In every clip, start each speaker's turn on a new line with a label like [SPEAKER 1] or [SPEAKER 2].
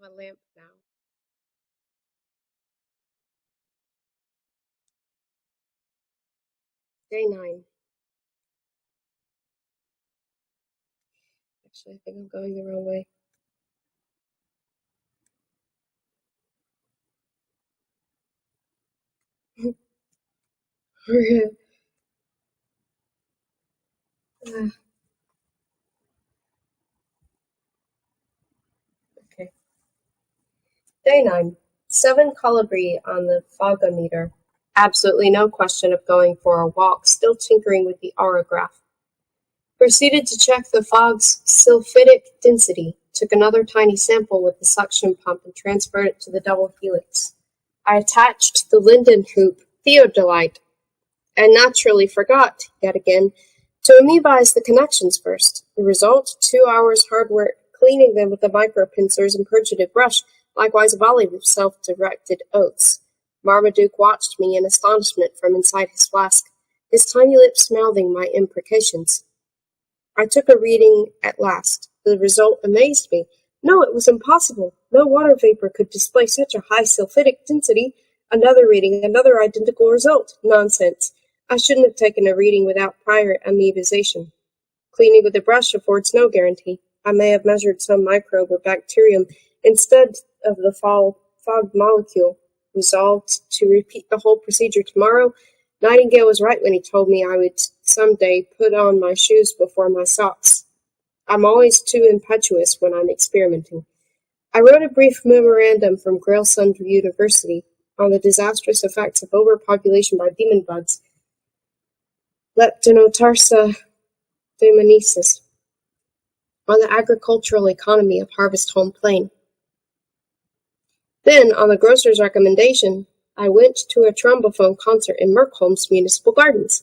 [SPEAKER 1] have a lamp now. Day 9. Actually, I think I'm going the wrong way. Okay. Day 9. 7 colibri on the fogometer. Absolutely no question of going for a walk, still tinkering with the aurograph. Proceeded to check the fog's sulfidic density, took another tiny sample with the suction pump and transferred it to the double helix. I attached the linden hoop, theodolite, and naturally forgot, yet again, to amoebize the connections first. The result, 2 hours hard work cleaning them with the micro pincers and purgative brush, likewise a volley of self-directed oaths. Marmaduke watched me in astonishment from inside his flask, his tiny lips mouthing my imprecations. I took a reading at last. The result amazed me. No, it was impossible. No water vapor could display such a high sulfidic density. Another reading, another identical result. Nonsense. I shouldn't have taken a reading without prior amoebization. Cleaning with a brush affords no guarantee. I may have measured some microbe or bacterium instead of the fog molecule. Resolved to repeat the whole procedure tomorrow, Nightingale was right when he told me I would some day put on my shoes before my socks. I'm always too impetuous when I'm experimenting. I wrote a brief memorandum from Gralsund University on the disastrous effects of overpopulation by demon bugs, Leptonotarsa demonesis, on the agricultural economy of Harvest Home Plain. Then, on the grocer's recommendation, I went to a trombophone concert in Merkholm's municipal gardens.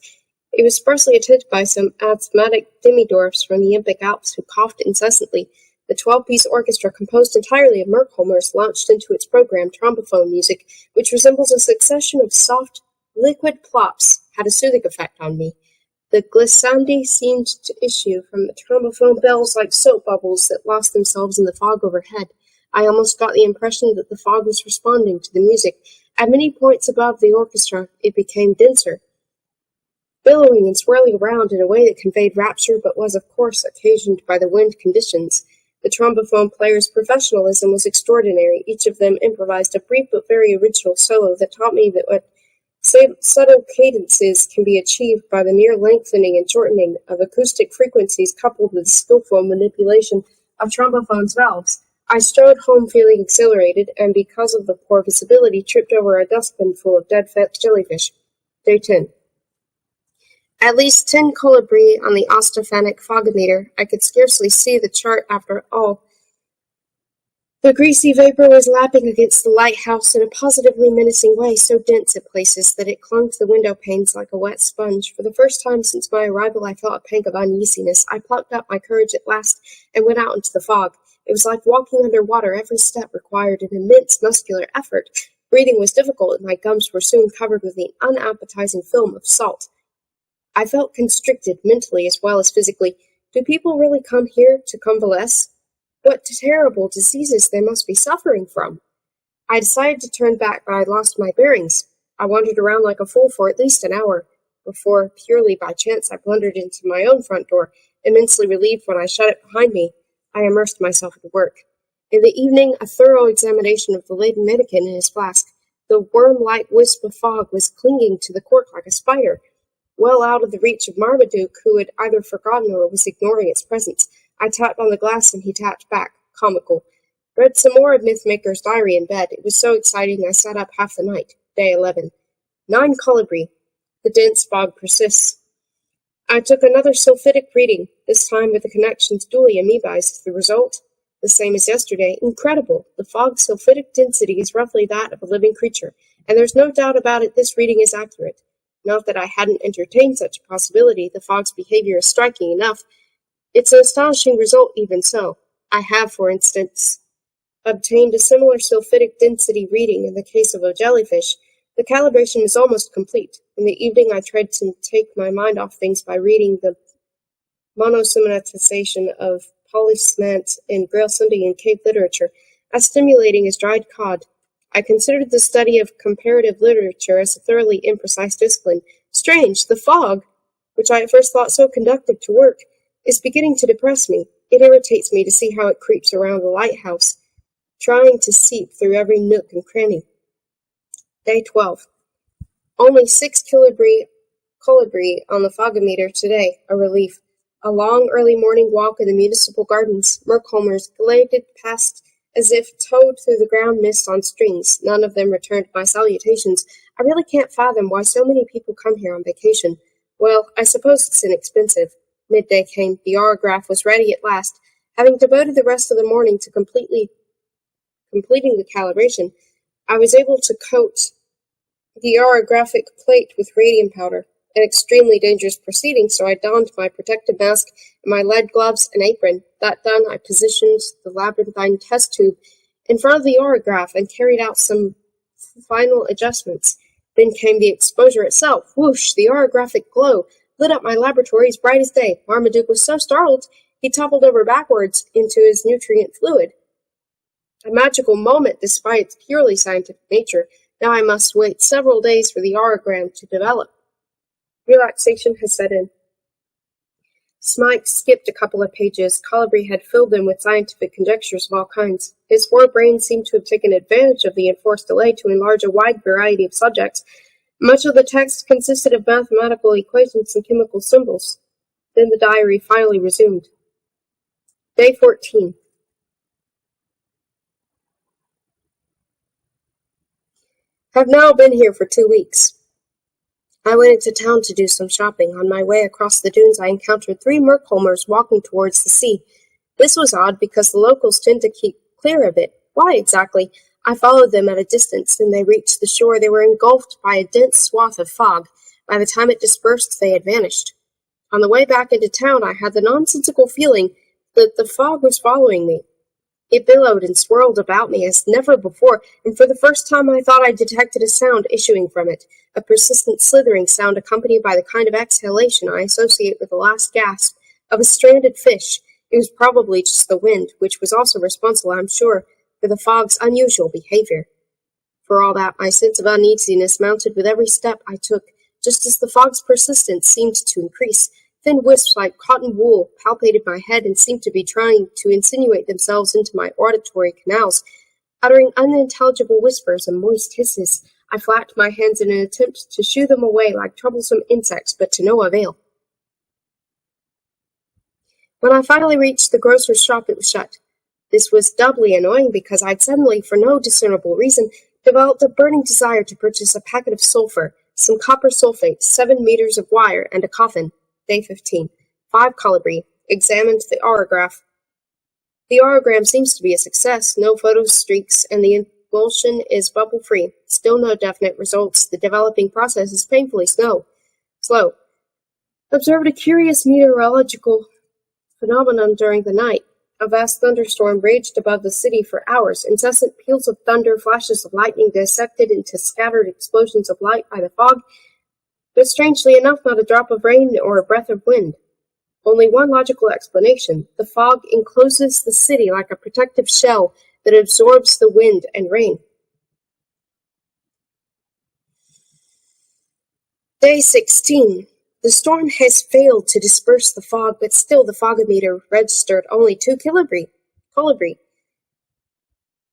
[SPEAKER 1] It was sparsely attended by some asthmatic demi-dwarfs from the Yempic Alps who coughed incessantly. The 12-piece orchestra, composed entirely of Merkholmers, launched into its program trombophone music, which resembles a succession of soft, liquid plops, had a soothing effect on me. The glissandi seemed to issue from the trombophone bells like soap bubbles that lost themselves in the fog overhead. I almost got the impression that the fog was responding to the music. At many points above the orchestra, it became denser, billowing and swirling around in a way that conveyed rapture but was, of course, occasioned by the wind conditions. The trombophone players' professionalism was extraordinary. Each of them improvised a brief but very original solo that taught me that what subtle cadences can be achieved by the mere lengthening and shortening of acoustic frequencies coupled with skillful manipulation of trombophone's valves. I strode home feeling exhilarated, and because of the poor visibility, tripped over a dustbin full of dead fat jellyfish. Day 10. At least 10 colibri on the Ostophanic fogometer. I could scarcely see the chart after all. The greasy vapor was lapping against the lighthouse in a positively menacing way, so dense at places that it clung to the window panes like a wet sponge. For the first time since my arrival, I felt a pang of uneasiness. I plucked up my courage at last and went out into the fog. It was like walking under water. Every step required an immense muscular effort. Breathing was difficult, and my gums were soon covered with the unappetizing film of salt. I felt constricted, mentally as well as physically. Do people really come here to convalesce? What terrible diseases they must be suffering from. I decided to turn back, but I lost my bearings. I wandered around like a fool for at least an hour, before, purely by chance, I blundered into my own front door, immensely relieved when I shut it behind me. I immersed myself in work. In the evening, a thorough examination of the laden Minikin in his flask. The worm-like wisp of fog was clinging to the cork like a spider. Well out of the reach of Marmaduke, who had either forgotten or was ignoring its presence, I tapped on the glass and he tapped back, comical. Read some more of Mythmaker's diary in bed. It was so exciting I sat up half the night. Day 11. 9 colibri. The dense fog persists. I took another sulfidic reading, this time with the connections duly amoebized. The result? The same as yesterday. Incredible. The fog's sulfidic density is roughly that of a living creature, and there's no doubt about it this reading is accurate. Not that I hadn't entertained such a possibility. The fog's behavior is striking enough. It's an astonishing result even so. I have, for instance, obtained a similar sulfidic density reading in the case of a jellyfish. The calibration is almost complete. In the evening I tried to take my mind off things by reading the monosematization of polysmants in Gralsundian cave literature. as stimulating as dried cod. I considered the study of comparative literature as a thoroughly imprecise discipline. Strange, the fog, which I at first thought so conducive to work, is beginning to depress me. It irritates me to see how it creeps around the lighthouse, trying to seep through every nook and cranny. Day 12. Only 6 colibri on the fogometer today, a relief. A long early morning walk in the municipal gardens. Merkholmers glided past as if towed through the ground mist on strings. None of them returned my salutations. I really can't fathom why so many people come here on vacation. Well, I suppose it's inexpensive. Midday came. The aerograph was ready at last. Having devoted the rest of the morning to completing the calibration, I was able to coat the aerographic plate with radium powder, an extremely dangerous proceeding, so I donned my protective mask and my lead gloves and apron. That done, I positioned the labyrinthine test tube in front of the aerograph and carried out some final adjustments. Then came the exposure itself. Whoosh! The aerographic glow lit up my laboratory as bright as day. Marmaduke was so startled, he toppled over backwards into his nutrient fluid. A magical moment despite its purely scientific nature. Now I must wait several days for the aerogram to develop. Relaxation has set in. Smike skipped a couple of pages. Colibri had filled them with scientific conjectures of all kinds. His forebrain seemed to have taken advantage of the enforced delay to enlarge a wide variety of subjects. Much of the text consisted of mathematical equations and chemical symbols. Then the diary finally resumed. Day 14. Have now been here for 2 weeks. I went into town to do some shopping. On my way across the dunes, I encountered 3 Merkholmers walking towards the sea. This was odd because the locals tend to keep clear of it. Why exactly? I followed them at a distance. When they reached the shore, they were engulfed by a dense swath of fog. By the time it dispersed, they had vanished. On the way back into town, I had the nonsensical feeling that the fog was following me. It billowed and swirled about me as never before, and for the first time I thought I detected a sound issuing from it, a persistent slithering sound accompanied by the kind of exhalation I associate with the last gasp of a stranded fish. It was probably just the wind, which was also responsible, I'm sure, for the fog's unusual behavior. For all that, my sense of uneasiness mounted with every step I took, just as the fog's persistence seemed to increase. Thin wisps like cotton wool palpated my head and seemed to be trying to insinuate themselves into my auditory canals. Uttering unintelligible whispers and moist hisses, I flapped my hands in an attempt to shoo them away like troublesome insects, but to no avail. When I finally reached the grocer's shop, it was shut. This was doubly annoying because I'd suddenly, for no discernible reason, developed a burning desire to purchase a packet of sulfur, some copper sulfate, 7 meters of wire, and a coffin. Day 15. 5 colibri. Examined the aerograph. The aerogram seems to be a success. No photo streaks, and the emulsion is bubble-free. Still no definite results. The developing process is painfully slow. Observed a curious meteorological phenomenon during the night. A vast thunderstorm raged above the city for hours. Incessant peals of thunder, flashes of lightning dissected into scattered explosions of light by the fog, but strangely enough, not a drop of rain or a breath of wind. Only one logical explanation. The fog encloses the city like a protective shell that absorbs the wind and rain. Day 16. The storm has failed to disperse the fog, but still the fogometer registered only 2 colibri.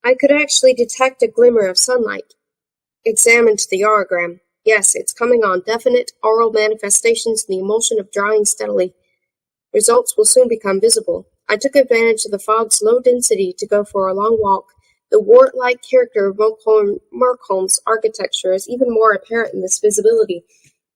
[SPEAKER 1] I could actually detect a glimmer of sunlight. Examined the aerogram. Yes, it's coming on. Definite aural manifestations and the emulsion of drying steadily. Results will soon become visible. I took advantage of the fog's low density to go for a long walk. The wart-like character of Merkholm's architecture is even more apparent in this visibility.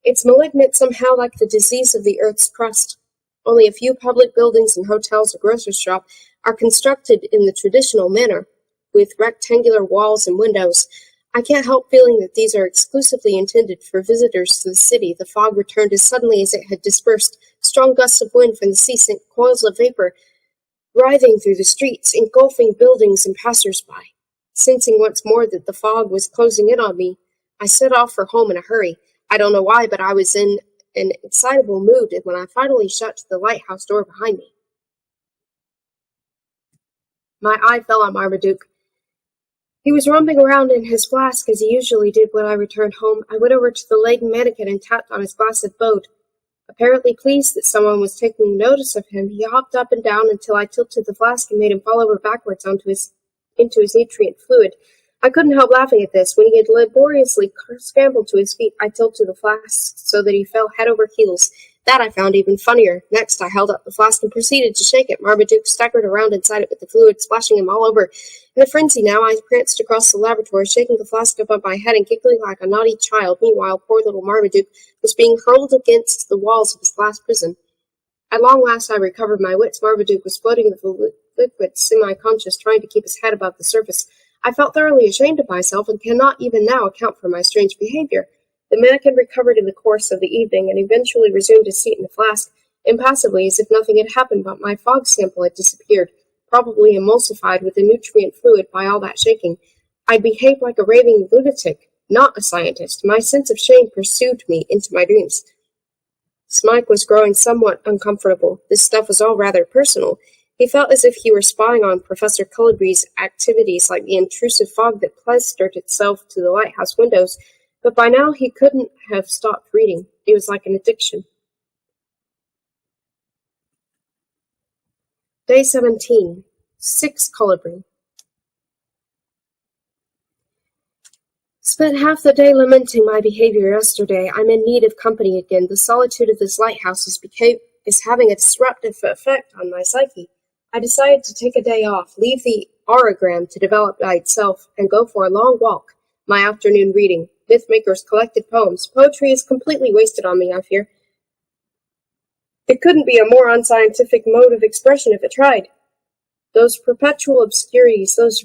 [SPEAKER 1] It's malignant somehow like the disease of the Earth's crust. Only a few public buildings and hotels or grocer's shop are constructed in the traditional manner, with rectangular walls and windows. I can't help feeling that these are exclusively intended for visitors to the city. The fog returned as suddenly as it had dispersed. Strong gusts of wind from the sea sent coils of vapor writhing through the streets, engulfing buildings and passers-by. Sensing once more that the fog was closing in on me, I set off for home in a hurry. I don't know why, but I was in an excitable mood when I finally shut the lighthouse door behind me. My eye fell on Marmaduke. He was rummaging around in his flask as he usually did when I returned home. I went over to the laden mannequin and tapped on his glass of bode. Apparently pleased that someone was taking notice of him, he hopped up and down until I tilted the flask and made him fall over backwards into his nutrient fluid. I couldn't help laughing at this. When he had laboriously scrambled to his feet, I tilted the flask so that he fell head over heels. That I found even funnier. Next, I held up the flask and proceeded to shake it. Marmaduke staggered around inside it with the fluid splashing him all over. In a frenzy now, I pranced across the laboratory, shaking the flask above my head and giggling like a naughty child. Meanwhile, poor little Marmaduke was being hurled against the walls of his glass prison. At long last, I recovered my wits. Marmaduke was floating with the liquid, semi-conscious, trying to keep his head above the surface. I felt thoroughly ashamed of myself and cannot even now account for my strange behavior. The mannequin recovered in the course of the evening and eventually resumed his seat in the flask, impassively as if nothing had happened, but my fog sample had disappeared, probably emulsified with the nutrient fluid by all that shaking. I behaved like a raving lunatic, not a scientist. My sense of shame pursued me into my dreams. Smike was growing somewhat uncomfortable. This stuff was all rather personal. He felt as if he were spying on Professor Cullibree's activities like the intrusive fog that plastered itself to the lighthouse windows, but by now he couldn't have stopped reading. It was like an addiction. Day 17. 6 Cullibri. Spent half the day lamenting my behavior yesterday. I'm in need of company again. The solitude of this lighthouse is having a disruptive effect on my psyche. I decided to take a day off, leave the auragram to develop by itself, and go for a long walk. My afternoon reading. Mythmaker's collected poems. Poetry is completely wasted on me, I fear. It couldn't be a more unscientific mode of expression if it tried. Those perpetual obscurities, those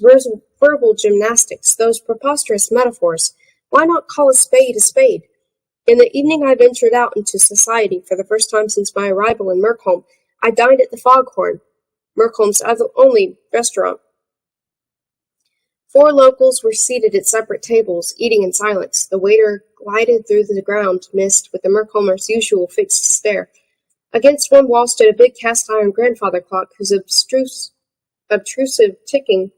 [SPEAKER 1] verbal gymnastics, those preposterous metaphors. Why not call a spade a spade? In the evening I ventured out into society for the first time since my arrival in Merkholm. I dined at the Foghorn, Merkholm's only restaurant. 4 locals were seated at separate tables, eating in silence. The waiter glided through the ground mist with the Merkholmer's usual fixed stare. Against one wall stood a big cast-iron grandfather clock whose obtrusive ticking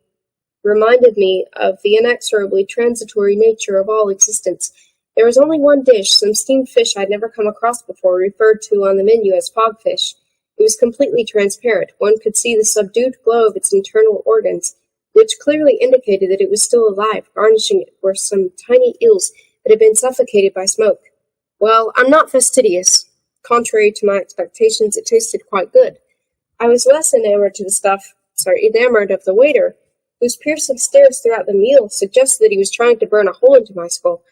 [SPEAKER 1] reminded me of the inexorably transitory nature of all existence. There was only one dish, some steamed fish I'd never come across before, referred to on the menu as fogfish. It was completely transparent. One could see the subdued glow of its internal organs, which clearly indicated that it was still alive. Garnishing it were some tiny eels that had been suffocated by smoke. Well, I'm not fastidious. Contrary to my expectations, it tasted quite good. I was less enamored of the waiter, whose piercing stares throughout the meal suggested that he was trying to burn a hole into my skull.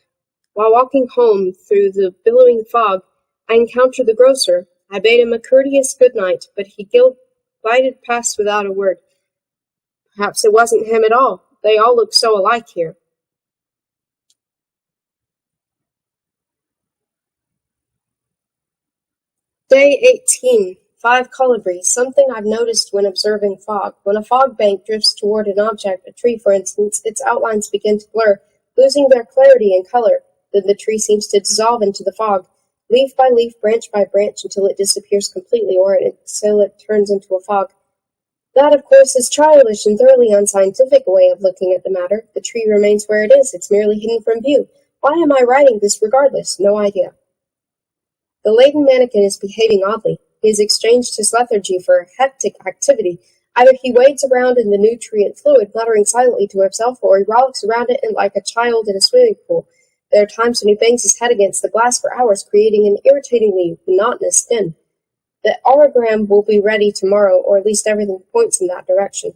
[SPEAKER 1] While walking home through the billowing fog, I encountered the grocer. I bade him a courteous good night, but he glided past without a word. Perhaps it wasn't him at all. They all looked so alike here. Day 18. 5 Colibri. Something I've noticed when observing fog. When a fog bank drifts toward an object, a tree for instance, its outlines begin to blur, losing their clarity and color. Then the tree seems to dissolve into the fog, leaf by leaf, branch by branch, until it disappears completely or until it turns into a fog. That, of course, is childish and thoroughly unscientific way of looking at the matter. The tree remains where it is. It's merely hidden from view. Why am I writing this regardless? No idea. The laden mannequin is behaving oddly. He has exchanged his lethargy for hectic activity. Either he wades around in the nutrient fluid, muttering silently to himself, or he rollicks around it like a child in a swimming pool. There are times when he bangs his head against the glass for hours, creating an irritatingly monotonous din. The auragram will be ready tomorrow, or at least everything points in that direction.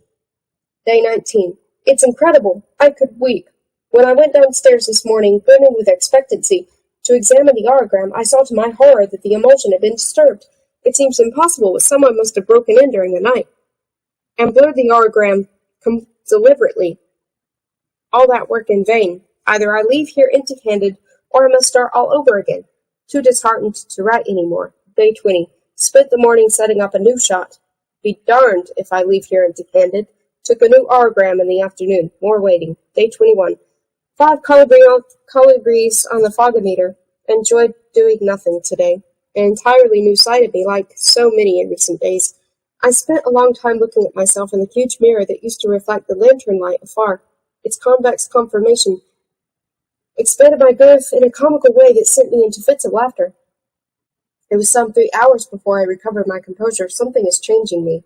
[SPEAKER 1] Day 19. It's incredible. I could weep. When I went downstairs this morning, brimming with expectancy, to examine the auragram, I saw to my horror that the emulsion had been disturbed. It seems impossible, but someone must have broken in during the night and blurred the auragram deliberately. All that work in vain. Either I leave here empty-handed, or I must start all over again. Too disheartened to write any more. Day 20. Spent the morning setting up a new shot. Be darned if I leave here empty-handed. Took a new auragram in the afternoon. More waiting. Day 21. 5 colibris on the fogometer. Enjoyed doing nothing today. An entirely new side of me, like so many in recent days. I spent a long time looking at myself in the huge mirror that used to reflect the lantern light afar. its convex conformation expanded my girth in a comical way that sent me into fits of laughter. It was some 3 hours before I recovered my composure. Something is changing me.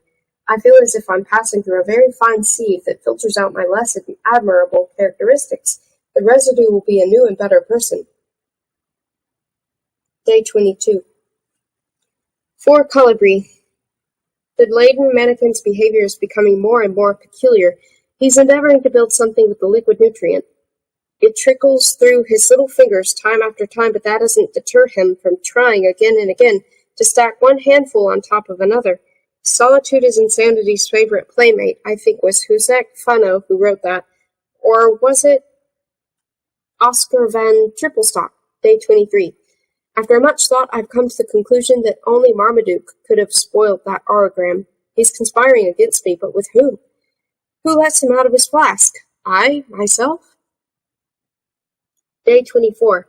[SPEAKER 1] I feel as if I'm passing through a very fine sieve that filters out my less admirable characteristics. The residue will be a new and better person. Day 22. For Colibri. The laden mannequin's behavior is becoming more and more peculiar. He's endeavoring to build something with the liquid nutrient. It trickles through his little fingers time after time, but that doesn't deter him from trying again and again to stack one handful on top of another. Solitude is Insanity's favorite playmate. I think was Huzek Fano who wrote that. Or was it Oscar van Trippelstock? Day 23. After much thought, I've come to the conclusion that only Marmaduke could have spoiled that auragram. He's conspiring against me, but with whom? Who lets him out of his flask? I, myself? Day 24.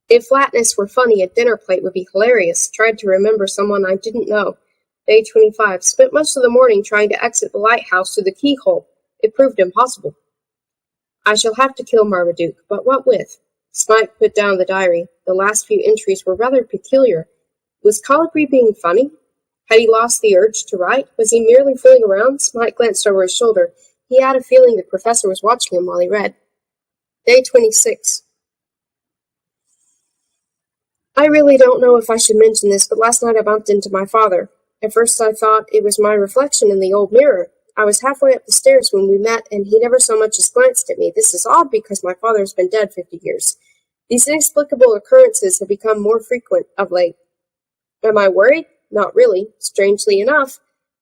[SPEAKER 1] If flatness were funny, a dinner plate would be hilarious. Tried to remember someone I didn't know. Day 25. Spent most of the morning trying to exit the lighthouse through the keyhole. It proved impossible. I shall have to kill Marmaduke, but what with? Smike put down the diary. The last few entries were rather peculiar. Was Colibri being funny? Had he lost the urge to write? Was he merely fooling around? Smike glanced over his shoulder. He had a feeling the professor was watching him while he read. Day 26. I really don't know if I should mention this, but last night I bumped into my father. At first I thought it was my reflection in the old mirror. I was halfway up the stairs when we met, and he never so much as glanced at me. This is odd because my father has been dead 50 years. These inexplicable occurrences have become more frequent of late. Am I worried? Not really. Strangely enough,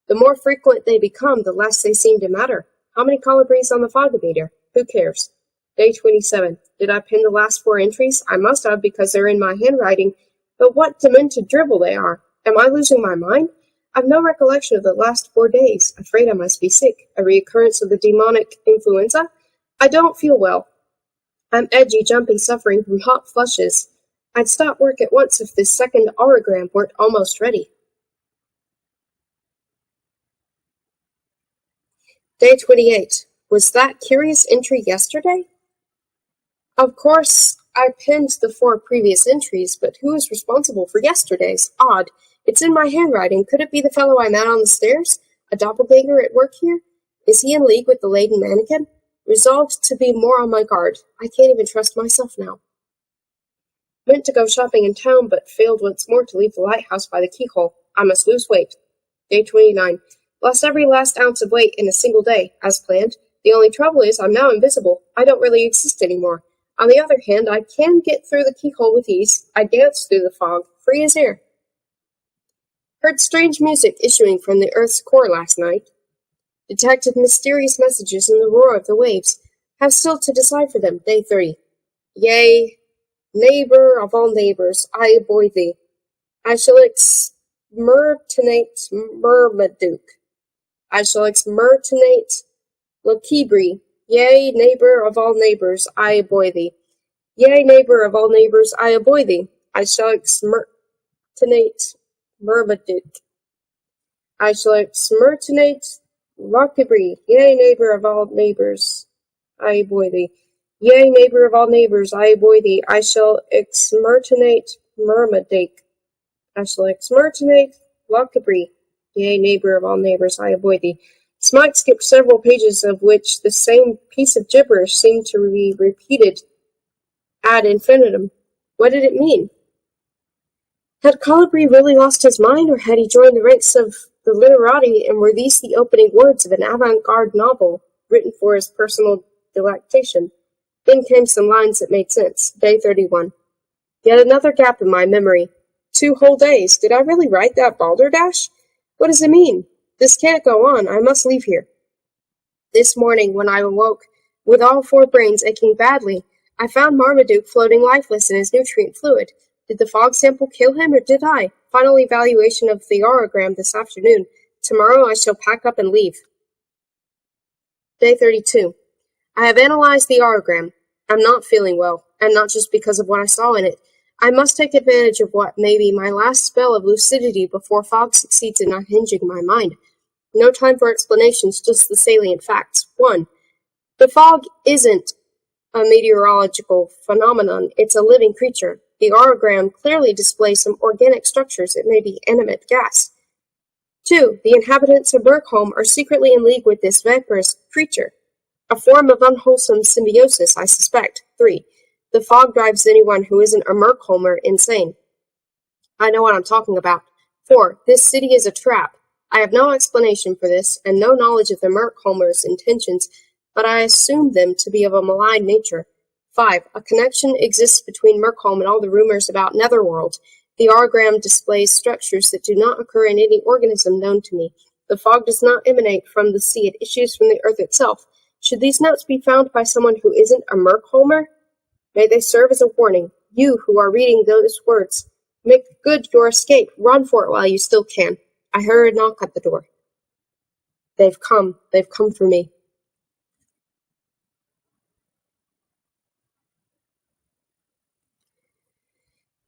[SPEAKER 1] the more frequent they become, the less they seem to matter. How many colibris on the fogometer? Who cares? Day 27. Did I pin the last 4 entries? I must have, because they're in my handwriting. But what demented dribble they are! Am I losing my mind? I've no recollection of the last 4 days. Afraid I must be sick. A reoccurrence of the demonic influenza? I don't feel well. I'm edgy, jumpy, suffering from hot flushes. I'd stop work at once if this second auragram weren't almost ready. Day 28. Was that curious entry yesterday? Of course, I pinned the 4 previous entries, but who is responsible for yesterday's? Odd. It's in my handwriting. Could it be the fellow I met on the stairs? A doppelganger at work here? Is he in league with the laden mannequin? Resolved to be more on my guard. I can't even trust myself now. Meant to go shopping in town, but failed once more to leave the lighthouse by the keyhole. I must lose weight. Day 29. Lost every last ounce of weight in a single day, as planned. The only trouble is I'm now invisible. I don't really exist anymore. On the other hand, I can get through the keyhole with ease. I dance through the fog, free as air. Heard strange music issuing from the Earth's core last night. Detected mysterious messages in the roar of the waves. Have still to decipher them. Day 30. Yea, neighbor of all neighbors, I abhor thee. I shall exmertinate Marmaduke. I shall exmertinate Lakibri. Yea, neighbor of all neighbors, I abhor thee. Yea, neighbor of all neighbors, I abhor thee. I shall exmertinate Marmaduke. I shall exmertinate Lakibri. Yea, neighbor of all neighbors, I abhor thee. Yea, neighbor of all neighbors, I abhor thee. I shall exmertinate Marmaduke. I shall exmertinate Lakibri. Yea, neighbor of all neighbors, I abhor thee. Smike skipped several pages of which the same piece of gibberish seemed to be repeated ad infinitum. What did it mean? Had Colibri really lost his mind, or had he joined the ranks of the literati, and were these the opening words of an avant-garde novel written for his personal delectation? Then came some lines that made sense. Day 31. Yet another gap in my memory. 2 whole days. Did I really write that balderdash? What does it mean? This can't go on. I must leave here. This morning, when I awoke, with all 4 brains aching badly, I found Marmaduke floating lifeless in his nutrient fluid. Did the fog sample kill him, or did I? Final evaluation of the auragram this afternoon. Tomorrow I shall pack up and leave. Day 32. I have analyzed the auragram. I'm not feeling well, and not just because of what I saw in it. I must take advantage of what may be my last spell of lucidity before fog succeeds in unhinging my mind. No time for explanations, just the salient facts. 1. The fog isn't a meteorological phenomenon, it's a living creature. The auragram clearly displays some organic structures. It may be animate gas. 2. The inhabitants of Bergholm are secretly in league with this vaporous creature. A form of unwholesome symbiosis, I suspect. 3. The fog drives anyone who isn't a Merkholmer insane. I know what I'm talking about. 4. This city is a trap. I have no explanation for this, and no knowledge of the Merkholmers' intentions, but I assume them to be of a malign nature. 5. A connection exists between Merkholm and all the rumors about Netherworld. The auragram displays structures that do not occur in any organism known to me. The fog does not emanate from the sea, it issues from the earth itself. Should these notes be found by someone who isn't a Merkholmer? May they serve as a warning. You who are reading those words, make good your escape. Run for it while you still can. I heard a knock at the door. They've come for me.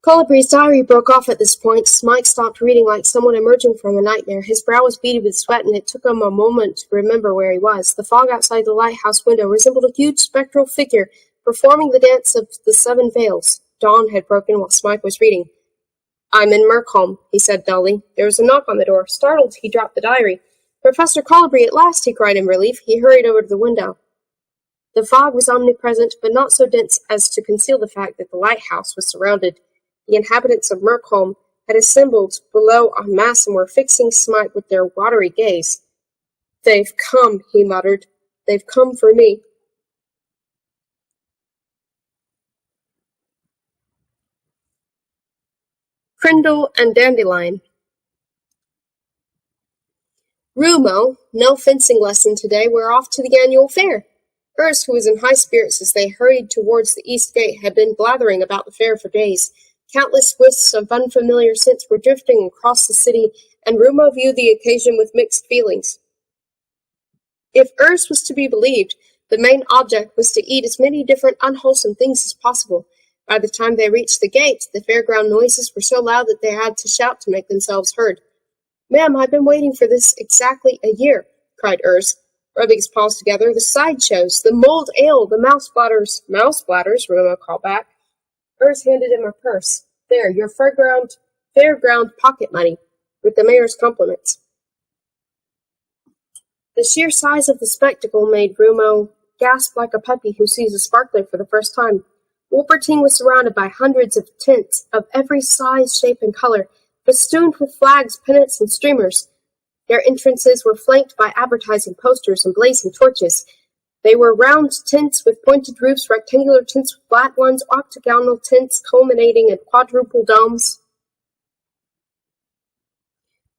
[SPEAKER 1] Colibri's diary broke off at this point. Smike stopped reading like someone emerging from a nightmare. His brow was beaded with sweat, and it took him a moment to remember where he was. The fog outside the lighthouse window resembled a huge spectral figure performing the dance of the seven veils. Dawn had broken while Smike was reading. I'm in Merkholm, he said dully. There was a knock on the door. Startled, he dropped the diary. Professor Colibri, at last, he cried in relief. He hurried over to the window. The fog was omnipresent, but not so dense as to conceal the fact that the lighthouse was surrounded. The inhabitants of Merkholm had assembled below en masse and were fixing Smike with their watery gaze. They've come, he muttered. They've come for me. Crindle and Dandelion. Rumo, no fencing lesson today. We're off to the annual fair. Urs, who was in high spirits as they hurried towards the east gate, had been blathering about the fair for days. Countless wisps of unfamiliar scents were drifting across the city, and Rumo viewed the occasion with mixed feelings. If Urs was to be believed, the main object was to eat as many different unwholesome things as possible. By the time they reached the gate, the fairground noises were so loud that they had to shout to make themselves heard. Ma'am, I've been waiting for this exactly a year, cried Urs, rubbing his paws together. The sideshows, the mulled ale, the mouse bladders, Rumo called back. Urs handed him a purse. There, your fairground pocket money, with the mayor's compliments. The sheer size of the spectacle made Rumo gasp like a puppy who sees a sparkler for the first time. Wolpertine was surrounded by hundreds of tents of every size, shape, and color, festooned with flags, pennants, and streamers. Their entrances were flanked by advertising posters and blazing torches. They were round tents with pointed roofs, rectangular tents with flat ones, octagonal tents culminating in quadruple domes.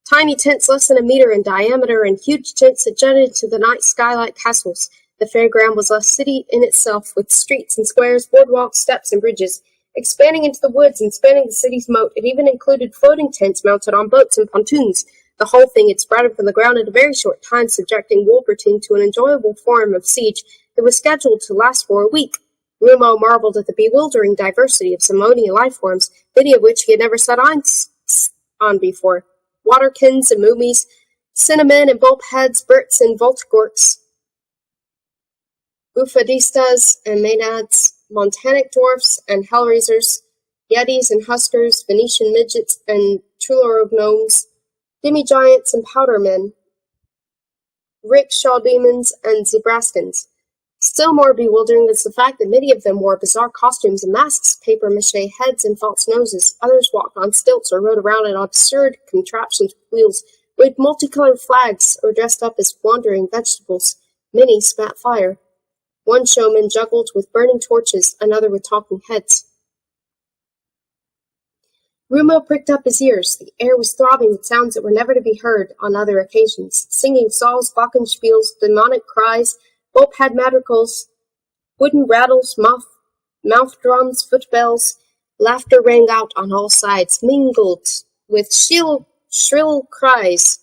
[SPEAKER 1] Tiny tents less than a meter in diameter and huge tents that jutted into the night sky like castles. The fairground was a city in itself, with streets and squares, boardwalks, steps, and bridges. Expanding into the woods and spanning the city's moat, it even included floating tents mounted on boats and pontoons. The whole thing had sprouted from the ground in a very short time, subjecting Wolpertine to an enjoyable form of siege that was scheduled to last for a week. Rumo marveled at the bewildering diversity of Simonian life forms, many of which he had never set eyes on before. Waterkins and moomies, cinnamon and bulbheads, birts and voltgorks, bufadistas and maenads, montanic dwarfs and hellraisers, yetis and huskers, Venetian midgets and Truloro gnomes, demi-giants and powdermen, rickshaw demons and zebraskins. Still more bewildering was the fact that many of them wore bizarre costumes and masks, papier-mâché heads and false noses. Others walked on stilts or rode around in absurd contraptions with wheels, waved multicolored flags, or dressed up as wandering vegetables. Many spat fire. One showman juggled with burning torches, another with talking heads. Rumo pricked up his ears. The air was throbbing with sounds that were never to be heard on other occasions. Singing saws, glockenspiels, demonic cries, bulbhead madrigals, wooden rattles, mouth drums, footbells. Laughter rang out on all sides, mingled with shrill cries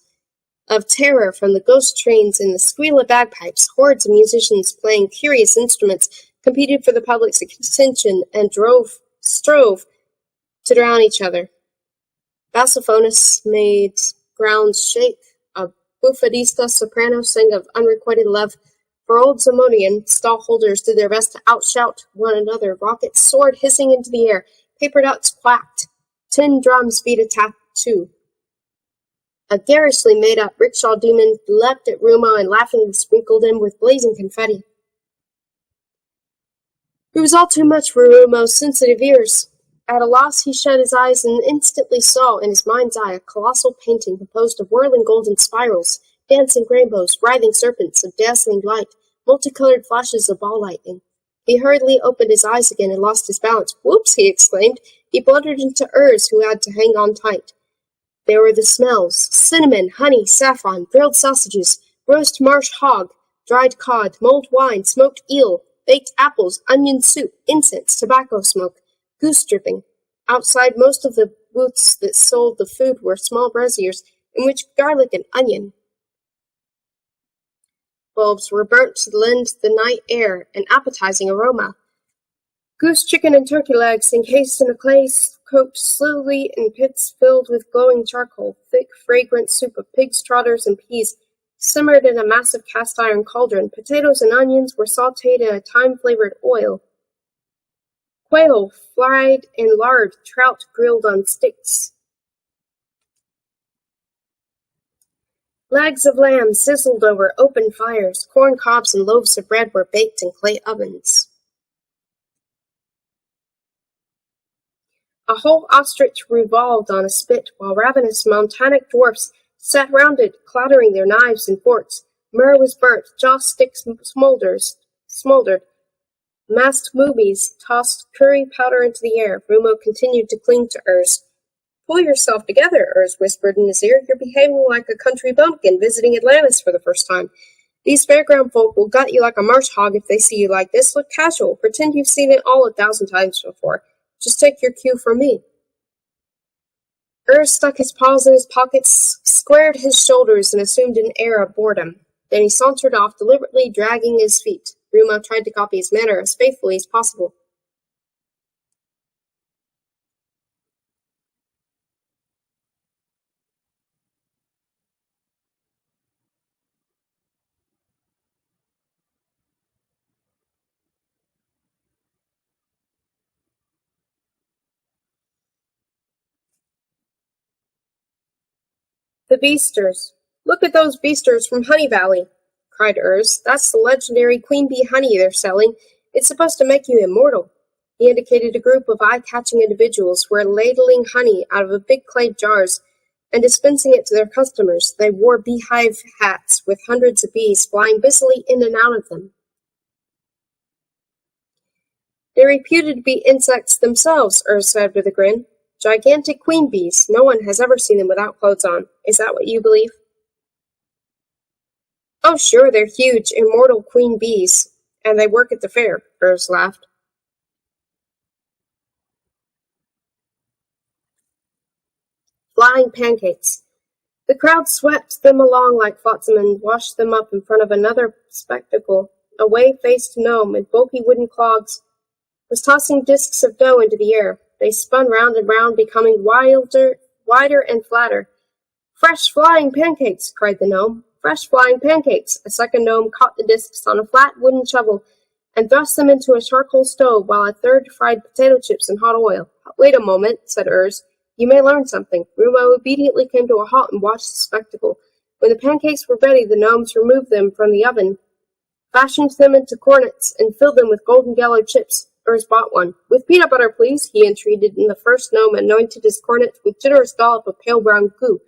[SPEAKER 1] of terror from the ghost trains and the squeal of bagpipes. Hordes of musicians playing curious instruments competed for the public's attention and strove to drown each other. Bassophonists made ground shake. A bufadista soprano sang of unrequited love. For old Zamodian, stallholders did their best to outshout one another. Rockets soared hissing into the air. Paper ducks quacked. Tin drums beat a tattoo. A garishly made-up rickshaw demon leapt at Rumo and laughingly sprinkled him with blazing confetti. It was all too much for Rumo's sensitive ears. At a loss, he shut his eyes and instantly saw in his mind's eye a colossal painting composed of whirling golden spirals, dancing rainbows, writhing serpents of dazzling light, multicolored flashes of ball lightning. He hurriedly opened his eyes again and lost his balance. "Whoops!" he exclaimed. He blundered into Urs, who had to hang on tight. There were the smells: cinnamon, honey, saffron, grilled sausages, roast marsh hog, dried cod, mulled wine, smoked eel, baked apples, onion soup, incense, tobacco smoke, goose dripping. Outside most of the booths that sold the food were small braziers in which garlic and onion bulbs were burnt to lend the night air an appetizing aroma. Goose, chicken, and turkey legs, encased in a clay, cooked slowly in pits filled with glowing charcoal. Thick, fragrant soup of pigs' trotters and peas simmered in a massive cast-iron cauldron. Potatoes and onions were sautéed in a thyme-flavored oil. Quail fried in lard, trout grilled on sticks. Legs of lamb sizzled over open fires. Corn cobs and loaves of bread were baked in clay ovens. A whole ostrich revolved on a spit, while ravenous montanic dwarfs sat round it, clattering their knives and forks. Myrrh was burnt, joss sticks smoldered. Masked movies tossed curry powder into the air. Rumo continued to cling to Urs. "Pull yourself together," Urs whispered in his ear. "You're behaving like a country bumpkin visiting Atlantis for the first time. These fairground folk will gut you like a marsh hog if they see you like this. Look casual. Pretend you've seen it all 1,000 times before. Just take your cue from me." Urs stuck his paws in his pockets, squared his shoulders, and assumed an air of boredom. Then he sauntered off, deliberately dragging his feet. Rumo tried to copy his manner as faithfully as possible. "The Beasters. Look at those Beasters from Honey Valley," cried Urs. "That's the legendary queen bee honey they're selling. It's supposed to make you immortal." He indicated a group of eye-catching individuals who were ladling honey out of big clay jars and dispensing it to their customers. They wore beehive hats with hundreds of bees flying busily in and out of them. "They're reputed to be insects themselves," Urs said with a grin. "Gigantic queen bees. No one has ever seen them without clothes on. Is that what you believe?" "Oh, sure, they're huge, immortal queen bees, and they work at the fair," Urs laughed. Flying pancakes. The crowd swept them along like flotsam and washed them up in front of another spectacle. A wave-faced gnome in bulky wooden clogs was tossing discs of dough into the air. They spun round and round, becoming wider and flatter. "Fresh flying pancakes!" cried the gnome. "Fresh flying pancakes!" A second gnome caught the discs on a flat wooden shovel and thrust them into a charcoal stove, while a third fried potato chips in hot oil. "Wait a moment," said Urs. "You may learn something." Rumo obediently came to a halt and watched the spectacle. When the pancakes were ready, the gnomes removed them from the oven, fashioned them into cornets, and filled them with golden yellow chips. Urs bought one. "With peanut butter, please," he entreated, and the first gnome anointed his cornet with generous dollop of pale brown goo.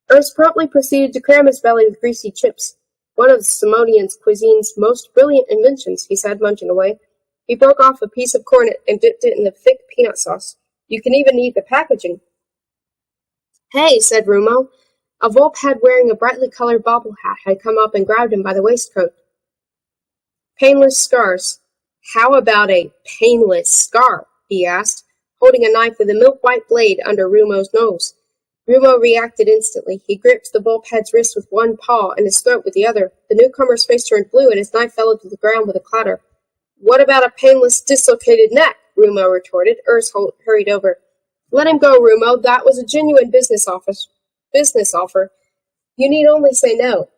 [SPEAKER 1] Urs promptly proceeded to cram his belly with greasy chips. "One of Simonian's cuisine's most brilliant inventions," he said, munching away. He broke off a piece of cornet and dipped it in the thick peanut sauce. "You can even eat the packaging." "Hey," said Rumo. A Volphead wearing a brightly colored bobble hat had come up and grabbed him by the waistcoat. "Painless scars. How about a painless scar?" he asked, holding a knife with a milk-white blade under Rumo's nose. Rumo reacted instantly. He gripped the Volphead's wrist with one paw and his throat with the other. The newcomer's face turned blue and his knife fell to the ground with a clatter. "What about a painless dislocated neck?" Rumo retorted. Urs hurried over. "Let him go, Rumo. That was a genuine business offer. You need only say no."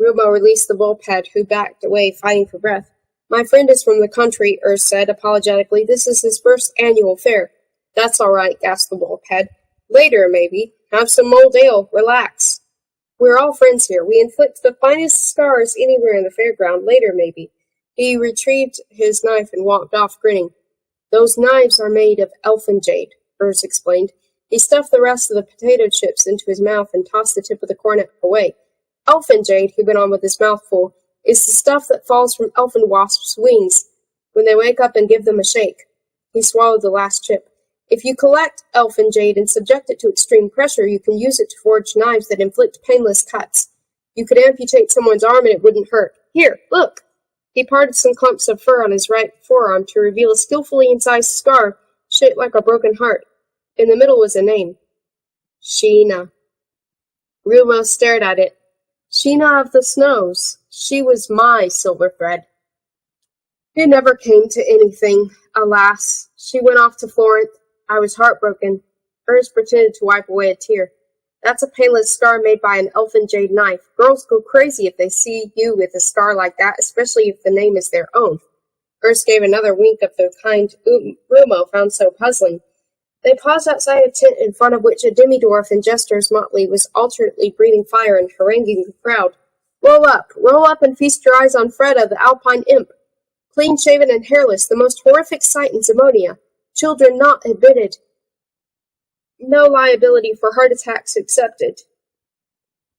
[SPEAKER 1] Rumo released the moped, who backed away, fighting for breath. My friend is from the country, Urs said apologetically. This is his first annual fair. That's all right, gasped the moped. Later, maybe. Have some mulled ale. Relax. We're all friends here. We inflict the finest scars anywhere in the fairground. Later, maybe. He retrieved his knife and walked off, grinning. Those knives are made of elfin jade, Urs explained. He stuffed the rest of the potato chips into his mouth and tossed the tip of the cornet away. Elfin jade, he went on with his mouth full, is the stuff that falls from elfin wasps' wings when they wake up and give them a shake. He swallowed the last chip. If you collect elfin jade and subject it to extreme pressure, you can use it to forge knives that inflict painless cuts. You could amputate someone's arm and it wouldn't hurt. Here, look! He parted some clumps of fur on his right forearm to reveal a skillfully incised scar shaped like a broken heart. In the middle was a name. Sheena. Rumo stared at it. Sheena of the Snows. She was my silver thread. It never came to anything, alas. She went off to Florence. I was heartbroken. Urs pretended to wipe away a tear. That's a painless scar made by an elfin jade knife. Girls go crazy if they see you with a scar like that, especially if the name is their own. Urs gave another wink of the kind Rumo found so puzzling. They paused outside a tent in front of which a demi-dwarf in jester's motley was alternately breathing fire and haranguing the crowd. Roll up and feast your eyes on Freda, the alpine imp. Clean-shaven and hairless, the most horrific sight in Zamonia. Children not admitted. No liability for heart attacks accepted.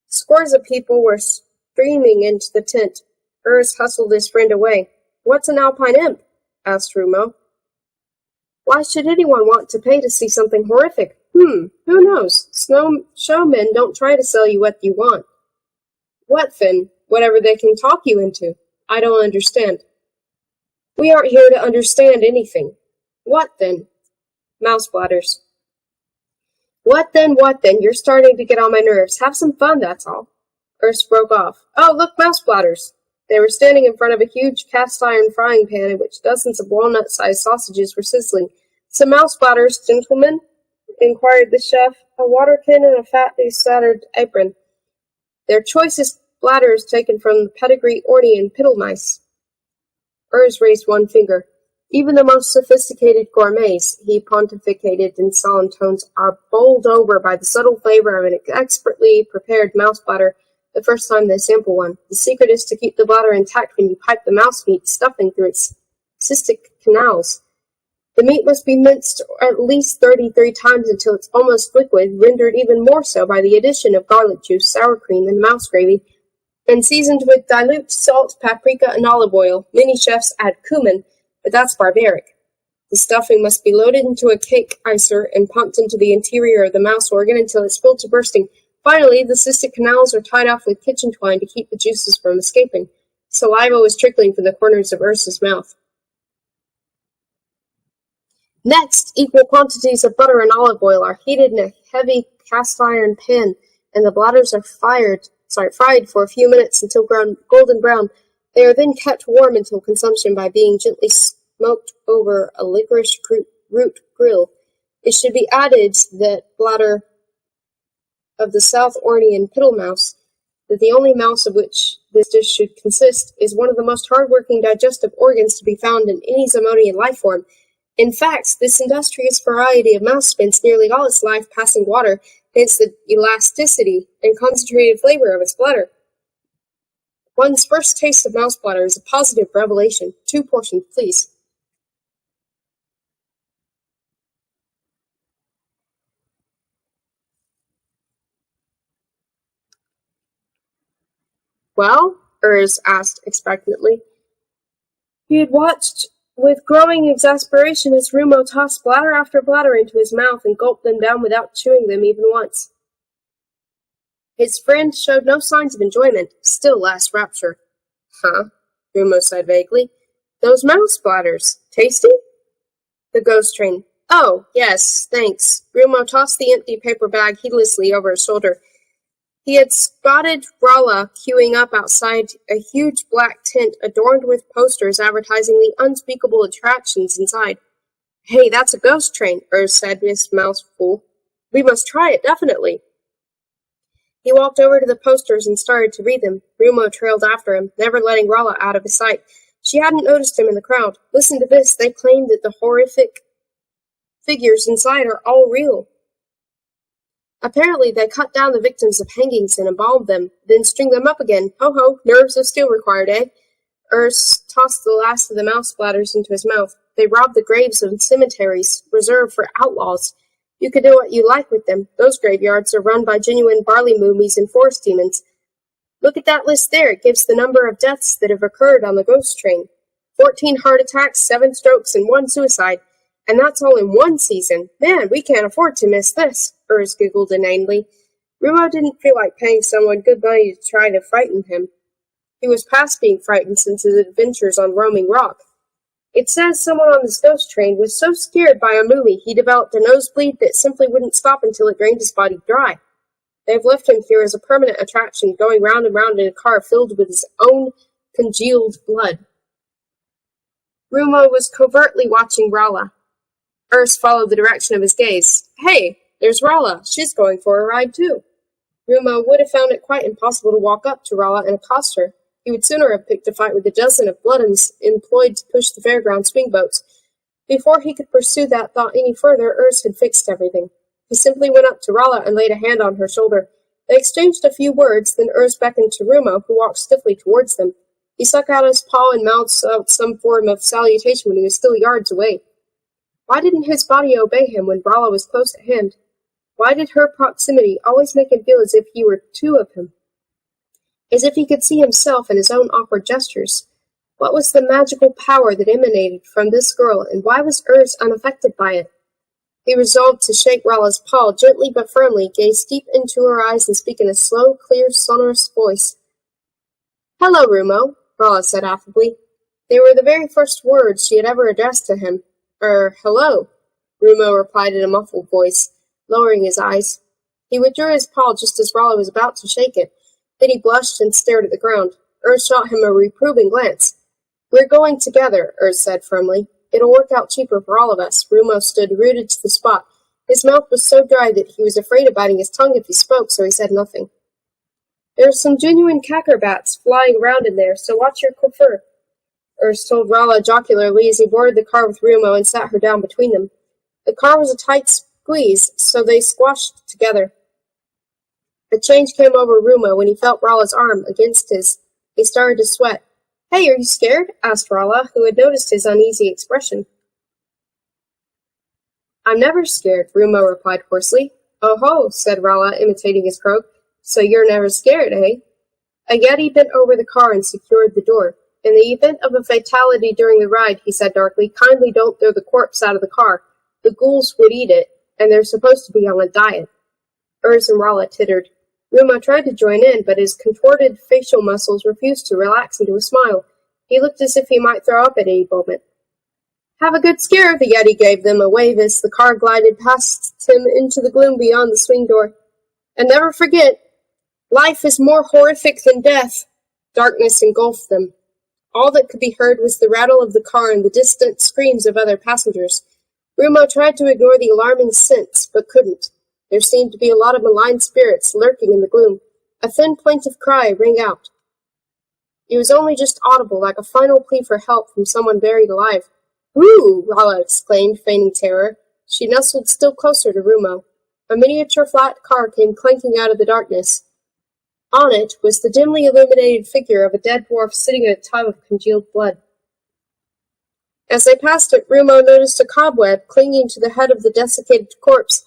[SPEAKER 1] Scores of people were streaming into the tent. Urs hustled his friend away. What's an alpine imp? Asked Rumo. Why should anyone want to pay to see something horrific? Who knows? Showmen don't try to sell you what you want. What then? Whatever they can talk you into. I don't understand. We aren't here to understand anything. What then? Mouse bladders. What then? You're starting to get on my nerves. Have some fun, that's all. Urs broke off. Oh, look, mouse bladders. They were standing in front of a huge cast-iron frying pan in which dozens of walnut-sized sausages were sizzling. Some mouse bladders, gentlemen? Inquired the chef, a water can and a fat, bespattered apron. Their choicest bladders taken from the pedigree Ornian piddle mice. Urs raised one finger. Even the most sophisticated gourmets, he pontificated in solemn tones, are bowled over by the subtle flavor of an expertly prepared mouse bladder the first time they sample one. The secret is to keep the bladder intact when you pipe the mouse meat stuffing through its cystic canals. The meat must be minced at least 33 times until it's almost liquid, rendered even more so by the addition of garlic juice, sour cream, and mouse gravy, and seasoned with dilute salt, paprika, and olive oil. Many chefs add cumin, but that's barbaric. The stuffing must be loaded into a cake icer and pumped into the interior of the mouse organ until it's filled to bursting. Finally, the cystic canals are tied off with kitchen twine to keep the juices from escaping. Saliva was trickling from the corners of Ursa's mouth. Next, equal quantities of butter and olive oil are heated in a heavy cast-iron pan, and the bladders are fried for a few minutes until golden brown. They are then kept warm until consumption by being gently smoked over a licorice root grill. It should be added that bladder of the South Ornian piddle mouse, that the only mouse of which this dish should consist, is one of the most hard-working digestive organs to be found in any Zamodian life form. In fact, this industrious variety of mouse spends nearly all its life passing water, hence the elasticity and concentrated flavor of its bladder. One's first taste of mouse bladder is a positive revelation. 2 portions, please. Well? Urs asked expectantly. He had watched with growing exasperation as Rumo tossed bladder after bladder into his mouth and gulped them down without chewing them even once. His friend showed no signs of enjoyment, still less rapture. Huh? Rumo said vaguely. Those mouse bladders. Tasty? The ghost train. Oh, yes, thanks. Rumo tossed the empty paper bag heedlessly over his shoulder. He had spotted Rala queuing up outside a huge black tent adorned with posters advertising the unspeakable attractions inside. Hey, that's a ghost train, Urs said, his mouth full. We must try it, definitely. He walked over to the posters and started to read them. Rumo trailed after him, never letting Rala out of his sight. She hadn't noticed him in the crowd. Listen to this. They claim that the horrific figures inside are all real. Apparently, they cut down the victims of hangings and embalmed them, then string them up again. Ho-ho, nerves of steel required, eh? Urs tossed the last of the mouse splatters into his mouth. They robbed the graves of cemeteries reserved for outlaws. You could do what you like with them. Those graveyards are run by genuine barley moomies and forest demons. Look at that list there. It gives the number of deaths that have occurred on the ghost train. 14 heart attacks, 7 strokes, and 1 suicide. And that's all in one season. Man, we can't afford to miss this, Urs giggled inanely. Rumo didn't feel like paying someone good money to try to frighten him. He was past being frightened since his adventures on Roaming Rock. It says someone on this ghost train was so scared by a movie he developed a nosebleed that simply wouldn't stop until it drained his body dry. They've left him here as a permanent attraction, going round and round in a car filled with his own congealed blood. Rumo was covertly watching Rala. Urs followed the direction of his gaze. Hey, there's Rala. She's going for a ride, too. Rumo would have found it quite impossible to walk up to Rala and accost her. He would sooner have picked a fight with a dozen of Bloodens employed to push the fairground swing boats. Before he could pursue that thought any further, Urs had fixed everything. He simply went up to Rala and laid a hand on her shoulder. They exchanged a few words, then Urs beckoned to Rumo, who walked stiffly towards them. He stuck out his paw and mouthed out some form of salutation when he was still yards away. Why didn't his body obey him when Rala was close at hand? Why did her proximity always make him feel as if he were two of him? As if he could see himself in his own awkward gestures? What was the magical power that emanated from this girl, and why was Urs unaffected by it? He resolved to shake Rala's paw gently but firmly, gaze deep into her eyes, and speak in a slow, clear, sonorous voice. "Hello, Rumo," Rala said affably. They were the very first words she had ever addressed to him. Hello," Rumo replied in a muffled voice, lowering his eyes. He withdrew his paw just as Rala was about to shake it. Then he blushed and stared at the ground. Urs shot him a reproving glance. "We're going together," Urs said firmly. "It'll work out cheaper for all of us." Rumo stood rooted to the spot. His mouth was so dry that he was afraid of biting his tongue if he spoke, so he said nothing. "There are some genuine cackerbats flying around in there, so watch your coiffure," Urs told Rala jocularly as he boarded the car with Rumo and sat her down between them. The car was a tight squeeze, so they squashed together. A change came over Rumo when he felt Rala's arm against his. He started to sweat. "Hey, are you scared?" asked Rala, who had noticed his uneasy expression. "I'm never scared," Rumo replied hoarsely. "Oh-ho," said Rala, imitating his croak. "So you're never scared, eh?" A Yeti bent over the car and secured the door. "In the event of a fatality during the ride," he said darkly, "kindly don't throw the corpse out of the car. The ghouls would eat it, and they're supposed to be on a diet." Urs and Rala tittered. Rumo tried to join in, but his contorted facial muscles refused to relax into a smile. He looked as if he might throw up at any moment. "Have a good scare," the Yeti gave them a wave as the car glided past him into the gloom beyond the swing door. "And never forget, life is more horrific than death." Darkness engulfed them. All that could be heard was the rattle of the car and the distant screams of other passengers. Rumo tried to ignore the alarming scents, but couldn't. There seemed to be a lot of malign spirits lurking in the gloom. A thin plaintive cry rang out. It was only just audible, like a final plea for help from someone buried alive. "Ooh!" Rala exclaimed, feigning terror. She nestled still closer to Rumo. A miniature flat car came clanking out of the darkness. On it was the dimly illuminated figure of a dead dwarf sitting in a tub of congealed blood. As they passed it, Rumo noticed a cobweb clinging to the head of the desiccated corpse,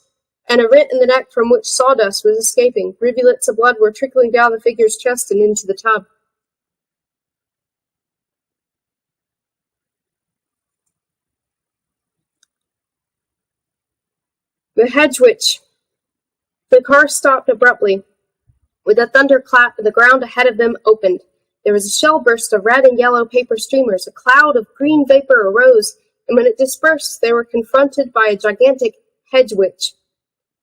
[SPEAKER 1] and a rent in the neck from which sawdust was escaping. Rivulets of blood were trickling down the figure's chest and into the tub. The hedge witch. The car stopped abruptly. With a thunderclap, the ground ahead of them opened. There was a shell burst of red and yellow paper streamers. A cloud of green vapor arose, and when it dispersed, they were confronted by a gigantic hedge witch.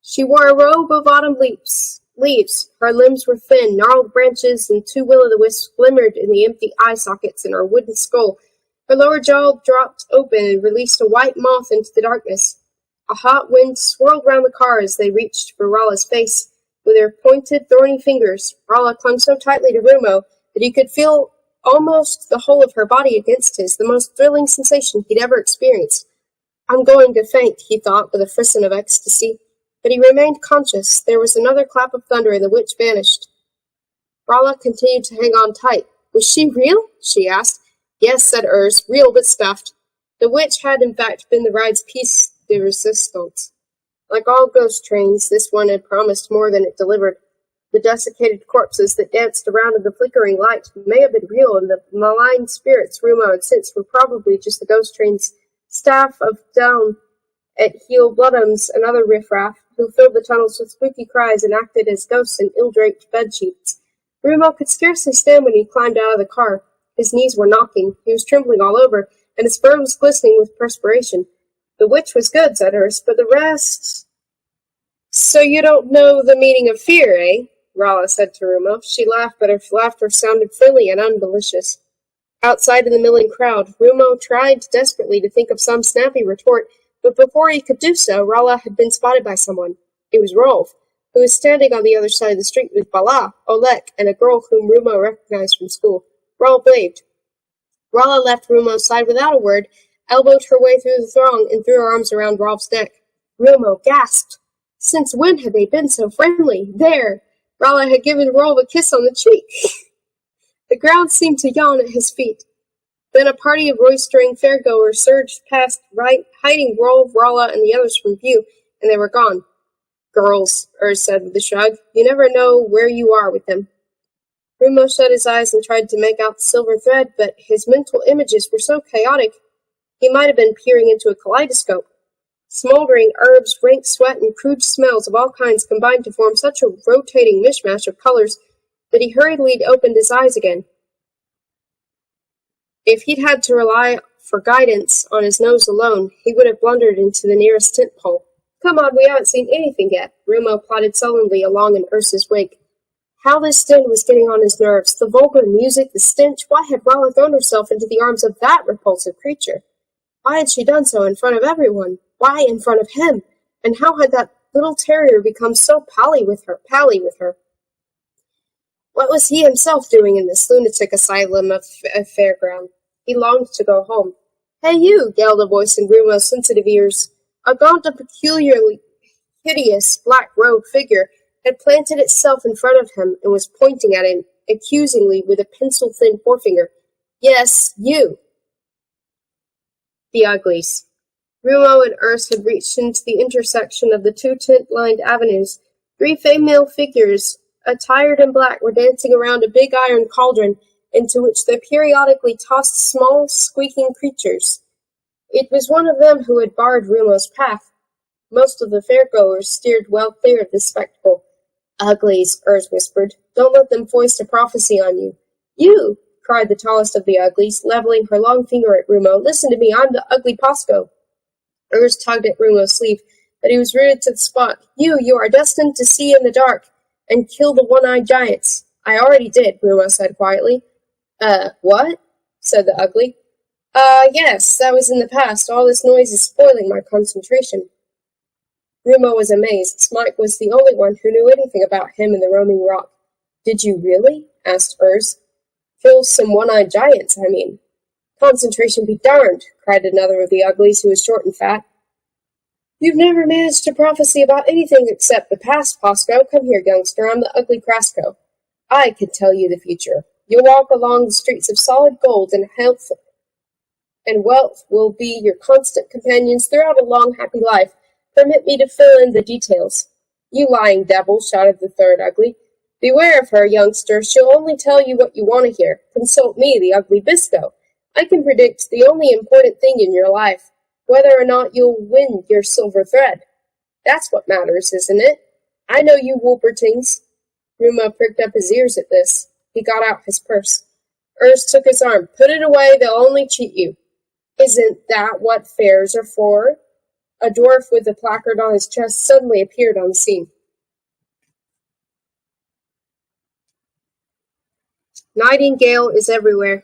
[SPEAKER 1] She wore a robe of autumn leaves. Her limbs were thin, gnarled branches and 2 will-o'-the-wisps glimmered in the empty eye sockets in her wooden skull. Her lower jaw dropped open and released a white moth into the darkness. A hot wind swirled round the car as they reached for Rala's face. with her pointed, thorny fingers. Rala clung so tightly to Rumo that he could feel almost the whole of her body against his, the most thrilling sensation he'd ever experienced. I'm going to faint, he thought, with a frisson of ecstasy. But he remained conscious. There was another clap of thunder, and the witch vanished. Rala continued to hang on tight. Was she real? She asked. Yes, said Urs, real but stuffed. The witch had in fact been the ride's piece de resistance. Like all ghost trains, this one had promised more than it delivered. The desiccated corpses that danced around in the flickering light may have been real, and the malign spirits Rumo had sensed were probably just the ghost train's staff of down at heel bloodums and other riffraff who filled the tunnels with spooky cries and acted as ghosts in ill-draped bedsheets. Rumo could scarcely stand when he climbed out of the car. His knees were knocking, he was trembling all over, and his fur was glistening with perspiration. The witch was good, said Urs, but the rest... So you don't know the meaning of fear, eh? Rala said to Rumo. She laughed, but her laughter sounded friendly and unmalicious. Outside in the milling crowd, Rumo tried desperately to think of some snappy retort, but before he could do so, Rala had been spotted by someone. It was Rolf, who was standing on the other side of the street with Bala, Olek, and a girl whom Rumo recognized from school. Rolf waved. Rala left Rumo's side without a word, elbowed her way through the throng, and threw her arms around Rolf's neck. Rumo gasped. Since when had they been so friendly? There! Rala had given Rolf a kiss on the cheek. The ground seemed to yawn at his feet. Then a party of roistering fairgoers surged past, hiding Rolf, Rala, and the others from view, and they were gone. Girls, Urs said with a shrug. You never know where you are with them. Rumo shut his eyes and tried to make out the silver thread, but his mental images were so chaotic he might have been peering into a kaleidoscope. Smoldering herbs, rank sweat, and crude smells of all kinds combined to form such a rotating mishmash of colors that he hurriedly opened his eyes again. If he'd had to rely for guidance on his nose alone, he would have blundered into the nearest tent pole. Come on, we haven't seen anything yet. Rumo plodded sullenly along in Ursa's wake. How this din was getting on his nerves. The vulgar music, the stench. Why had Rala thrown herself into the arms of that repulsive creature? Why had she done so in front of everyone? Why in front of him? And how had that little terrier become so pally with her? What was he himself doing in this lunatic asylum of a fairground? He longed to go home. Hey, you! Yelled a voice in Rumo's sensitive ears. A gaunt and peculiarly hideous black-robed figure had planted itself in front of him and was pointing at him accusingly with a pencil-thin forefinger. Yes, you! The Uglies. Rumo and Urs had reached into the intersection of the two tent-lined avenues. 3 female figures, attired in black, were dancing around a big iron cauldron into which they periodically tossed small, squeaking creatures. It was one of them who had barred Rumo's path. Most of the fairgoers steered well clear of this spectacle. Uglies, Urs whispered. Don't let them foist a prophecy on you. You! Cried the tallest of the Uglies, leveling her long finger at Rumo. Listen to me, I'm the Ugly Posco. Urs tugged at Rumo's sleeve, but he was rooted to the spot. You are destined to see in the dark, and kill the one-eyed giants. I already did, Rumo said quietly. What? Said the Ugly. Yes, that was in the past. All this noise is spoiling my concentration. Rumo was amazed. Smike was the only one who knew anything about him and the roaming rock. Did you really? Asked Urs. Kill some one-eyed giants, I mean. Concentration be darned, cried another of the Uglies who was short and fat. You've never managed to prophesy about anything except the past, Posco. Come here, youngster, I'm the Ugly Crasco. I can tell you the future. You'll walk along the streets of solid gold, and health and wealth will be your constant companions throughout a long, happy life. Permit me to fill in the details. You lying devil, shouted the third Ugly. Beware of her, youngster. She'll only tell you what you want to hear. Consult me, the Ugly Bisco. I can predict the only important thing in your life, whether or not you'll win your silver thread. That's what matters, isn't it? I know you Wolpertings. Rumo pricked up his ears at this. He got out his purse. Urs took his arm. Put it away, they'll only cheat you. Isn't that what fairs are for? A dwarf with a placard on his chest suddenly appeared on the scene. Nightingale is everywhere.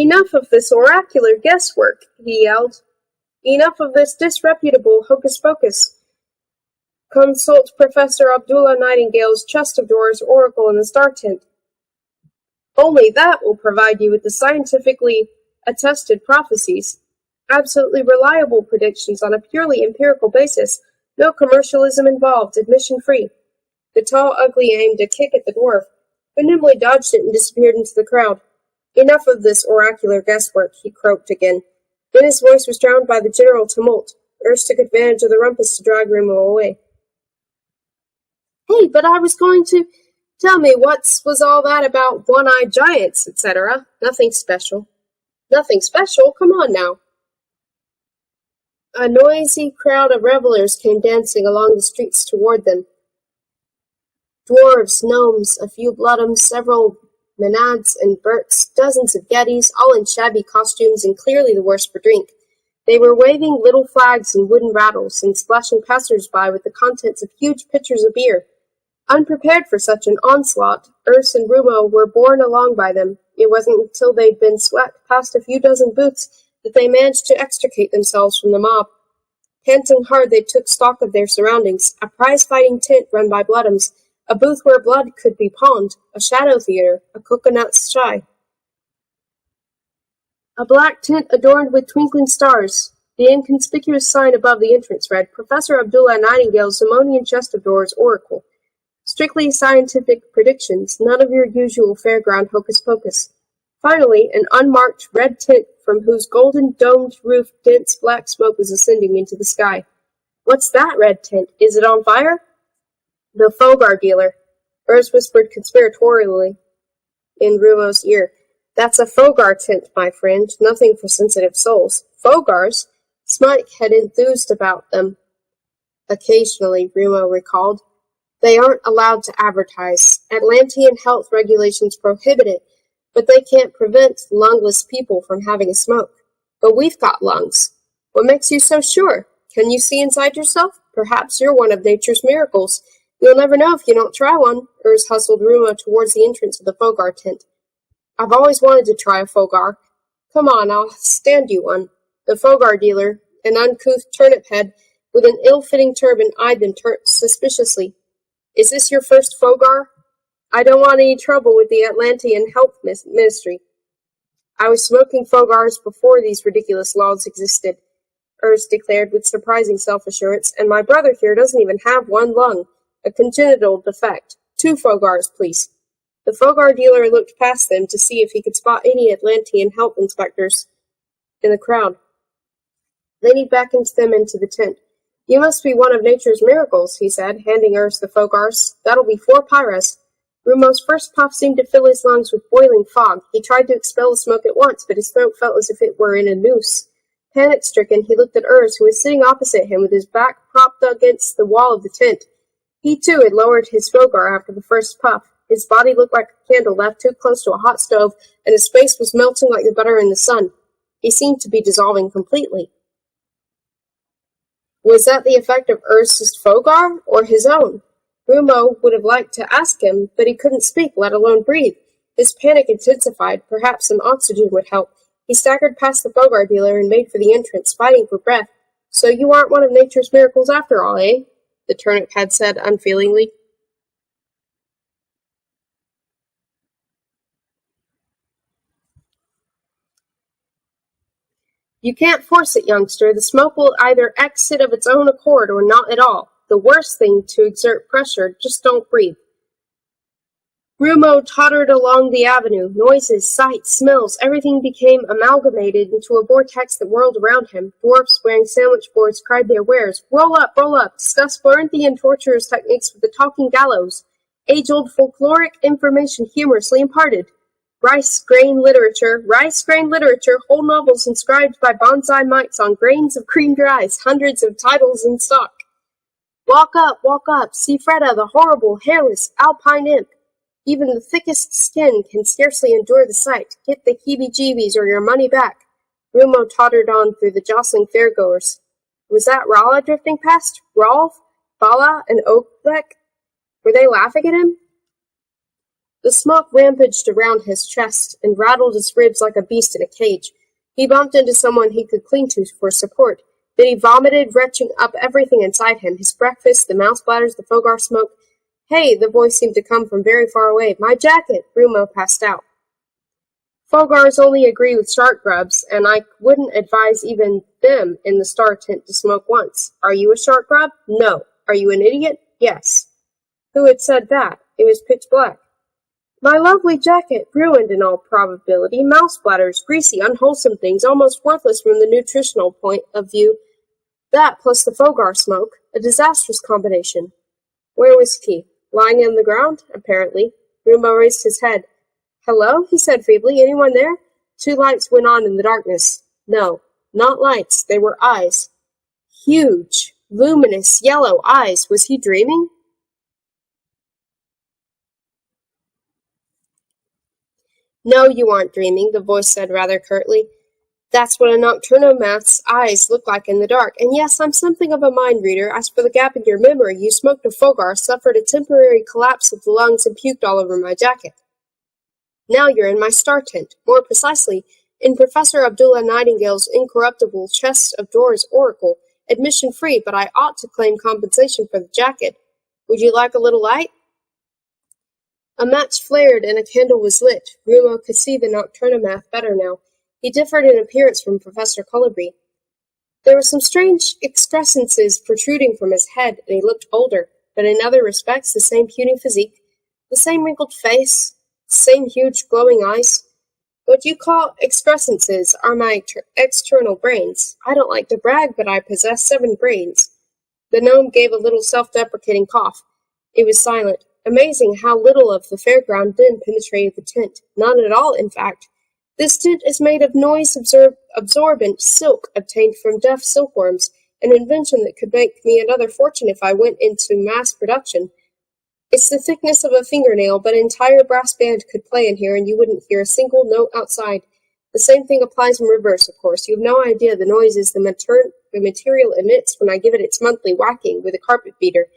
[SPEAKER 1] Enough of this oracular guesswork, he yelled. Enough of this disreputable hocus-pocus. Consult Professor Abdullah Nightingale's chest of drawers oracle in the star tent. Only that will provide you with the scientifically attested prophecies. Absolutely reliable predictions on a purely empirical basis. No commercialism involved, admission free. The tall ugly aimed a kick at the dwarf, but nimbly dodged it and disappeared into the crowd. Enough of this oracular guesswork, he croaked again. Then his voice was drowned by the general tumult. Urs took advantage of the rumpus to drag Rumo away. Hey, but I was going to... Tell me, what was all that about one-eyed giants, etc.? Nothing special. Nothing special? Come on now. A noisy crowd of revelers came dancing along the streets toward them. Dwarves, gnomes, a few bloodums, several Menads and Berts, dozens of Gettys, all in shabby costumes and clearly the worse for drink. They were waving little flags and wooden rattles and splashing passers-by with the contents of huge pitchers of beer. Unprepared for such an onslaught, Urs and Rumo were borne along by them. It wasn't until they'd been swept past a few dozen booths that they managed to extricate themselves from the mob. Panting hard, they took stock of their surroundings. A prize-fighting tent run by bloodums, a booth where blood could be pawned, a shadow theater, a coconut's shy. A black tent adorned with twinkling stars. The inconspicuous sign above the entrance read, Professor Abdullah Nightingale's Zimmonian chest of drawers oracle. Strictly scientific predictions, none of your usual fairground hocus-pocus. Finally, an unmarked red tent from whose golden domed roof dense black smoke was ascending into the sky. What's that red tent? Is it on fire? The Fogar dealer, Urs whispered conspiratorially in Rumo's ear. That's a Fogar tent, my friend, nothing for sensitive souls. Fogars? Smike had enthused about them. Occasionally, Rumo recalled. They aren't allowed to advertise. Atlantean health regulations prohibit it, but they can't prevent lungless people from having a smoke. But we've got lungs. What makes you so sure? Can you see inside yourself? Perhaps you're one of nature's miracles. You'll never know if you don't try one. Urs hustled Rumo towards the entrance of the Fogar tent. I've always wanted to try a Fogar. Come on, I'll stand you one. The Fogar dealer, an uncouth turnip head with an ill-fitting turban, eyed them suspiciously. Is this your first Fogar? I don't want any trouble with the Atlantean Health Ministry. I was smoking Fogars before these ridiculous laws existed, Urs declared with surprising self-assurance, and my brother here doesn't even have one lung, a congenital defect. 2 Fogars, please. The Fogar dealer looked past them to see if he could spot any Atlantean health inspectors in the crowd. Then he beckoned them into the tent. You must be one of nature's miracles, he said, handing Urs the Fogars. That'll be 4 pyras. Rumo's first puff seemed to fill his lungs with boiling fog. He tried to expel the smoke at once, but his throat felt as if it were in a noose. Panic-stricken, he looked at Urs, who was sitting opposite him with his back propped against the wall of the tent. He, too, had lowered his Fogar after the first puff. His body looked like a candle left too close to a hot stove, and his face was melting like the butter in the sun. He seemed to be dissolving completely. Was that the effect of Urs's Fogar, or his own? Rumo would have liked to ask him, but he couldn't speak, let alone breathe. His panic intensified. Perhaps some oxygen would help. He staggered past the Fogar dealer and made for the entrance, fighting for breath. So you aren't one of nature's miracles after all, eh? The turnip had said unfeelingly. You can't force it, youngster. The smoke will either exit of its own accord or not at all. The worst thing to exert pressure, just don't breathe. Rumo tottered along the avenue. Noises, sights, smells, everything became amalgamated into a vortex that whirled around him. Dwarfs wearing sandwich boards cried their wares. Roll up, discuss Florentine torturers' techniques with the talking gallows. Age-old folkloric information humorously imparted. Rice grain literature, whole novels inscribed by bonsai mites on grains of creamed rice, hundreds of titles in stock. Walk up, see Freda, the horrible, hairless, alpine imp. Even the thickest skin can scarcely endure the sight. Get the heebie-jeebies or your money back. Rumo tottered on through the jostling fairgoers. Was that Rala drifting past? Rolf, Bala, and Oakbeck? Were they laughing at him? The smoke rampaged around his chest and rattled his ribs like a beast in a cage. He bumped into someone he could cling to for support. Then he vomited, retching up everything inside him, his breakfast, the mouse bladders, the fogar smoke. "Hey," the voice seemed to come from very far away. "My jacket!" Rumo passed out. Fogars only agree with shark grubs, and I wouldn't advise even them in the star tent to smoke once. Are you a shark grub? No. Are you an idiot? Yes. Who had said that? It was pitch black. My lovely jacket, ruined in all probability, mouse bladders, greasy, unwholesome things, almost worthless from the nutritional point of view. That plus the fogar smoke, a disastrous combination. Where was he? Lying on the ground? Apparently. Rumo raised his head. Hello? He said feebly. Anyone there? Two lights went on in the darkness. No, not lights. They were eyes. Huge, luminous, yellow eyes. Was he dreaming? No, you aren't dreaming, the voice said rather curtly. That's what a nocturnomath's eyes look like in the dark. And yes, I'm something of a mind reader. As for the gap in your memory, you smoked a fogar, suffered a temporary collapse of the lungs, and puked all over my jacket. Now you're in my star tent, more precisely, in Professor Abdullah Nightingale's incorruptible chest of drawers oracle, admission free, but I ought to claim compensation for the jacket. Would you like a little light? A match flared and a candle was lit. Rumo could see the nocturnomath better now. He differed in appearance from Professor Colibri. There were some strange excrescences protruding from his head, and he looked older, but in other respects the same puny physique, the same wrinkled face, the same huge glowing eyes. What you call excrescences are my external brains. I don't like to brag, but I possess 7 brains. The gnome gave a little self-deprecating cough. It was silent. Amazing how little of the fairground din penetrated the tent. None at all, in fact. This tent is made of noise-absorbent silk obtained from deaf silkworms, an invention that could make me another fortune if I went into mass production. It's the thickness of a fingernail, but an entire brass band could play in here and you wouldn't hear a single note outside. The same thing applies in reverse, of course. You have no idea the noises the material emits when I give it its monthly whacking with a carpet beater.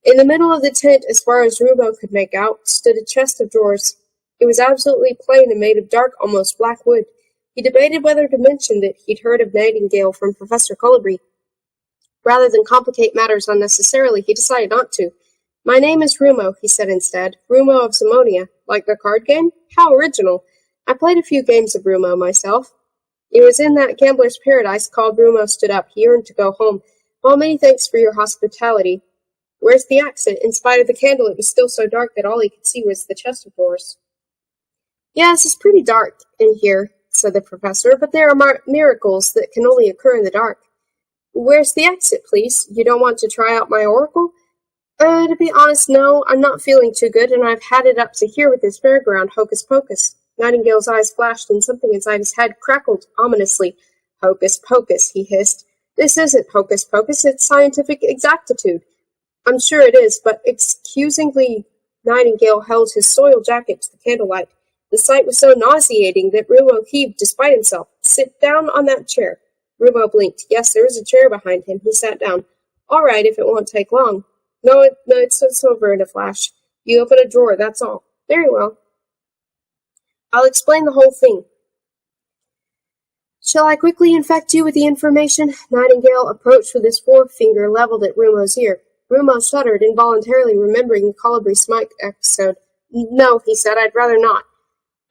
[SPEAKER 1] In the middle of the tent, as far as Rumo could make out, stood a chest of drawers. It was absolutely plain and made of dark, almost black wood. He debated whether to mention that he'd heard of Nightingale from Professor Colibri. Rather than complicate matters unnecessarily, he decided not to. My name is Rumo, he said instead. Rumo of Zamonia. Like the card game? How original. I played a few games of Rumo myself. It was in that gambler's paradise called Rumo stood up. He yearned to go home. Well, many thanks for your hospitality. Where's the exit? In spite of the candle, it was still so dark that all he could see was the chest of drawers. Yes, it's pretty dark in here, said the professor, but there are miracles that can only occur in the dark. Where's the exit, please? You don't want to try out my oracle? To be honest, no, I'm not feeling too good, and I've had it up to here with this fairground hocus-pocus. Nightingale's eyes flashed, and something inside his head crackled ominously. Hocus-pocus, he hissed. This isn't hocus-pocus, it's scientific exactitude. I'm sure it is, but excusingly Nightingale held his soiled jacket to the candlelight. The sight was so nauseating that Rumo heaved despite himself. Sit down on that chair. Rumo blinked. Yes, there was a chair behind him. He sat down. All right, if it won't take long. No, it's over in a flash. You open a drawer, that's all. Very well. I'll explain the whole thing. Shall I quickly infect you with the information? Nightingale approached with his forefinger leveled at Rumo's ear. Rumo shuddered, involuntarily remembering the Colibri Smike episode. No, he said, I'd rather not.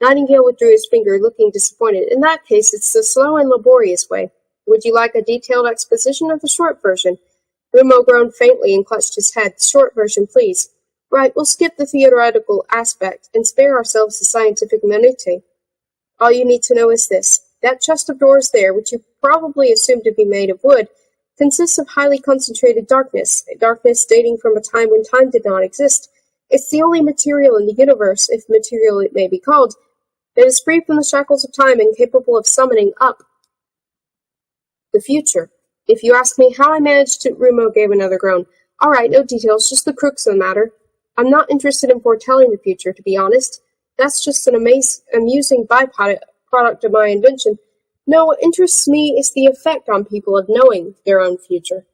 [SPEAKER 1] Nightingale withdrew his finger, looking disappointed. In that case, it's the slow and laborious way. Would you like a detailed exposition of the short version? Rumo groaned faintly and clutched his head. The short version, please. Right, we'll skip the theoretical aspect and spare ourselves the scientific minutiae. All you need to know is this. That chest of drawers there, which you probably assumed to be made of wood, consists of highly concentrated darkness, a darkness dating from a time when time did not exist. It's the only material in the universe, if material it may be called, that is free from the shackles of time and capable of summoning up the future. If you ask me how I managed to— Rumo gave another groan. All right, no details, just the crux of the matter. I'm not interested in foretelling the future, to be honest. That's just an amusing byproduct of my invention. No, what interests me is the effect on people of knowing their own future.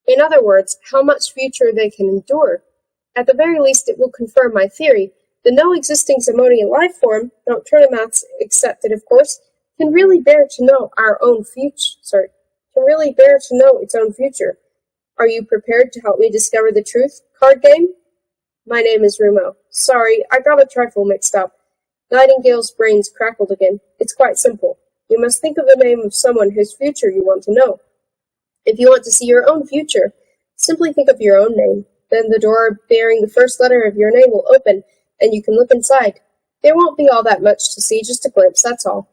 [SPEAKER 1] In other words, how much future they can endure. At the very least, it will confirm my theory The no-existing Zamodian life form, nocturna maths accepted, of course, can really bear to know its own future. Are you prepared to help me discover the truth, card game? My name is Rumo. Sorry, I got a trifle mixed up. Nightingale's brains crackled again. It's quite simple. You must think of the name of someone whose future you want to know. If you want to see your own future, simply think of your own name. Then the door bearing the first letter of your name will open, and you can look inside. There won't be all that much to see, just a glimpse, that's all.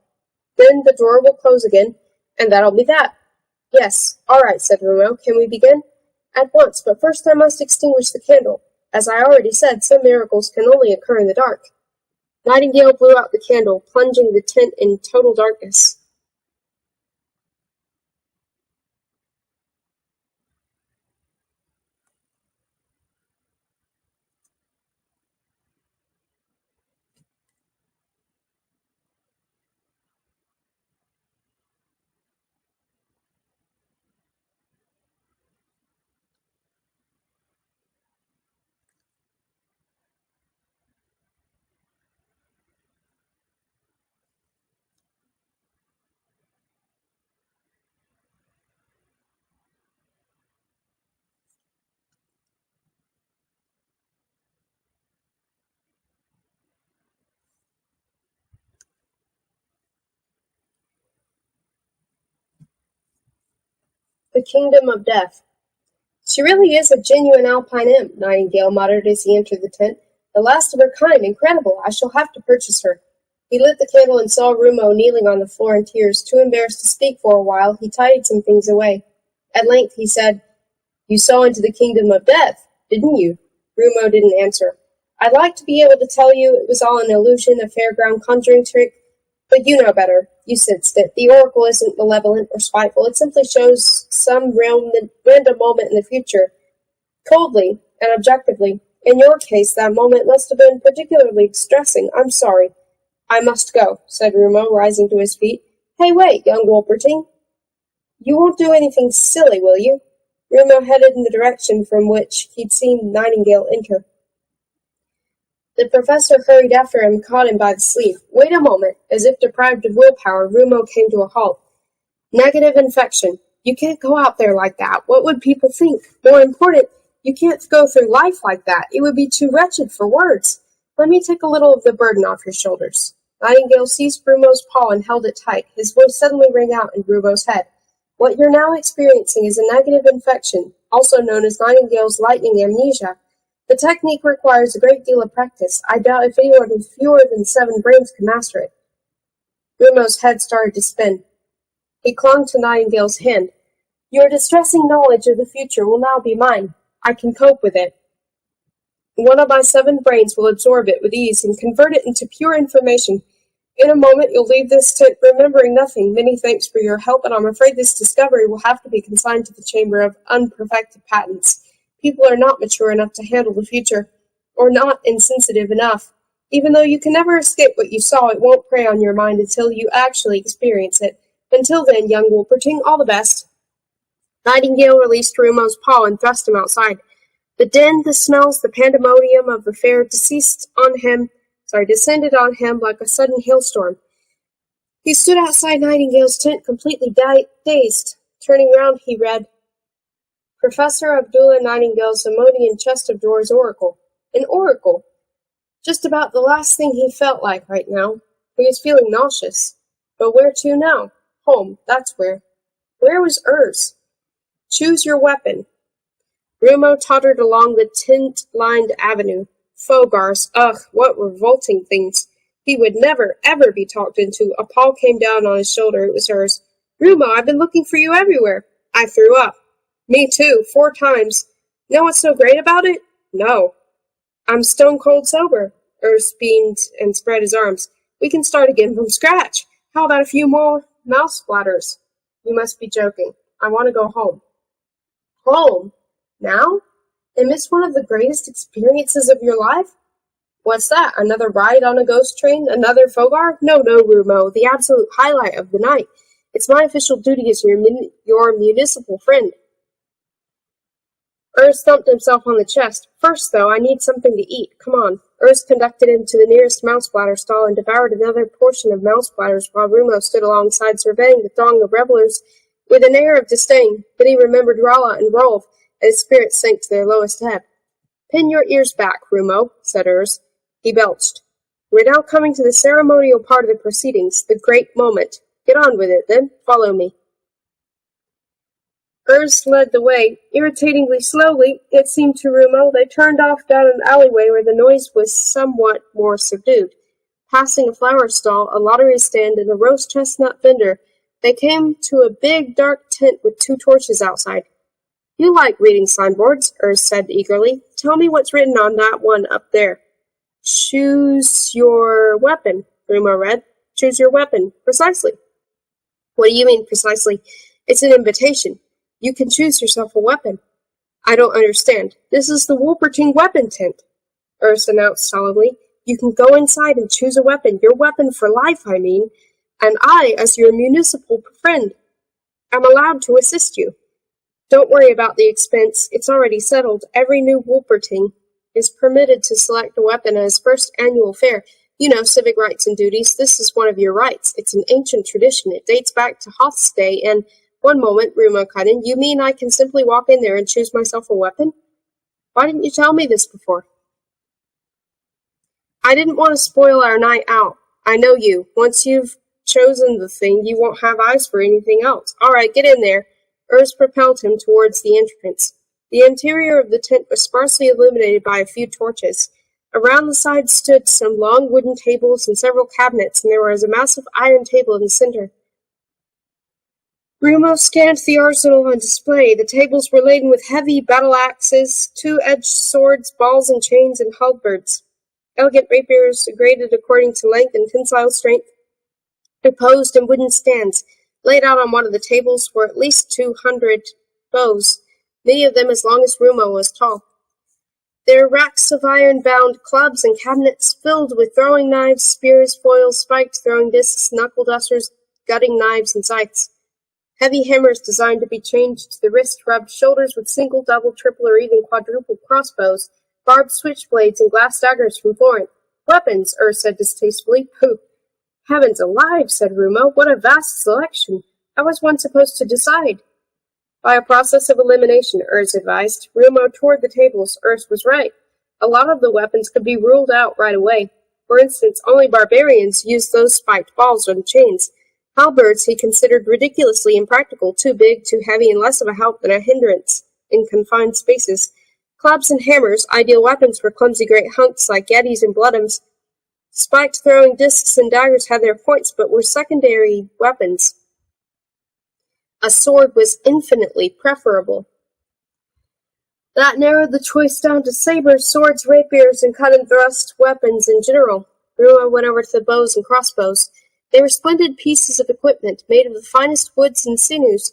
[SPEAKER 1] Then the door will close again, and that'll be that. Yes, all right, said Rumo. Can we begin? At once, but first I must extinguish the candle. As I already said, some miracles can only occur in the dark. Nightingale blew out the candle, plunging the tent in total darkness. The Kingdom of Death. She really is a genuine alpine imp, Nightingale muttered as he entered the tent. The last of her kind, incredible. I shall have to purchase her. He lit the candle and saw Rumo kneeling on the floor in tears. Too embarrassed to speak for a while, he tidied some things away. At length he said, You saw into the Kingdom of Death, didn't you? Rumo didn't answer. I'd like to be able to tell you it was all an illusion, a fairground conjuring trick, but you know better. You sensed it. The oracle isn't malevolent or spiteful. It simply shows some random moment in the future. Coldly and objectively. In your case, that moment must have been particularly distressing. I'm sorry. I must go, said Rumo, rising to his feet. Hey, wait, young Wolperting. You won't do anything silly, will you? Rumo headed in the direction from which he'd seen Nightingale enter. The professor hurried after him and caught him by the sleeve. Wait a moment. As if deprived of willpower, Rumo came to a halt. Negative infection. You can't go out there like that. What would people think? More important, you can't go through life like that. It would be too wretched for words. Let me take a little of the burden off your shoulders. Nightingale seized Rumo's paw and held it tight. His voice suddenly rang out in Rumo's head. What you're now experiencing is a negative infection, also known as Nightingale's lightning amnesia. The technique requires a great deal of practice. I doubt if anyone with fewer than 7 brains can master it. Rumo's head started to spin. He clung to Nightingale's hand. Your distressing knowledge of the future will now be mine. I can cope with it. One of my 7 brains will absorb it with ease and convert it into pure information. In a moment you'll leave this tent remembering nothing. Many thanks for your help, and I'm afraid this discovery will have to be consigned to the Chamber of Unperfected Patents. People are not mature enough to handle the future, or not insensitive enough. Even though you can never escape what you saw, it won't prey on your mind until you actually experience it. Until then, young Wolperting, all the best. Nightingale released Rumo's paw and thrust him outside. The din, the smells, the pandemonium of the fair descended on him like a sudden hailstorm. He stood outside Nightingale's tent, completely dazed. Turning round, he read, Professor Abdullah Nightingale's Zamodian chest of drawers oracle. An oracle! Just about the last thing he felt like right now. He was feeling nauseous. But where to now? Home, that's where. Where was Urs? Choose your weapon. Rumo tottered along the tent-lined avenue. Fogars, ugh, what revolting things. He would never, ever be talked into. A paw came down on his shoulder. It was hers. Rumo, I've been looking for you everywhere. I threw up. Me too, 4 times. Know what's so great about it? No. I'm stone cold sober. Urs beamed and spread his arms. We can start again from scratch. How about a few more mouth splatters? You must be joking. I want to go home. Home? Now? And miss one of the greatest experiences of your life? What's that? Another ride on a ghost train? Another Fogar? No, Rumo. The absolute highlight of the night. It's my official duty as your municipal friend. Urs thumped himself on the chest. First, though, I need something to eat. Come on. Urs conducted him to the nearest mouse bladder stall and devoured another portion of mouse bladders while Rumo stood alongside surveying the throng of revelers with an air of disdain. Then he remembered Rala and Rolf, and his spirits sank to their lowest ebb. "Pin your ears back, Rumo," said Urs. He belched. "We're now coming to the ceremonial part of the proceedings, the great moment. Get on with it, then. Follow me." Urs led the way. Irritatingly slowly, it seemed to Rumo, they turned off down an alleyway where the noise was somewhat more subdued. Passing a flower stall, a lottery stand, and a roast chestnut vendor, they came to a big, dark tent with 2 torches outside. "You like reading signboards," Urs said eagerly. "Tell me what's written on that one up there." "Choose your weapon," Rumo read. "Choose your weapon. Precisely." "What do you mean, precisely?" "It's an invitation. You can choose yourself a weapon." "I don't understand. This is the Wolperting weapon tent," Urs announced solemnly. "You can go inside and choose a weapon. Your weapon for life, I mean. And I, as your municipal friend, am allowed to assist you. Don't worry about the expense. It's already settled. Every new Wolperting is permitted to select a weapon at his first annual fair. You know, civic rights and duties. This is one of your rights. It's an ancient tradition. It dates back to Hoth's day, and—" "One moment," Rumo cut in. "You mean I can simply walk in there and choose myself a weapon? Why didn't you tell me this before?" "I didn't want to spoil our night out. I know you. Once you've chosen the thing, you won't have eyes for anything else. All right, get in there." Urs propelled him towards the entrance. The interior of the tent was sparsely illuminated by a few torches. Around the sides stood some long wooden tables and several cabinets, and there was a massive iron table in the center. Rumo scanned the arsenal on display. The tables were laden with heavy battle-axes, 2-edged swords, balls and chains, and halberds. Elegant rapiers, graded according to length and tensile strength, reposed in wooden stands. Laid out on one of the tables were at least 200 bows, many of them as long as Rumo was tall. There were racks of iron-bound clubs and cabinets filled with throwing knives, spears, foils, spiked throwing discs, knuckle dusters, gutting knives, and scythes. Heavy hammers designed to be changed to the wrist rubbed shoulders with single, double, triple, or even quadruple crossbows, barbed switchblades, and glass daggers from Florent. "Weapons," Urs said distastefully. "Pooh!" "Heavens alive," said Rumo. "What a vast selection! How was one supposed to decide?" "By a process of elimination," Urs advised. Rumo toured the tables. Urs was right. A lot of the weapons could be ruled out right away. For instance, only barbarians used those spiked balls or chains. Halberds he considered ridiculously impractical, too big, too heavy, and less of a help than a hindrance in confined spaces. Clubs and hammers, ideal weapons for clumsy great hunks like yetis and bloodums. Spiked throwing discs and daggers had their points, but were secondary weapons. A sword was infinitely preferable. That narrowed the choice down to sabers, swords, rapiers, and cut-and-thrust weapons in general. Rumo went over to the bows and crossbows. They were splendid pieces of equipment, made of the finest woods and sinews,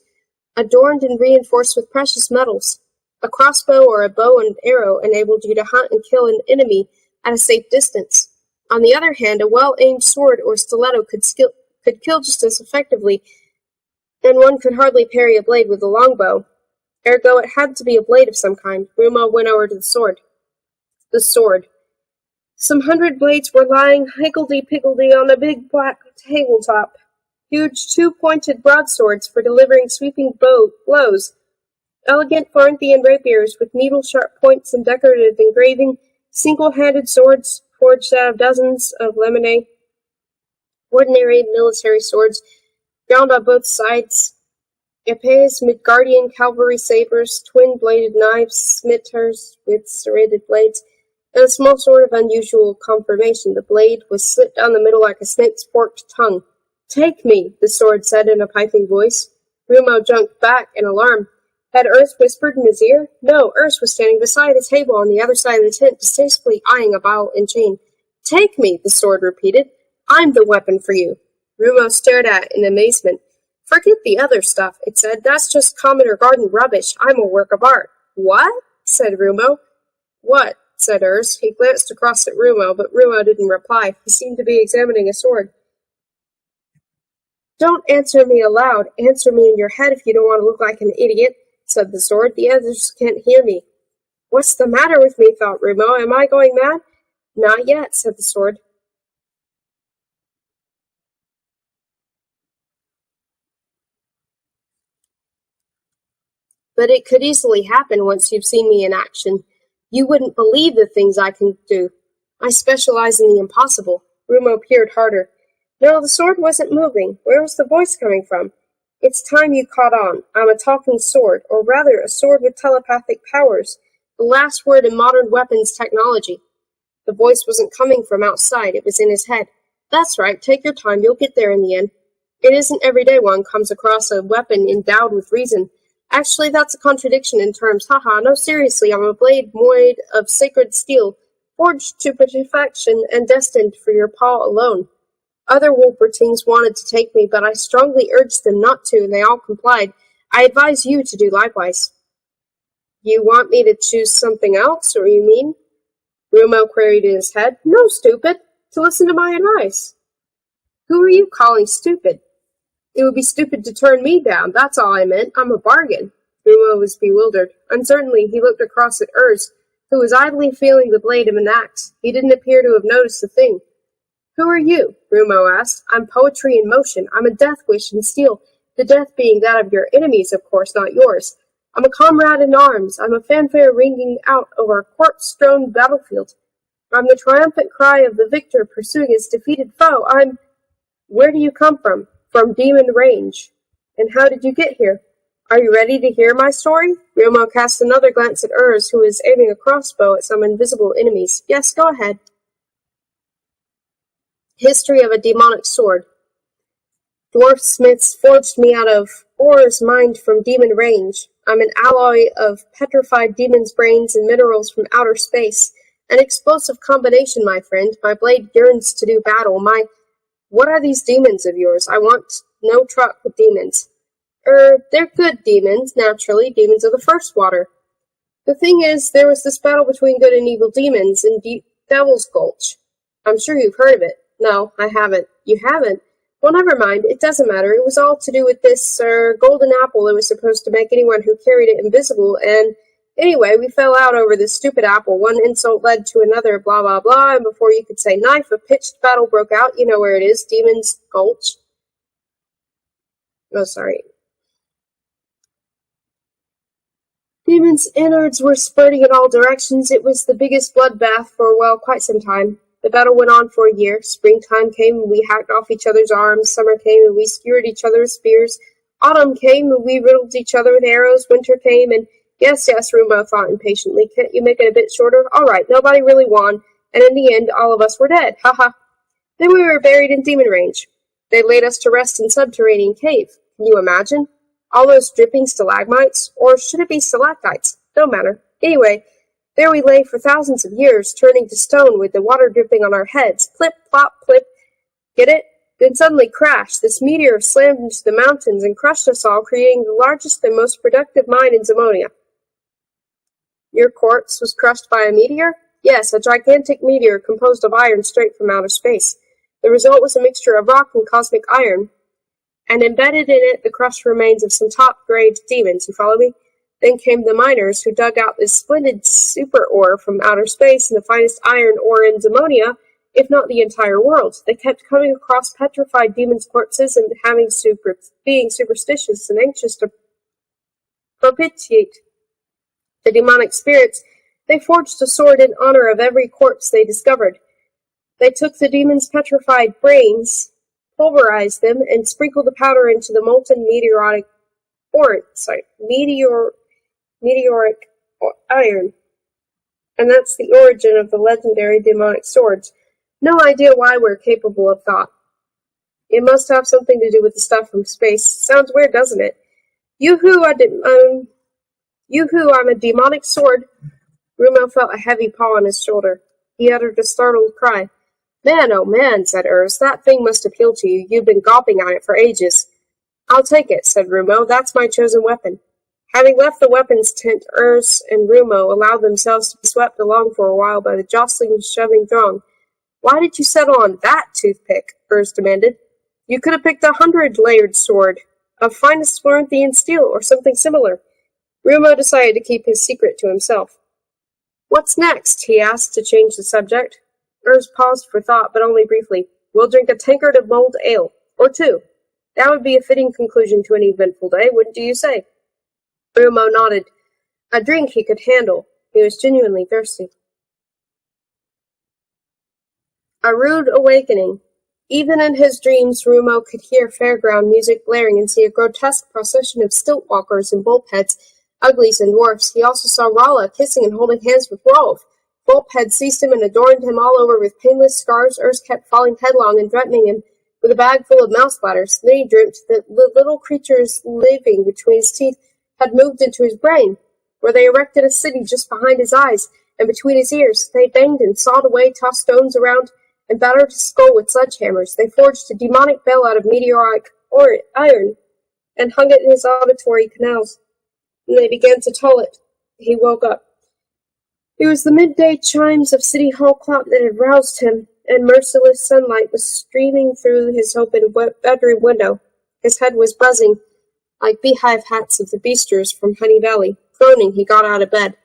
[SPEAKER 1] adorned and reinforced with precious metals. A crossbow or a bow and arrow enabled you to hunt and kill an enemy at a safe distance. On the other hand, a well-aimed sword or stiletto could kill just as effectively, and one could hardly parry a blade with a longbow. Ergo, it had to be a blade of some kind. Rumo went over to the sword. The sword. Some 100 blades were lying higgledy-piggledy on a big black tabletop. Huge 2-pointed broadswords for delivering sweeping blows. Elegant Florentine rapiers with needle-sharp points and decorative engraving. Single-handed swords forged out of dozens of laminae. Ordinary military swords, ground on both sides. Epées, Midgardian cavalry sabers, twin-bladed knives, scimitars with serrated blades, and a small sword of unusual conformation. The blade was slit down the middle like a snake's forked tongue. "Take me," the sword said in a piping voice. Rumo jumped back in alarm. Had Urs whispered in his ear? No, Urs was standing beside a table on the other side of the tent, distastefully eyeing a bottle and chain. "Take me," the sword repeated. "I'm the weapon for you." Rumo stared at it in amazement. "Forget the other stuff," it said. "That's just common or garden rubbish. I'm a work of art." "What?" said Rumo. "What?" said Urs. He glanced across at Rumo, but Rumo didn't reply. He seemed to be examining a sword. "Don't answer me aloud. Answer me in your head if you don't want to look like an idiot," said the sword. "The others can't hear me." "What's the matter with me?" thought Rumo. "Am I going mad?" Not yet, said the sword. But it could easily happen once you've seen me in action. You wouldn't believe the things I can do. I specialize in the impossible. Rumo peered harder. No, the sword wasn't moving. Where was the voice coming from? It's time you caught on. I'm a talking sword, or rather, a sword with telepathic powers. The last word in modern weapons technology. The voice wasn't coming from outside. It was in his head. That's right. Take your time. You'll get there in the end. It isn't every day one comes across a weapon endowed with reason. Actually, that's a contradiction in terms. Haha, no, seriously, I'm a blade made of sacred steel, forged to perfection and destined for your paw alone. Other Wolpertings wanted to take me, but I strongly urged them not to, and they all complied. I advise you to do likewise. You want me to choose something else, or you mean? Rumo queried in his head. No, stupid. To listen to my advice. Who are you calling stupid? It would be stupid to turn me down. That's all I meant. I'm a bargain. Rumo was bewildered. Uncertainly, he looked across at Urs, who was idly feeling the blade of an axe. He didn't appear to have noticed a thing. Who are you? Rumo asked. I'm poetry in motion. I'm a death wish in steel. The death being that of your enemies, of course, not yours. I'm a comrade in arms. I'm a fanfare ringing out over a corpse-strewn battlefield. I'm the triumphant cry of the victor pursuing his defeated foe. Where do you come from? From Demon Range. And how did you get here? Are you ready to hear my story? Rumo cast another glance at Urs, who was aiming a crossbow at some invisible enemies. Yes, go ahead. History of a demonic sword. Dwarf smiths forged me out of ores mined from Demon Range. I'm an alloy of petrified demons' brains and minerals from outer space. An explosive combination, my friend. My blade yearns to do battle. What are these demons of yours? I want no truck with demons. They're good demons, naturally, demons of the first water. The thing is, there was this battle between good and evil demons in Devil's Gulch. I'm sure you've heard of it. No, I haven't. You haven't? Well, never mind. It doesn't matter. It was all to do with this, golden apple that was supposed to make anyone who carried it invisible, and anyway, we fell out over this stupid apple. One insult led to another, blah, blah, blah, and before you could say knife, a pitched battle broke out. You know where it is, Demon's Gulch. Oh, sorry. Demon's innards were spurting in all directions. It was the biggest bloodbath for, well, quite some time. The battle went on for a year. Springtime came and we hacked off each other's arms. Summer came and we skewered each other with spears. Autumn came and we riddled each other with arrows. Winter came and Yes, Rumo thought impatiently. Can't you make it a bit shorter? All right, nobody really won, and in the end, all of us were dead. Ha ha. Then we were buried in Demon Range. They laid us to rest in subterranean cave. Can you imagine? All those dripping stalagmites? Or should it be stalactites? No matter. Anyway, there we lay for thousands of years, turning to stone with the water dripping on our heads. Plip, plop, plip. Get it? Then suddenly crash. This meteor slammed into the mountains and crushed us all, creating the largest and most productive mine in Zamonia. Your corpse was crushed by a meteor? Yes, a gigantic meteor composed of iron straight from outer space. The result was a mixture of rock and cosmic iron, and embedded in it the crushed remains of some top-grade demons. You follow me? Then came the miners, who dug out this splendid super ore from outer space and the finest iron ore in Zamonia, if not the entire world. They kept coming across petrified demons' corpses and being superstitious and anxious to propitiate the demonic spirits. They forged a sword in honor of every corpse they discovered. They took the demons' petrified brains, pulverized them, and sprinkled the powder into the molten meteoric iron. And that's the origin of the legendary demonic swords. No idea why we're capable of thought. It must have something to do with the stuff from space. Sounds weird, doesn't it? Yoo-hoo, I'm a demonic sword. Rumo felt a heavy paw on his shoulder. He uttered a startled cry. Man, oh man, said Urs, that thing must appeal to you. You've been gawping at it for ages. I'll take it, said Rumo. That's my chosen weapon. Having left the weapons tent, Urs and Rumo allowed themselves to be swept along for a while by the jostling, shoving throng. Why did you settle on that toothpick? Urs demanded. You could have picked a 100-layered sword of finest Florentine steel or something similar. Rumo decided to keep his secret to himself. What's next? He asked to change the subject. Urs paused for thought, but only briefly. We'll drink a tankard of mulled ale. Or two. That would be a fitting conclusion to an eventful day, wouldn't you say? Rumo nodded. A drink he could handle. He was genuinely thirsty. A rude awakening. Even in his dreams, Rumo could hear fairground music blaring and see a grotesque procession of stilt-walkers and bullheads, uglies and dwarfs. He also saw Rala kissing and holding hands with Rolf. Volp had seized him and adorned him all over with painless scars. Urs kept falling headlong and threatening him with a bag full of mouse bladders. Then he dreamt that the little creatures living between his teeth had moved into his brain, where they erected a city just behind his eyes and between his ears. They banged and sawed away, tossed stones around, and battered his skull with sledgehammers. They forged a demonic bell out of meteoric iron and hung it in his auditory canals. And they began to toll it. He woke up. It was the midday chimes of City Hall clock that had roused him, and merciless sunlight was streaming through his open bedroom window. His head was buzzing like beehive hats of the beasters from Honey Valley. Groaning, he got out of bed.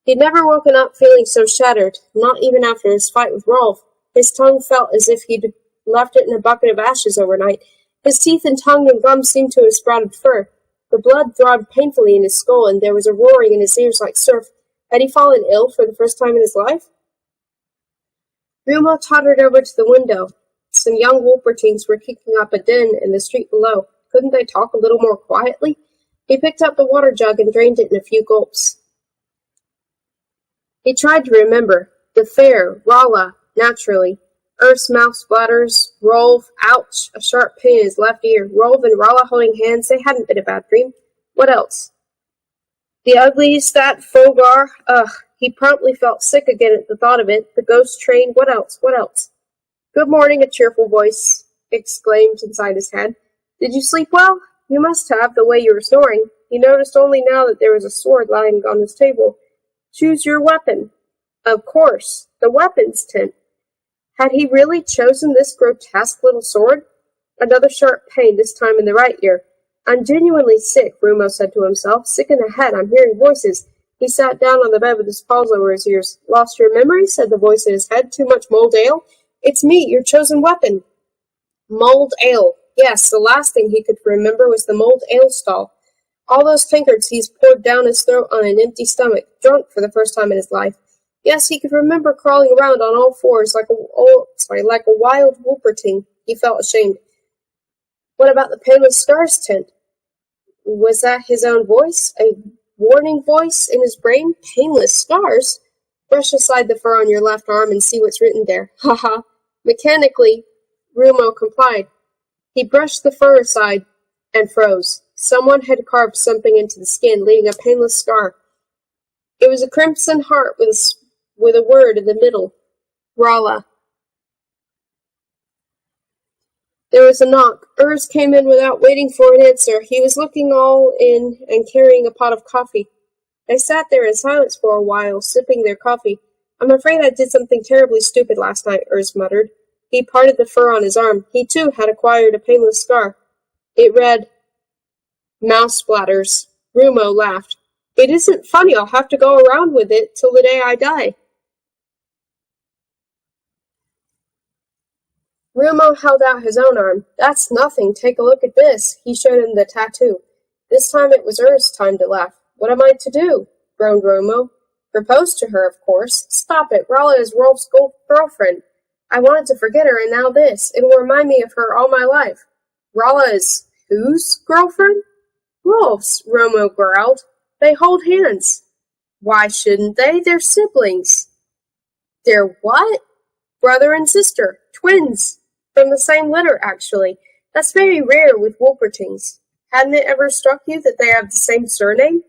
[SPEAKER 1] He'd never woken up feeling so shattered, not even after his fight with Rolf. His tongue felt as if he'd left it in a bucket of ashes overnight. His teeth and tongue and gums seemed to have sprouted fur. The blood throbbed painfully in his skull, and there was a roaring in his ears like surf. Had he fallen ill for the first time in his life? Rumo tottered over to the window. Some young Wolpertines were kicking up a din in the street below. Couldn't they talk a little more quietly? He picked up the water jug and drained it in a few gulps. He tried to remember. The fair, Rala, naturally. Urs mouse bladders, Rolf, ouch, a sharp pain in his left ear. Rolf and Rala holding hands, they hadn't been a bad dream. What else? The uglies, that Fogar, ugh, he promptly felt sick again at the thought of it. The ghost train, what else, what else? Good morning, a cheerful voice exclaimed inside his head. Did you sleep well? You must have, the way you were snoring. He noticed only now that there was a sword lying on his table. Choose your weapon. Of course, the weapons tent. Had he really chosen this grotesque little sword? Another sharp pain, this time in the right ear. I'm genuinely sick, Rumo said to himself. Sick in the head, I'm hearing voices. He sat down on the bed with his paws over his ears. Lost your memory? Said the voice in his head. Too much mulled ale? It's me, your chosen weapon. Mulled ale. Yes, the last thing he could remember was the mulled ale stall. All those tankards he's poured down his throat on an empty stomach, drunk for the first time in his life. Yes, he could remember crawling around on all fours like a wild Wolpertine. He felt ashamed. What about the painless stars tent? Was that his own voice? A warning voice in his brain? Painless stars? Brush aside the fur on your left arm and see what's written there. Ha ha. Mechanically, Rumo complied. He brushed the fur aside and froze. Someone had carved something into the skin, leaving a painless scar. It was a crimson heart with a word in the middle. Rala. There was a knock. Urs came in without waiting for an answer. He was looking all in and carrying a pot of coffee. They sat there in silence for a while, sipping their coffee. I'm afraid I did something terribly stupid last night, Urs muttered. He parted the fur on his arm. He, too, had acquired a painless scar. It read, Mouse Bladders. Rumo laughed. It isn't funny. I'll have to go around with it till the day I die. Rumo held out his own arm. That's nothing. Take a look at this. He showed him the tattoo. This time it was Urs' time to laugh. What am I to do? Groaned Rumo. Propose to her, of course. Stop it. Rala is Rolf's girlfriend. I wanted to forget her, and now this. It will remind me of her all my life. Rala is whose girlfriend? Rolf's, Rumo growled. They hold hands. Why shouldn't they? They're siblings. They're what? Brother and sister. Twins. From the same litter, actually. That's very rare with Wolpertines. Hadn't it ever struck you that they have the same surname?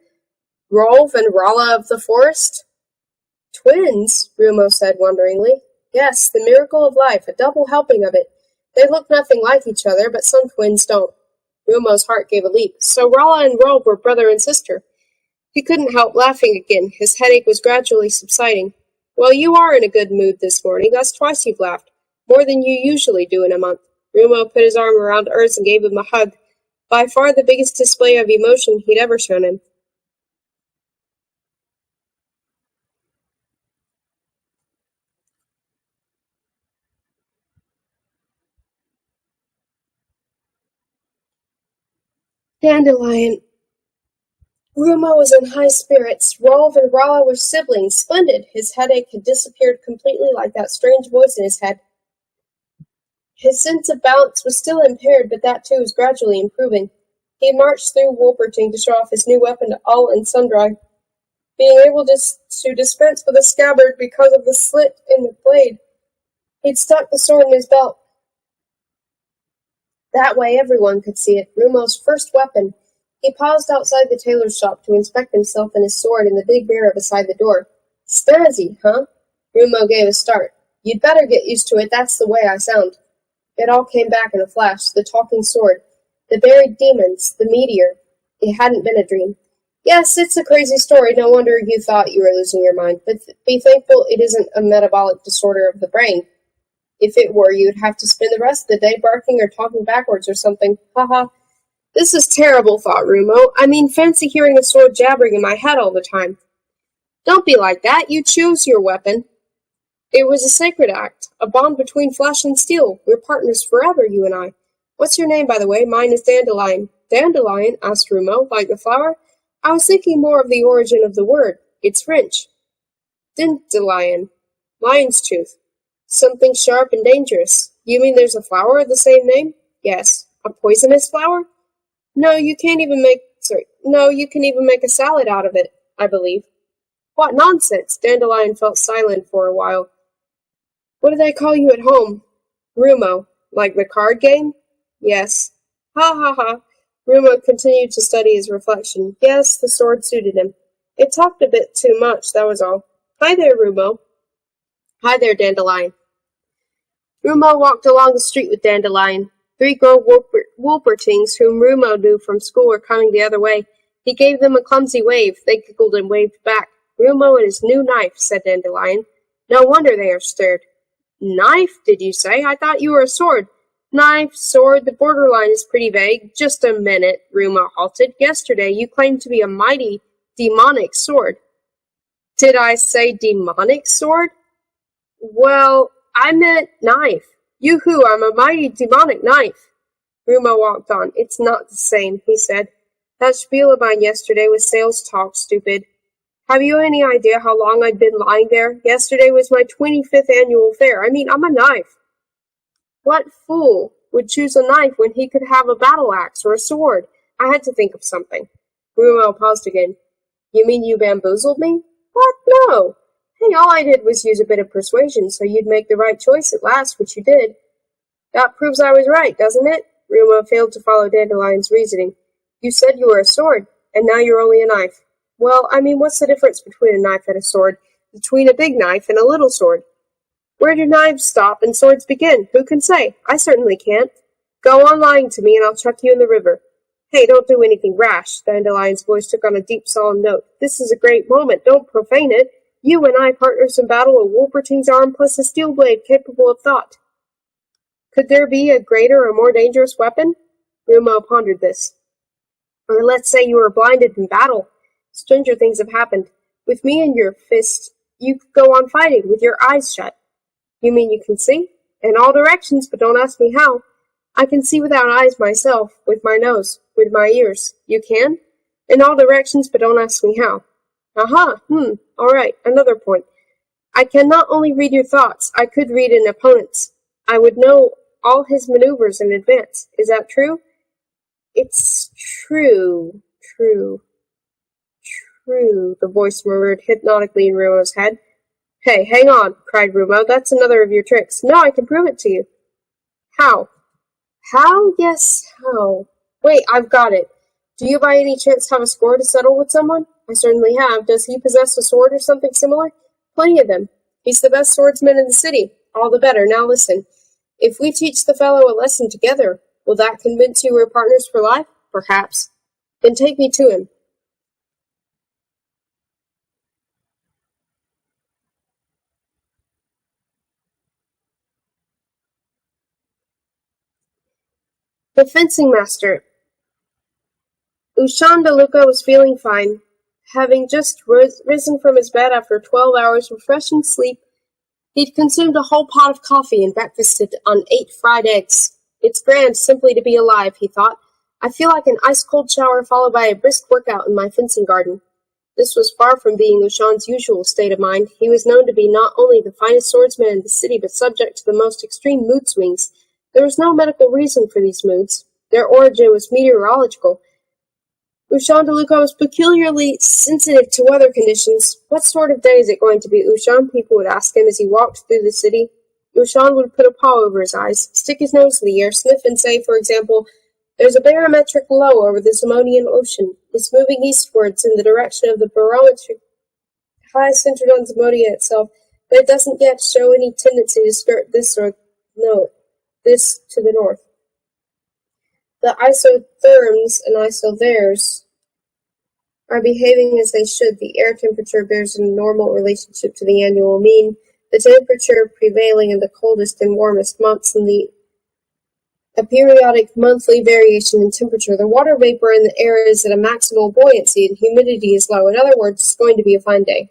[SPEAKER 1] Rolf and Rala of the Forest? Twins, Rumo said wonderingly. Yes, the miracle of life, a double helping of it. They look nothing like each other, but some twins don't. Rumo's heart gave a leap. So Rala and Rolf were brother and sister. He couldn't help laughing again. His headache was gradually subsiding. Well, you are in a good mood this morning. That's twice you've laughed. More than you usually do in a month. Rumo put his arm around Urs and gave him a hug. By far the biggest display of emotion he'd ever shown him. Dandelion. Rumo was in high spirits. Rolf and Rala were siblings. Splendid. His headache had disappeared completely like that strange voice in his head. His sense of balance was still impaired, but that too was gradually improving. He marched through Wolperting to show off his new weapon to all and sundry, being able to dispense with a scabbard because of the slit in the blade. He'd stuck the sword in his belt. That way everyone could see it. Rumo's first weapon. He paused outside the tailor's shop to inspect himself and his sword in the big mirror beside the door. Snazzy, huh? Rumo gave a start. You'd better get used to it, that's the way I sound. It all came back in a flash, the talking sword, the buried demons, the meteor. It hadn't been a dream. Yes, it's a crazy story, no wonder you thought you were losing your mind, but be thankful it isn't a metabolic disorder of the brain. If it were, you'd have to spend the rest of the day barking or talking backwards or something. Ha. This is terrible, thought Rumo. I mean, fancy hearing a sword jabbering in my head all the time. Don't be like that, you choose your weapon. It was a sacred act, a bond between flesh and steel. We're partners forever, you and I. What's your name, by the way? Mine is Dandelion. Dandelion? Asked Rumo, like the flower. I was thinking more of the origin of the word. It's French. Dandelion. Lion's tooth. Something sharp and dangerous. You mean there's a flower of the same name? Yes. A poisonous flower? No, you can even make a salad out of it, I believe. What nonsense! Dandelion felt silent for a while. What do they call you at home? Rumo. Like the card game? Yes. Ha. Rumo continued to study his reflection. Yes, the sword suited him. It talked a bit too much, that was all. Hi there, Rumo. Hi there, Dandelion. Rumo walked along the street with Dandelion. 3 girl Wolpertings whom Rumo knew from school were coming the other way. He gave them a clumsy wave. They giggled and waved back. Rumo and his new knife, said Dandelion. No wonder they are stirred. Knife, did you say? I thought you were a sword. Knife, sword, the borderline is pretty vague. Just a minute, Rumo halted. Yesterday you claimed to be a mighty, demonic sword. Did I say demonic sword? Well, I meant knife. Yoo-hoo, I'm a mighty demonic knife. Rumo walked on. It's not the same, he said. That spiel of mine yesterday was sales talk, stupid. Have you any idea how long I'd been lying there? Yesterday was my 25th annual fair. I mean, I'm a knife. What fool would choose a knife when he could have a battle axe or a sword? I had to think of something. Rumo paused again. You mean you bamboozled me? What? No. Hey, all I did was use a bit of persuasion so you'd make the right choice at last, which you did. That proves I was right, doesn't it? Rumo failed to follow Dandelion's reasoning. You said you were a sword, and now you're only a knife. Well, I mean, what's the difference between a knife and a sword? Between a big knife and a little sword? Where do knives stop and swords begin? Who can say? I certainly can't. Go on lying to me, and I'll chuck you in the river. Hey, don't do anything rash. Dandelion's voice took on a deep, solemn note. This is a great moment. Don't profane it. You and I partners in battle, a Wolperting's arm plus a steel blade capable of thought. Could there be a greater or more dangerous weapon? Rumo pondered this. Or let's say you were blinded in battle. Stranger things have happened. With me in your fist, you could go on fighting with your eyes shut. You mean you can see? In all directions, but don't ask me how. I can see without eyes myself, with my nose, with my ears. You can? In all directions, but don't ask me how. Aha, all right, another point. I can not only read your thoughts, I could read an opponent's. I would know all his maneuvers in advance. Is that true? It's true, the voice murmured hypnotically in Rumo's head. Hey, hang on, cried Rumo. That's another of your tricks. No, I can prove it to you. How? How? Yes, how? Wait, I've got it. Do you by any chance have a score to settle with someone? I certainly have. Does he possess a sword or something similar? Plenty of them. He's the best swordsman in the city. All the better. Now listen. If we teach the fellow a lesson together, will that convince you we're partners for life? Perhaps. Then take me to him. The fencing master. Ushan de Luca was feeling fine. Having just risen from his bed after 12 hours refreshing sleep, he'd consumed a whole pot of coffee and breakfasted on 8 fried eggs. It's grand simply to be alive, he thought. I feel like an ice-cold shower followed by a brisk workout in my fencing garden. This was far from being Ushan's usual state of mind. He was known to be not only the finest swordsman in the city, but subject to the most extreme mood swings. There was no medical reason for these moods. Their origin was meteorological. Ushan DeLuca was peculiarly sensitive to weather conditions. What sort of day is it going to be, Ushan? People would ask him as he walked through the city. Ushan would put a paw over his eyes, stick his nose in the air, sniff, and say, for example, "There's a barometric low over the Simonian Ocean. It's moving eastwards in the direction of the barometric high centered on Zimodia itself, but it doesn't yet show any tendency to skirt this to the north. The isotherms and isothers are behaving as they should. The air temperature bears a normal relationship to the annual mean. The temperature prevailing in the coldest and warmest months, and a periodic monthly variation in temperature. The water vapor in the air is at a maximal buoyancy, and humidity is low. In other words, it's going to be a fine day.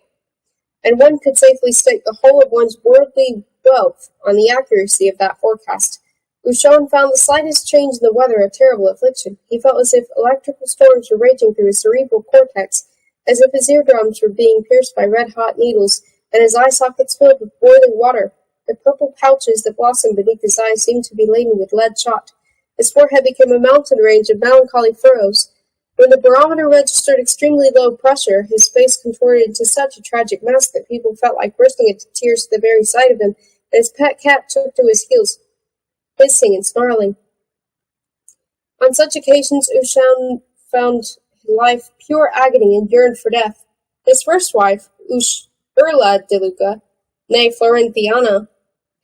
[SPEAKER 1] And one could safely stake the whole of one's worldly wealth on the accuracy of that forecast. Ushan found the slightest change in the weather a terrible affliction. He felt as if electrical storms were raging through his cerebral cortex, as if his eardrums were being pierced by red-hot needles, and his eye sockets filled with boiling water. The purple pouches that blossomed beneath his eyes seemed to be laden with lead shot. His forehead became a mountain range of melancholy furrows. When the barometer registered extremely low pressure, his face contorted into such a tragic mask that people felt like bursting into tears at the very sight of him, and his pet cat took to his heels, hissing and snarling. On such occasions, Ushan found life pure agony and yearned for death. His first wife, Urla de Luca, née Florentiana,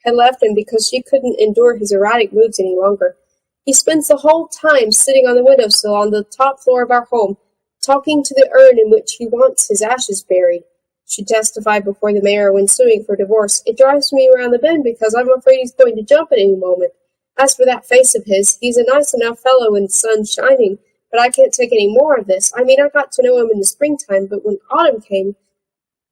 [SPEAKER 1] had left him because she couldn't endure his erratic moods any longer. He spends the whole time sitting on the windowsill on the top floor of our home, talking to the urn in which he wants his ashes buried, she testified before the mayor when suing for divorce. It drives me around the bend because I'm afraid he's going to jump at any moment. As for that face of his, he's a nice enough fellow when the sun's shining, but I can't take any more of this. I mean, I got to know him in the springtime, but when autumn came,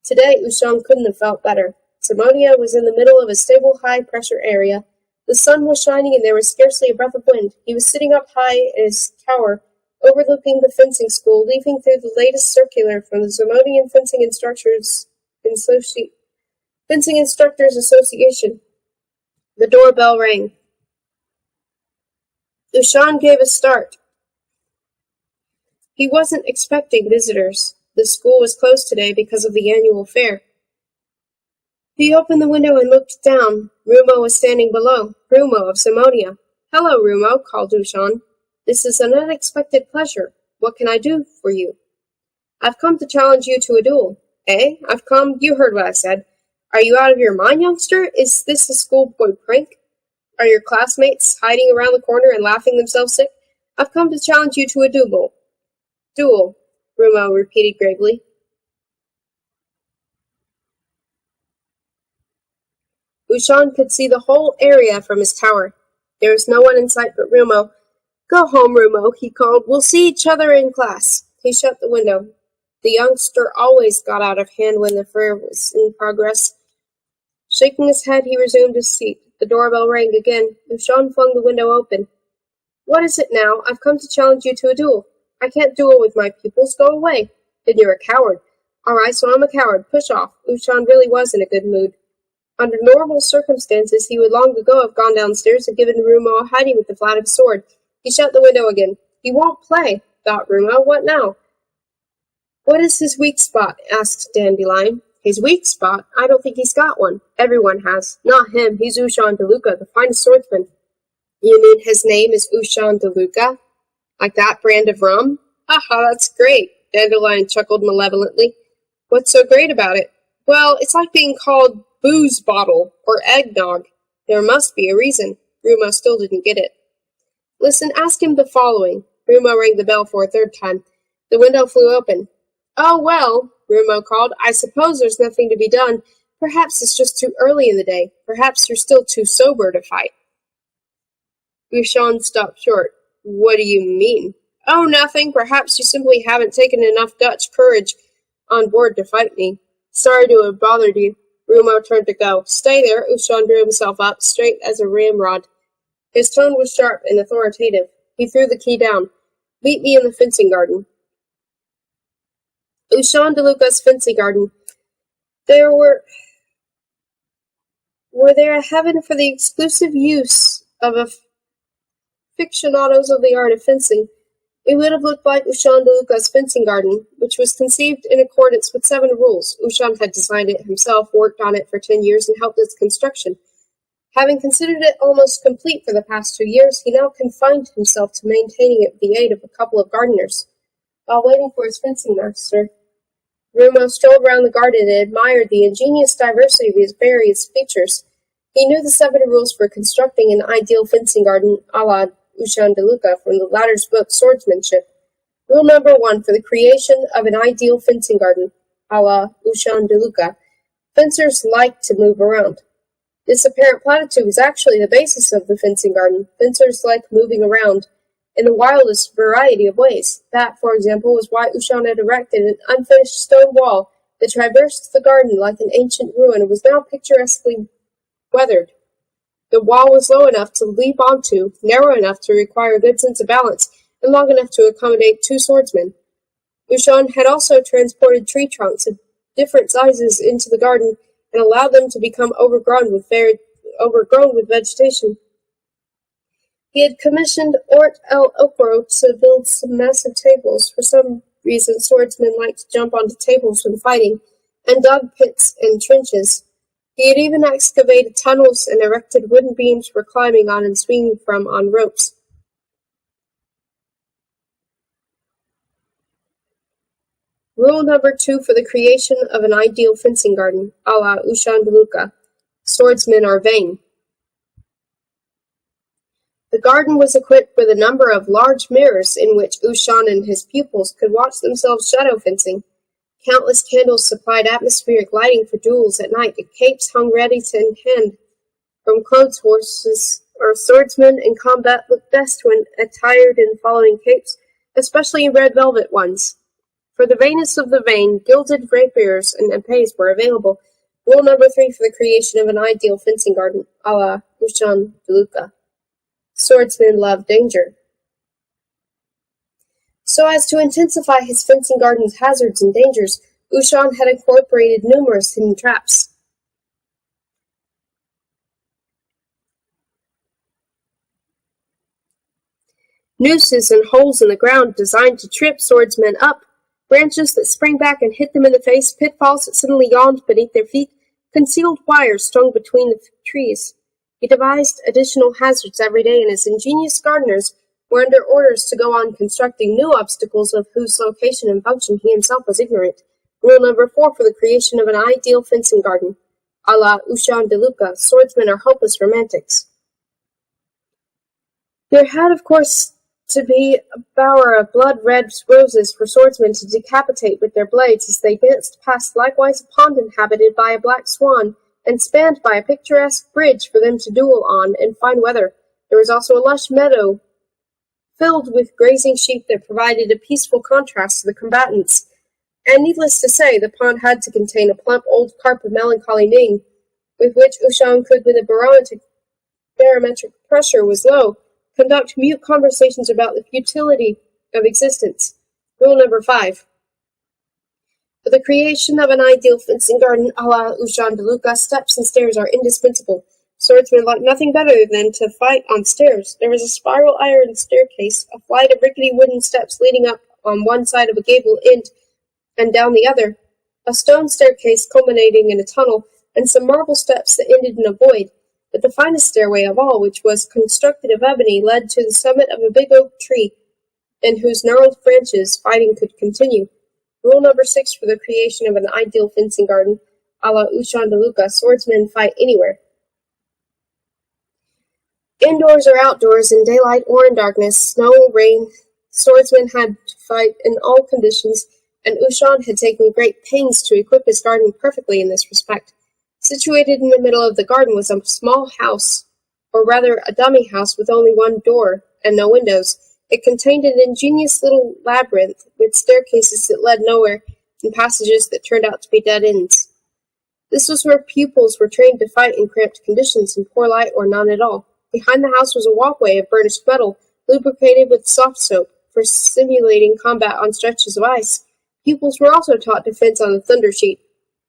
[SPEAKER 1] today Ushan couldn't have felt better. Simonia was in the middle of a stable high-pressure area. The sun was shining and there was scarcely a breath of wind. He was sitting up high in his tower, overlooking the fencing school, leafing through the latest circular from the Simonian Fencing Instructors Association. The doorbell rang. Ushan gave a start. He wasn't expecting visitors. The school was closed today because of the annual fair. He opened the window and looked down. Rumo was standing below. Rumo of Simonia. "Hello, Rumo," called Ushan. "This is an unexpected pleasure. What can I do for you?" "I've come to challenge you to a duel." "Eh? You heard what I said. Are you out of your mind, youngster? Is this a schoolboy prank? Are your classmates hiding around the corner and laughing themselves sick? I've come to challenge you to a duel." "Duel," Rumo repeated gravely. Ushan could see the whole area from his tower. There was no one in sight but Rumo. "Go home, Rumo," he called. "We'll see each other in class." He shut the window. The youngster always got out of hand when the fair was in progress. Shaking his head, he resumed his seat. The doorbell rang again. Ushan flung the window open. "What is it now? I've come to challenge you to a duel." "I can't duel with my pupils. Go away." "Then you're a coward." "All right, so I'm a coward. Push off." Ushan really was in a good mood. Under normal circumstances, he would long ago have gone downstairs and given Rumo a hiding with the flat of his sword. He shut the window again. "He won't play," thought Rumo. "What now?" "What is his weak spot?" asked Dandelion. "His weak spot? I don't think he's got one. Everyone has. Not him. He's Ushan DeLuca, the finest swordsman." "You mean his name is Ushan DeLuca? Like that brand of rum?" "Aha, that's great." Dandelion chuckled malevolently. "What's so great about it?" "Well, it's like being called booze bottle or eggnog. There must be a reason." Rumo still didn't get it. "Listen, ask him the following." Rumo rang the bell for a third time. The window flew open. "Oh, well," Rumo called, "I suppose there's nothing to be done. Perhaps it's just too early in the day. Perhaps you're still too sober to fight." Ushan stopped short. "What do you mean?" "Oh, nothing. Perhaps you simply haven't taken enough Dutch courage on board to fight me. Sorry to have bothered you." Rumo turned to go. "Stay there." Ushan drew himself up, straight as a ramrod. His tone was sharp and authoritative. He threw the key down. Meet me in the fencing garden. Ushan DeLuca's fencing garden. There were there a heaven for the exclusive use of aficionados of the art of fencing. It would have looked like Ushan DeLuca's fencing garden, which was conceived in accordance with 7 rules. Ushan had designed it himself, worked on it for 10 years, and helped its construction. Having considered it almost complete for the past 2 years, he now confined himself to maintaining it with the aid of a couple of gardeners. While waiting for his fencing master, Rumo strolled round the garden and admired the ingenious diversity of its various features. He knew the 7 rules for constructing an ideal fencing garden a la Ushan DeLuca from the latter's book Swordsmanship. Rule number 1 for the creation of an ideal fencing garden a la Ushan DeLuca. Fencers like to move around. This apparent platitude is actually the basis of the fencing garden. Fencers like moving around in the wildest variety of ways. That, for example, was why Ushan had erected an unfinished stone wall that traversed the garden like an ancient ruin and was now picturesquely weathered. The wall was low enough to leap onto, narrow enough to require a good sense of balance, and long enough to accommodate 2 swordsmen. Ushan had also transported tree trunks of different sizes into the garden and allowed them to become overgrown with vegetation. He had commissioned Ort El Okro to build some massive tables. For some reason, swordsmen liked to jump onto tables when fighting, and dug pits and trenches. He had even excavated tunnels and erected wooden beams for climbing on and swinging from on ropes. Rule number 2 for the creation of an ideal fencing garden, a la Ushan DeLuca. Swordsmen are vain. The garden was equipped with a number of large mirrors in which Ushan and his pupils could watch themselves shadow fencing. Countless candles supplied atmospheric lighting for duels at night, and capes hung ready to hand. From clothes horses or swordsmen in combat looked best when attired in following capes, especially red velvet ones. For the vainest of the vain, gilded rapiers and epées were available. Rule number 3 for the creation of an ideal fencing garden, a la Ushan DeLuca. Swordsmen love danger. So as to intensify his fencing garden's hazards and dangers, Ushan had incorporated numerous hidden traps. Nooses and holes in the ground designed to trip swordsmen up, branches that sprang back and hit them in the face, pitfalls that suddenly yawned beneath their feet, concealed wires strung between the trees. He devised additional hazards every day, and his ingenious gardeners were under orders to go on constructing new obstacles of whose location and function he himself was ignorant. Rule number 4 for the creation of an ideal fencing garden, a la Ushan DeLuca. Swordsmen are hopeless romantics. There had, of course, to be a bower of blood-red roses for swordsmen to decapitate with their blades as they danced past, likewise a pond inhabited by a black swan, and spanned by a picturesque bridge for them to duel on in fine weather. There was also a lush meadow filled with grazing sheep that provided a peaceful contrast to the combatants. And needless to say, the pond had to contain a plump old carp of melancholy mien, with which Ushan could, when the barometric pressure was low, conduct mute conversations about the futility of existence. Rule number 5. For the creation of an ideal fencing garden a la Ushan DeLuca, steps and stairs are indispensable. Swordsmen like nothing better than to fight on stairs. There was a spiral iron staircase, a flight of rickety wooden steps leading up on one side of a gable end and down the other, a stone staircase culminating in a tunnel, and some marble steps that ended in a void. But the finest stairway of all, which was constructed of ebony, led to the summit of a big oak tree, in whose gnarled branches fighting could continue. Rule number 6 for the creation of an ideal fencing garden, a la Ushan DeLuca. Swordsmen fight anywhere. Indoors or outdoors, in daylight or in darkness, snow or rain, swordsmen had to fight in all conditions, and Ushan had taken great pains to equip his garden perfectly in this respect. Situated in the middle of the garden was a small house, or rather a dummy house with only one door and no windows. It contained an ingenious little labyrinth with staircases that led nowhere and passages that turned out to be dead ends. This was where pupils were trained to fight in cramped conditions, in poor light or none at all. Behind the house was a walkway of burnished metal, lubricated with soft soap. for simulating combat on stretches of ice. Pupils were also taught defense on the thunder sheet,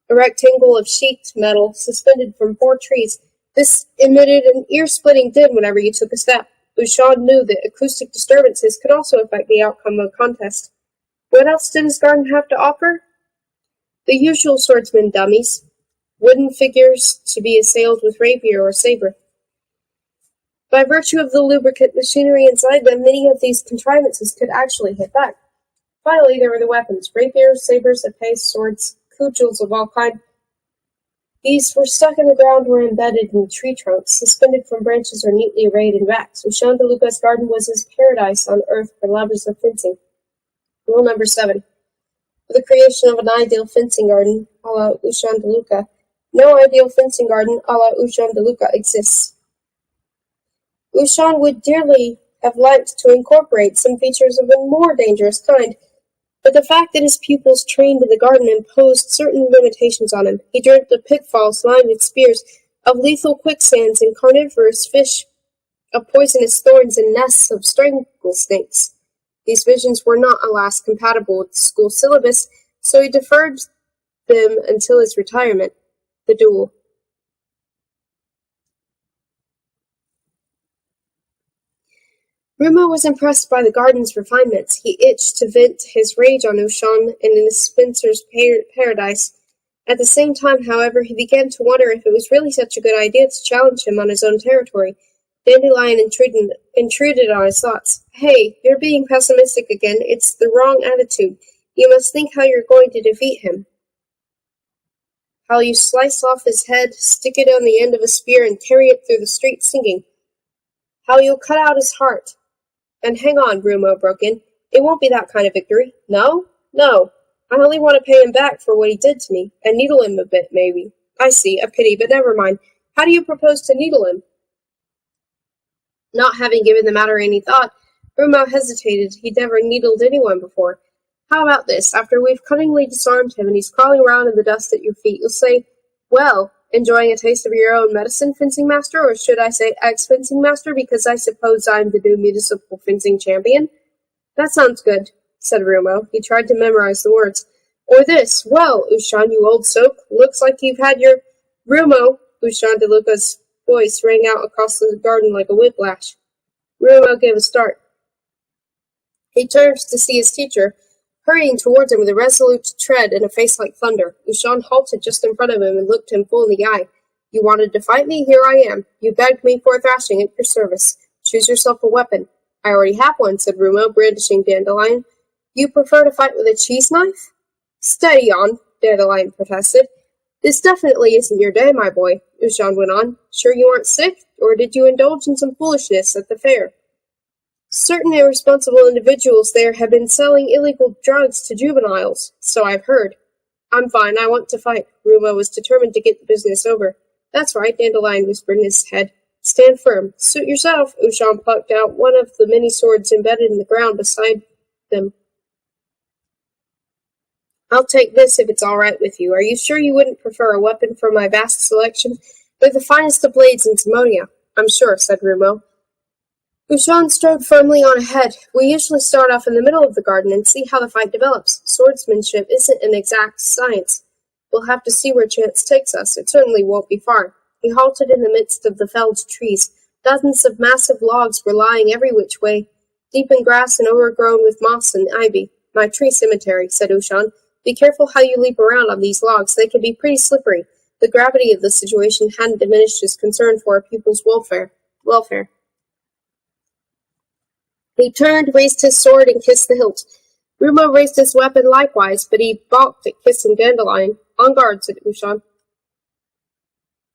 [SPEAKER 1] a rectangle of sheet metal suspended from 4 trees. This emitted an ear-splitting din whenever you took a step. Ushan knew that acoustic disturbances could also affect the outcome of a contest. What else did his garden have to offer? The usual swordsman dummies, wooden figures to be assailed with rapier or saber. By virtue of the lubricant machinery inside them, many of these contrivances could actually hit back. Finally, there were the weapons, rapiers, sabers, épées, swords, cudgels of all kinds. These were stuck in the ground or embedded in tree trunks, suspended from branches or neatly arrayed in racks. Ushan de Luca's garden was his paradise on earth for lovers of fencing. Rule number 7. For the creation of an ideal fencing garden, a la Ushan de Luca, no ideal fencing garden, a la Ushan de Luca, exists. Ushan would dearly have liked to incorporate some features of a more dangerous kind, but the fact that his pupils trained in the garden imposed certain limitations on him. He dreamt of pitfalls lined with spears, of lethal quicksands and carnivorous fish, of poisonous thorns and nests of strangle snakes. These visions were not, alas, compatible with the school syllabus, so he deferred them until his retirement, the duel. Rumo was impressed by the garden's refinements. He itched to vent his rage on Ushan and in Spencer's paradise. At the same time, however, he began to wonder if it was really such a good idea to challenge him on his own territory. Dandelion intruded on his thoughts. Hey, you're being pessimistic again. It's the wrong attitude. You must think how you're going to defeat him. How you slice off his head, stick it on the end of a spear, and carry it through the streets singing. How you'll cut out his heart. And hang on, Rumo broke in. It won't be that kind of victory. No? No. I only want to pay him back for what he did to me, and needle him a bit, maybe. I see, a pity, but never mind. How do you propose to needle him? Not having given the matter any thought, Rumo hesitated. He'd never needled anyone before. How about this? After we've cunningly disarmed him and he's crawling around in the dust at your feet, you'll say, well, enjoying a taste of your own medicine, fencing master, or should I say ex-fencing master, because I suppose I'm the new municipal fencing champion? That sounds good, said Rumo. He tried to memorize the words. Or this, well, Ushan, you old soak, looks like you've had your... Rumo, Ushan de Luca's voice rang out across the garden like a whiplash. Rumo gave a start. He turned to see his teacher, hurrying towards him with a resolute tread and a face like thunder. Ushan halted just in front of him and looked him full in the eye. You wanted to fight me? Here I am. You begged me for a thrashing at your service. Choose yourself a weapon. I already have one, said Rumo, brandishing Dandelion. You prefer to fight with a cheese knife? Steady on, Dandelion protested. This definitely isn't your day, my boy, Ushan went on. Sure you aren't sick, or did you indulge in some foolishness at the fair? Certain irresponsible individuals there have been selling illegal drugs to juveniles, so I've heard. I'm fine, I want to fight. Rumo was determined to get the business over. That's right, Dandelion whispered in his head. Stand firm. Suit yourself. Ushan plucked out one of the many swords embedded in the ground beside them. I'll take this if it's all right with you. Are you sure you wouldn't prefer a weapon from my vast selection? They're the finest of blades in Timonia. I'm sure, said Rumo. Ushan strode firmly on ahead. We usually start off in the middle of the garden and see how the fight develops. Swordsmanship isn't an exact science. We'll have to see where chance takes us. It certainly won't be far. He halted in the midst of the felled trees. Dozens of massive logs were lying every which way, deep in grass and overgrown with moss and ivy. My tree cemetery, said Ushan. Be careful how you leap around on these logs. They can be pretty slippery. The gravity of the situation hadn't diminished his concern for our pupils' welfare. He turned, raised his sword, and kissed the hilt. Rumo raised his weapon likewise, but he balked at kissing Dandelion. On guard, said Ushan.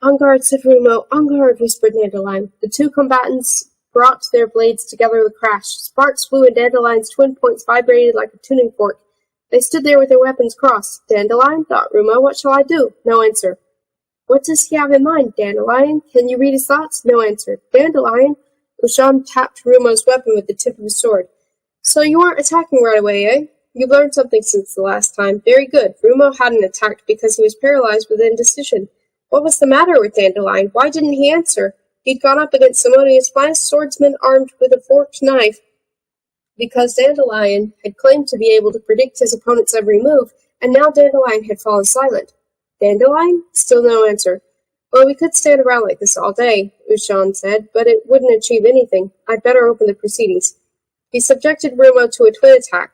[SPEAKER 1] On guard, said Rumo. On guard, whispered Dandelion. The two combatants brought their blades together with a crash. Sparks flew and Dandelion's twin points vibrated like a tuning fork. They stood there with their weapons crossed. Dandelion, thought Rumo, what shall I do? No answer. What does he have in mind, Dandelion? Can you read his thoughts? No answer. Dandelion? Ushan tapped Rumo's weapon with the tip of his sword. So you aren't attacking right away, eh? You've learned something since the last time. Very good. Rumo hadn't attacked because he was paralyzed with indecision. What was the matter with Dandelion? Why didn't he answer? He'd gone up against Simonia's finest swordsman armed with a forked knife. because Dandelion had claimed to be able to predict his opponent's every move, and now Dandelion had fallen silent. Dandelion? Still no answer. Well, we could stand around like this all day, Ushan said, but it wouldn't achieve anything. I'd better open the proceedings. He subjected Rumo to a twin attack,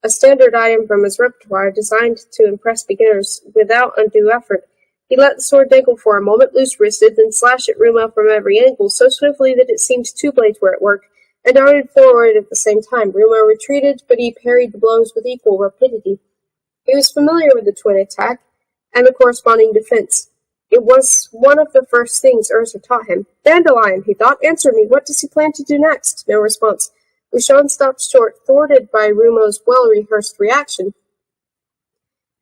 [SPEAKER 1] a standard item from his repertoire designed to impress beginners without undue effort. He let the sword dangle for a moment loose-wristed, then slashed at Rumo from every angle so swiftly that it seemed two blades were at work, and darted forward at the same time. Rumo retreated, but he parried the blows with equal rapidity. He was familiar with the twin attack and the corresponding defense. It was one of the first things Ursa taught him. Dandelion, he thought. Answer me. What does he plan to do next? No response. Ushan stopped short, thwarted by Rumo's well-rehearsed reaction,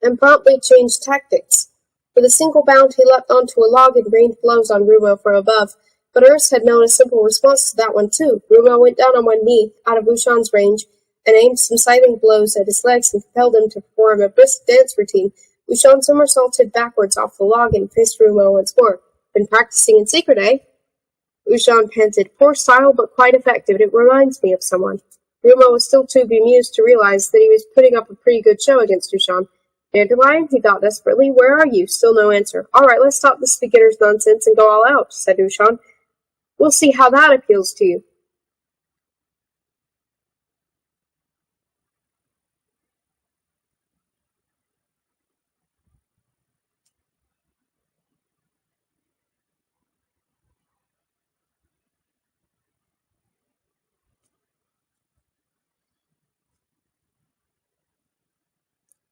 [SPEAKER 1] and promptly changed tactics. With a single bound, he leapt onto a log and rained blows on Rumo from above. But Ursa had known a simple response to that one, too. Rumo went down on one knee, out of Ushan's range, and aimed some scything blows at his legs and compelled him to perform a brisk dance routine. Ushan somersaulted backwards off the log and faced Rumo once more. Been practicing in secret, eh? Ushan panted. Poor style, but quite effective. It reminds me of someone. Rumo was still too bemused to realize that he was putting up a pretty good show against Ushan. Dandelion, he thought desperately. Where are you? Still no answer. All right, let's stop this beginner's nonsense and go all out, said Ushan. We'll see how that appeals to you.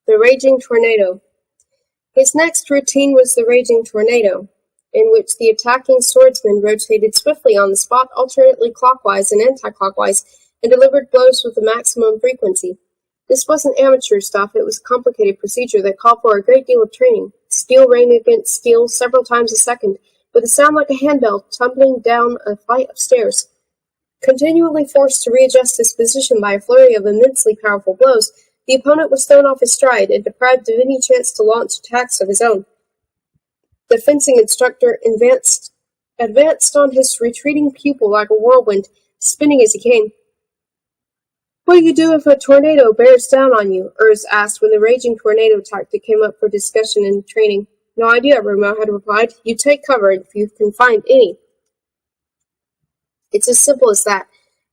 [SPEAKER 1] The Raging Tornado. His next routine was the Raging Tornado, in which the attacking swordsman rotated swiftly on the spot, alternately clockwise and anti-clockwise, and delivered blows with the maximum frequency. This wasn't amateur stuff, it was a complicated procedure that called for a great deal of training. Steel raining against steel several times a second, with a sound like a handbell tumbling down a flight of stairs. Continually forced to readjust his position by a flurry of immensely powerful blows, the opponent was thrown off his stride and deprived of any chance to launch attacks of his own. The fencing instructor advanced on his retreating pupil like a whirlwind, spinning as he came. What do you do if a tornado bears down on you? Urs asked when the Raging Tornado tactic came up for discussion and training. No idea, Rumo had replied. You take cover if you can find any. It's as simple as that.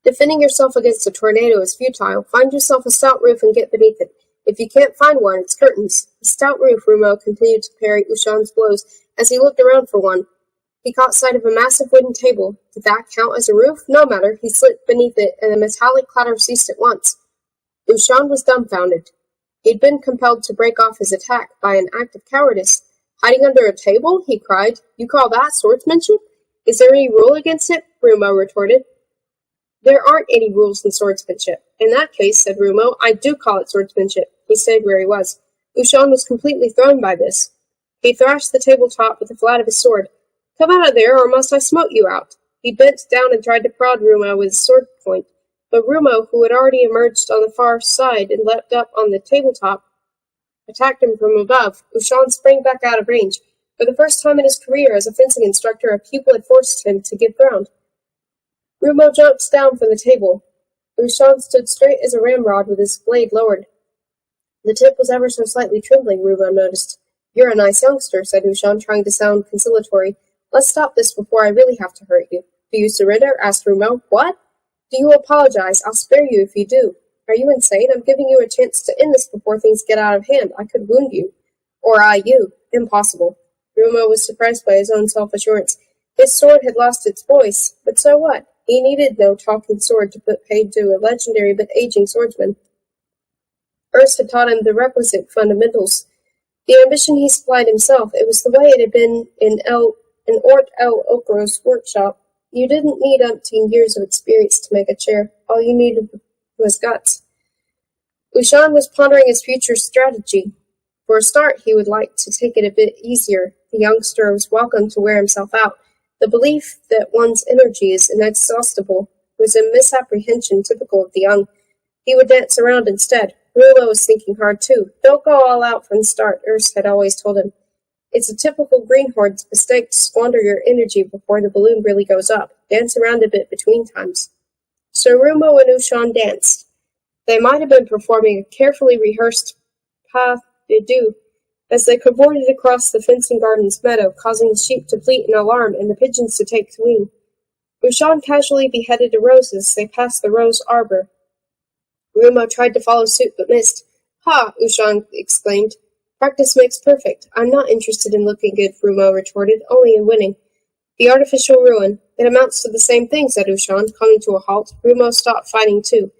[SPEAKER 1] Defending yourself against a tornado is futile. Find yourself a stout roof and get beneath it. If you can't find one, it's curtains. A stout roof, Rumo continued to parry Ushan's blows as he looked around for one. He caught sight of a massive wooden table. Did that count as a roof? No matter. He slipped beneath it, and the metallic clatter ceased at once. Ushan was dumbfounded. He'd been compelled to break off his attack by an act of cowardice. Hiding under a table? He cried. You call that swordsmanship? Is there any rule against it? Rumo retorted. There aren't any rules in swordsmanship. In that case, said Rumo, I do call it swordsmanship. He stayed where he was. Ushan was completely thrown by this. He thrashed the tabletop with the flat of his sword. Come out of there, or must I smote you out? He bent down and tried to prod Rumo with his sword point, but Rumo, who had already emerged on the far side and leapt up on the tabletop, attacked him from above. Ushan sprang back out of range. For the first time in his career as a fencing instructor, a pupil had forced him to give ground. Rumo jumped down from the table. Ushan stood straight as a ramrod with his blade lowered. The tip was ever so slightly trembling, Rumo noticed. You're a nice youngster, said Ushan, trying to sound conciliatory. Let's stop this before I really have to hurt you. Do you surrender? Asked Rumo. What? Do you apologize? I'll spare you if you do. Are you insane? I'm giving you a chance to end this before things get out of hand. I could wound you. Or I you. Impossible. Rumo was surprised by his own self-assurance. His sword had lost its voice, but so what? He needed no talking sword to put paid to a legendary but aging swordsman. Urs had taught him the requisite fundamentals. The ambition he supplied himself, it was the way it had been in Ort El Okro's workshop. You didn't need umpteen years of experience to make a chair. All you needed was guts. Ushan was pondering his future strategy. For a start, he would like to take it a bit easier. The youngster was welcome to wear himself out. The belief that one's energy is inexhaustible was a misapprehension typical of the young. He would dance around instead. Rumo was thinking hard, too. Don't go all out from the start, Urs had always told him. It's a typical greenhorn's mistake to squander your energy before the balloon really goes up. Dance around a bit between times. So Rumo and Ushan danced. They might have been performing a carefully rehearsed pas de deux as they cavorted across the fencing garden's meadow, causing the sheep to bleat in alarm and the pigeons to take to wing. Ushan casually beheaded a rose as they passed the rose arbor. Rumo tried to follow suit but missed. "Ha!" Ushan exclaimed. "Practice makes perfect. I'm not interested in looking good," Rumo retorted, "only in winning." "The artificial ruin. It amounts to the same thing," said Ushan, coming to a halt. Rumo stopped fighting too.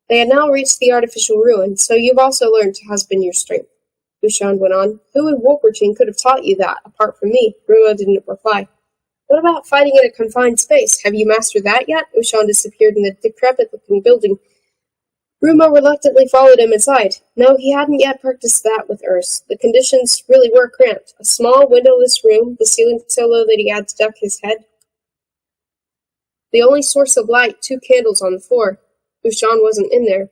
[SPEAKER 1] They had now reached the artificial ruin, so you've also learned to husband your strength, Ushan went on. "Who in Wolverine could have taught you that, apart from me?" Rumo didn't reply. "What about fighting in a confined space? Have you mastered that yet?" Ushan disappeared in the decrepit-looking building. Rumo reluctantly followed him inside. No, he hadn't yet practiced that with Urs. The conditions really were cramped. A small, windowless room, the ceiling so low that he had to duck his head. The only source of light, 2 candles on the floor. Ushan wasn't in there.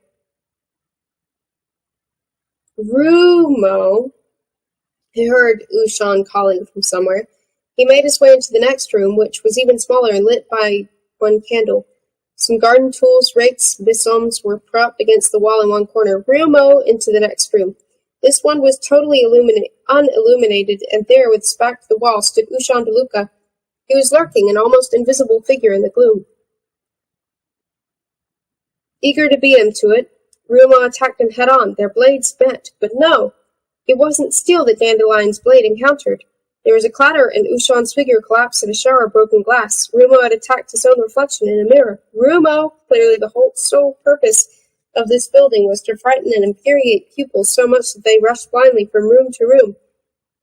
[SPEAKER 1] "Rumo!" He heard Ushan calling from somewhere. He made his way into the next room, which was even smaller and lit by 1 candle. Some garden tools, rakes, besoms were propped against the wall in one corner. "Rumo!" Into the next room. This one was totally unilluminated, and there, with his back to the wall, stood Ushan DeLuca. He was lurking, an almost invisible figure in the gloom. Eager to beat him to it, Rumo attacked him head-on, their blades bent. But no! It wasn't steel that Dandelion's blade encountered. There was a clatter, and Ushan's figure collapsed in a shower of broken glass. Rumo had attacked his own reflection in a mirror. Rumo! Clearly the whole sole purpose of this building was to frighten and infuriate pupils so much that they rushed blindly from room to room,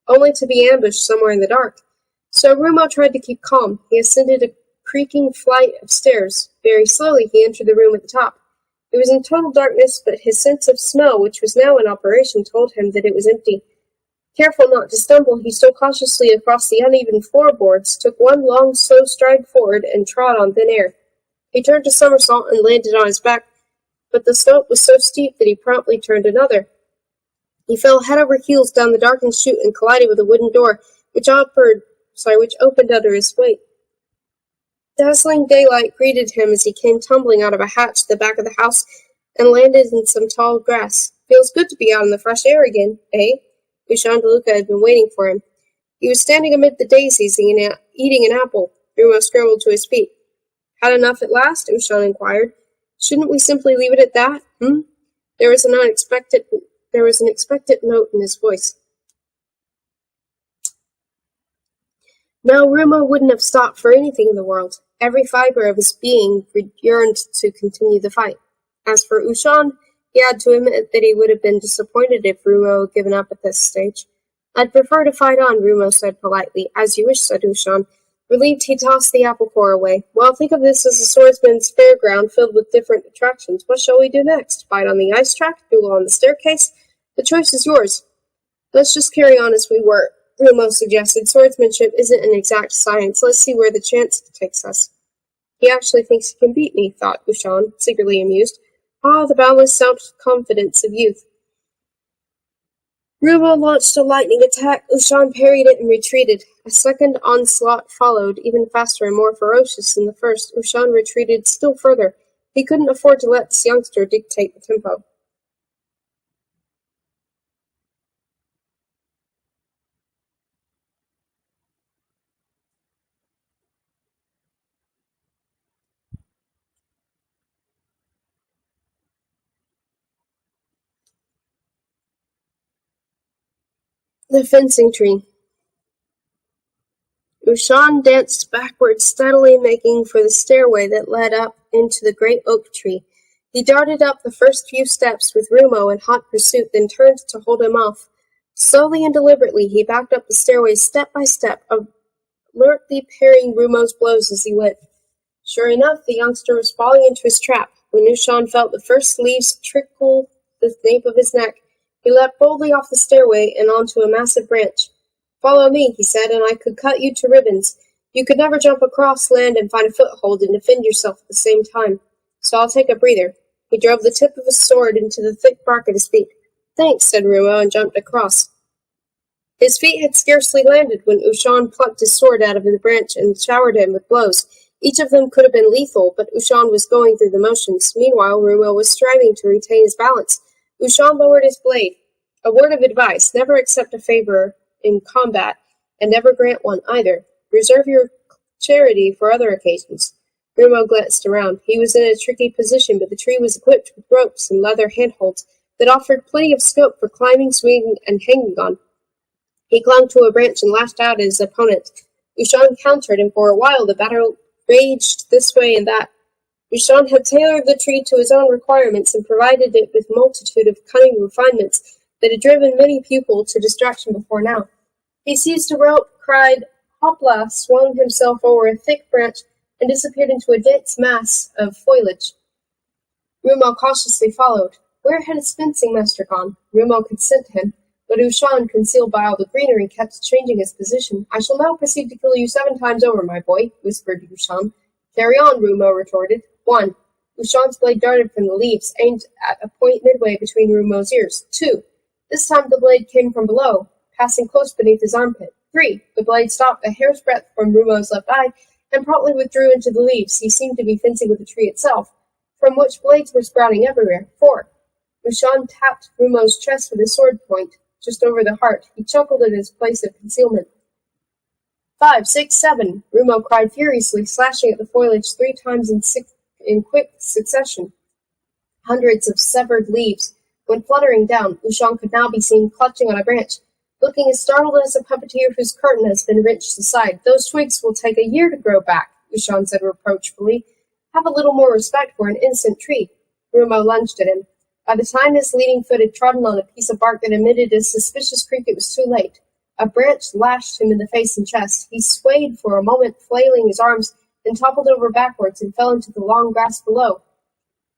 [SPEAKER 1] only to be ambushed somewhere in the dark. So Rumo tried to keep calm. He ascended a creaking flight of stairs. Very slowly he entered the room at the top. It was in total darkness, but his sense of smell, which was now in operation, told him that it was empty. Careful not to stumble, he stole cautiously across the uneven floorboards, took one long, slow stride forward, and trod on thin air. He turned a somersault and landed on his back, but the slope was so steep that he promptly turned another. He fell head over heels down the darkened chute and collided with a wooden door, which opened under his weight. Dazzling daylight greeted him as he came tumbling out of a hatch at the back of the house and landed in some tall grass. "Feels good to be out in the fresh air again, eh?" Ushan DeLuca had been waiting for him. He was standing amid the daisies eating an apple. Rumo scrambled to his feet. "Had enough at last?" Ushan inquired. "Shouldn't we simply leave it at that, There was an expectant note in his voice. No, Rumo wouldn't have stopped for anything in the world. Every fiber of his being yearned to continue the fight. As for Ushan, he had to admit that he would have been disappointed if Rumo had given up at this stage. "I'd prefer to fight on," Rumo said politely. "As you wish," said Ushan. Relieved, he tossed the apple core away. "Well, think of this as a swordsman's fairground filled with different attractions. What shall we do next? Fight on the ice track? Duel on the staircase? The choice is yours." "Let's just carry on as we were," Rumo suggested. "Swordsmanship isn't an exact science. Let's see where the chance takes us." "He actually thinks he can beat me," thought Ushan, secretly amused. Ah, the boundless self-confidence of youth. Rumo launched a lightning attack. Ushan parried it and retreated. A second onslaught followed, even faster and more ferocious than the first. Ushan retreated still further. He couldn't afford to let this youngster dictate the tempo. The fencing tree. Ushan danced backward, steadily making for the stairway that led up into the great oak tree. He darted up the first few steps with Rumo in hot pursuit, then turned to hold him off. Slowly and deliberately he backed up the stairway step by step, alertly parrying Rumo's blows as he went. Sure enough, the youngster was falling into his trap. When Ushan felt the first leaves trickle the nape of his neck, he leapt boldly off the stairway and onto a massive branch. "Follow me," he said, "and I could cut you to ribbons. You could never jump across land and find a foothold and defend yourself at the same time. So I'll take a breather." He drove the tip of his sword into the thick bark at his feet. "Thanks," said Rumo, and jumped across. His feet had scarcely landed when Ushan plucked his sword out of the branch and showered him with blows. Each of them could have been lethal, but Ushan was going through the motions. Meanwhile, Rumo was striving to retain his balance. Ushan lowered his blade. A word of advice: never accept a favor in combat, and never grant one either. Reserve your charity for other occasions. Rumo glanced around. He was in a tricky position, but the tree was equipped with ropes and leather handholds that offered plenty of scope for climbing, swinging, and hanging on. He clung to a branch and lashed out at his opponent. Ushan countered, and for a while the battle raged this way and that. Ushan had tailored the tree to his own requirements and provided it with a multitude of cunning refinements that had driven many pupils to distraction before now. He seized a rope, cried "Hopla!", swung himself over a thick branch, and disappeared into a dense mass of foliage. Rumo cautiously followed. Where had his fencing master gone? Rumo could scent him, but Ushan, concealed by all the greenery, kept changing his position. "I shall now proceed to kill you 7 times over, my boy," whispered Ushan. "Carry on," Rumo retorted. 1. Ushan's blade darted from the leaves, aimed at a point midway between Rumo's ears. 2. This time the blade came from below, passing close beneath his armpit. 3. The blade stopped a hair's breadth from Rumo's left eye, and promptly withdrew into the leaves. He seemed to be fencing with the tree itself, from which blades were sprouting everywhere. 4. Ushan tapped Rumo's chest with his sword point, just over the heart. He chuckled at his place of concealment. 5, 6, 7. Rumo cried furiously, slashing at the foliage 3 times in quick succession. Hundreds of severed leaves went fluttering down. Ushan could now be seen clutching on a branch, looking as startled as a puppeteer whose curtain has been wrenched aside. "Those twigs will take a year to grow back," Ushan said reproachfully. "Have a little more respect for an innocent tree." Rumo lunged at him. By the time his leading foot had trodden on a piece of bark that emitted a suspicious creak, it was too late. A branch lashed him in the face and chest. He swayed for a moment, flailing his arms, then toppled over backwards and fell into the long grass below.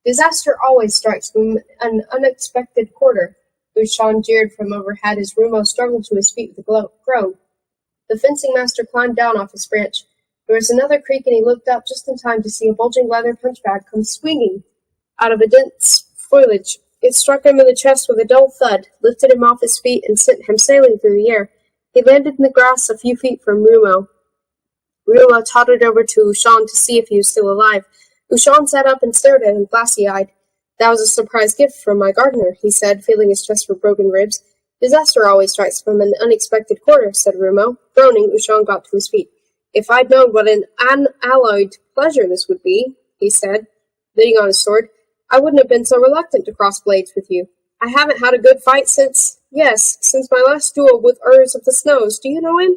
[SPEAKER 1] Disaster always strikes from an unexpected quarter. Ushan jeered from overhead as Rumo struggled to his feet with a groan. The fencing master climbed down off his branch. There was another creak, and he looked up just in time to see a bulging leather punch bag come swinging out of a dense foliage. It struck him in the chest with a dull thud, lifted him off his feet, and sent him sailing through the air. He landed in the grass a few feet from Rumo. Rumo tottered over to Ushan to see if he was still alive. Ushan sat up and stared at him, glassy-eyed. "That was a surprise gift from my gardener," he said, feeling his chest for broken ribs. "Disaster always strikes from an unexpected quarter," said Rumo. Groaning, Ushan got to his feet. "If I'd known what an unalloyed pleasure this would be," he said, leaning on his sword, "I wouldn't have been so reluctant to cross blades with you. I haven't had a good fight since my last duel with Urs of the Snows. Do you know him?"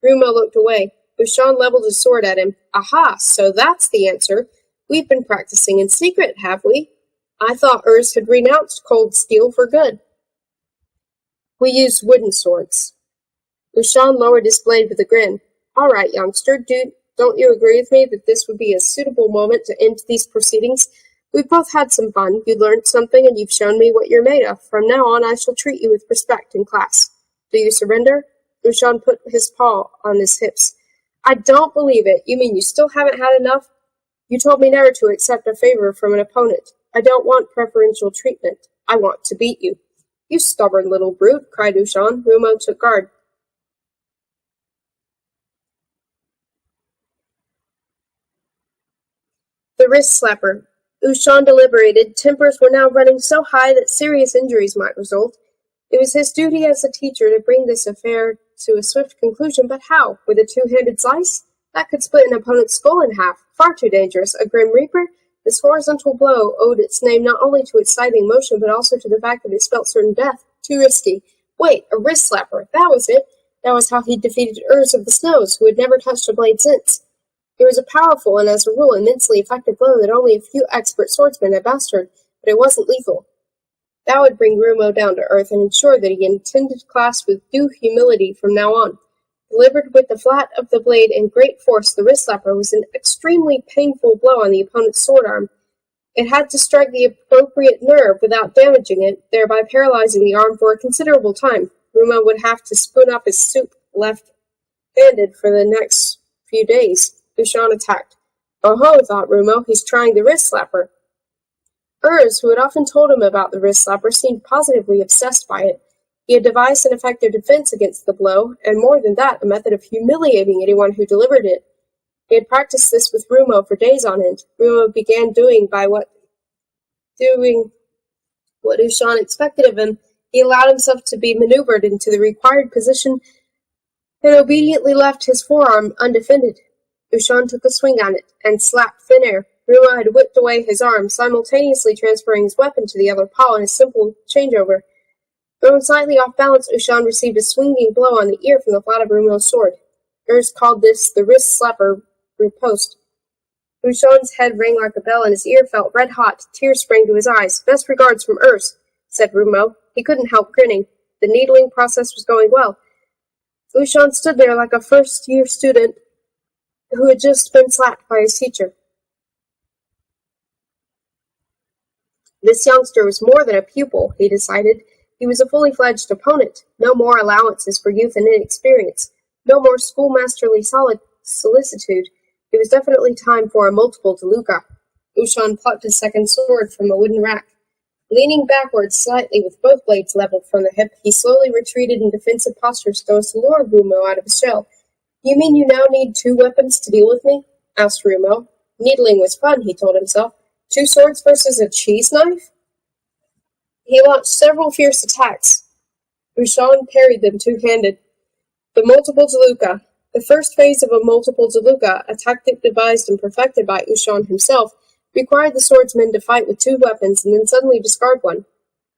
[SPEAKER 1] Rumo looked away. Ushan leveled his sword at him. "Aha, so that's the answer. We've been practicing in secret, have we? I thought Urs had renounced cold steel for good. We used wooden swords." Ushan lowered his blade with a grin. "All right, youngster, don't you agree with me that this would be a suitable moment to end these proceedings? We've both had some fun. You learned something, and you've shown me what you're made of. From now on, I shall treat you with respect in class. Do you surrender?" Ushan put his paw on his hips. "I don't believe it. You mean you still haven't had enough? You told me never to accept a favor from an opponent. I don't want preferential treatment. I want to beat you." "You stubborn little brute," cried Ushan. Rumo took guard. The wrist slapper. Ushan deliberated. Tempers were now running so high that serious injuries might result. It was his duty as a teacher to bring this affair to a swift conclusion, but how? With a 2-handed slice? That could split an opponent's skull in half. Far too dangerous. A grim reaper? This horizontal blow owed its name not only to its scything motion, but also to the fact that it spelt certain death. Too risky. Wait, a wrist slapper. That was it. That was how he defeated Urs of the Snows, who had never touched a blade since. It was a powerful and, as a rule, immensely effective blow that only a few expert swordsmen had mastered, but it wasn't lethal. That would bring Rumo down to earth and ensure that he attended class with due humility from now on. Delivered with the flat of the blade in great force, the wrist slapper was an extremely painful blow on the opponent's sword arm. It had to strike the appropriate nerve without damaging it, thereby paralyzing the arm for a considerable time. Rumo would have to spoon up his soup left-handed for the next few days. Ushan attacked. "Oh-ho," thought Rumo, "he's trying the wrist slapper." Urs, who had often told him about the wrist slapper, seemed positively obsessed by it. He had devised an effective defense against the blow, and more than that, a method of humiliating anyone who delivered it. He had practiced this with Rumo for days on end. Rumo began doing what Ushan expected of him. He allowed himself to be maneuvered into the required position and obediently left his forearm undefended. Ushan took a swing at it and slapped thin air. Rumo had whipped away his arm, simultaneously transferring his weapon to the other paw in a simple changeover. Thrown slightly off balance, Ushan received a swinging blow on the ear from the flat of Rumo's sword. Urs called this the wrist slapper riposte. Ushan's head rang like a bell and his ear felt red hot. Tears sprang to his eyes. "Best regards from Urs," said Rumo. He couldn't help grinning. The needling process was going well. Ushan stood there like a first-year student who had just been slapped by his teacher. This youngster was more than a pupil, he decided. He was a fully fledged opponent. No more allowances for youth and inexperience. No more schoolmasterly solicitude. It was definitely time for a multiple DeLuca. Ushan plucked his second sword from a wooden rack. Leaning backwards slightly with both blades leveled from the hip, he slowly retreated in defensive posture so as to lure Rumo out of his shell. "You mean you now need 2 weapons to deal with me?" asked Rumo. Needling was fun, he told himself. 2 swords versus a cheese knife? He launched several fierce attacks. Ushan parried them two-handed. The multiple DeLuca. The first phase of a multiple DeLuca, a tactic devised and perfected by Ushan himself, required the swordsman to fight with 2 weapons and then suddenly discard one.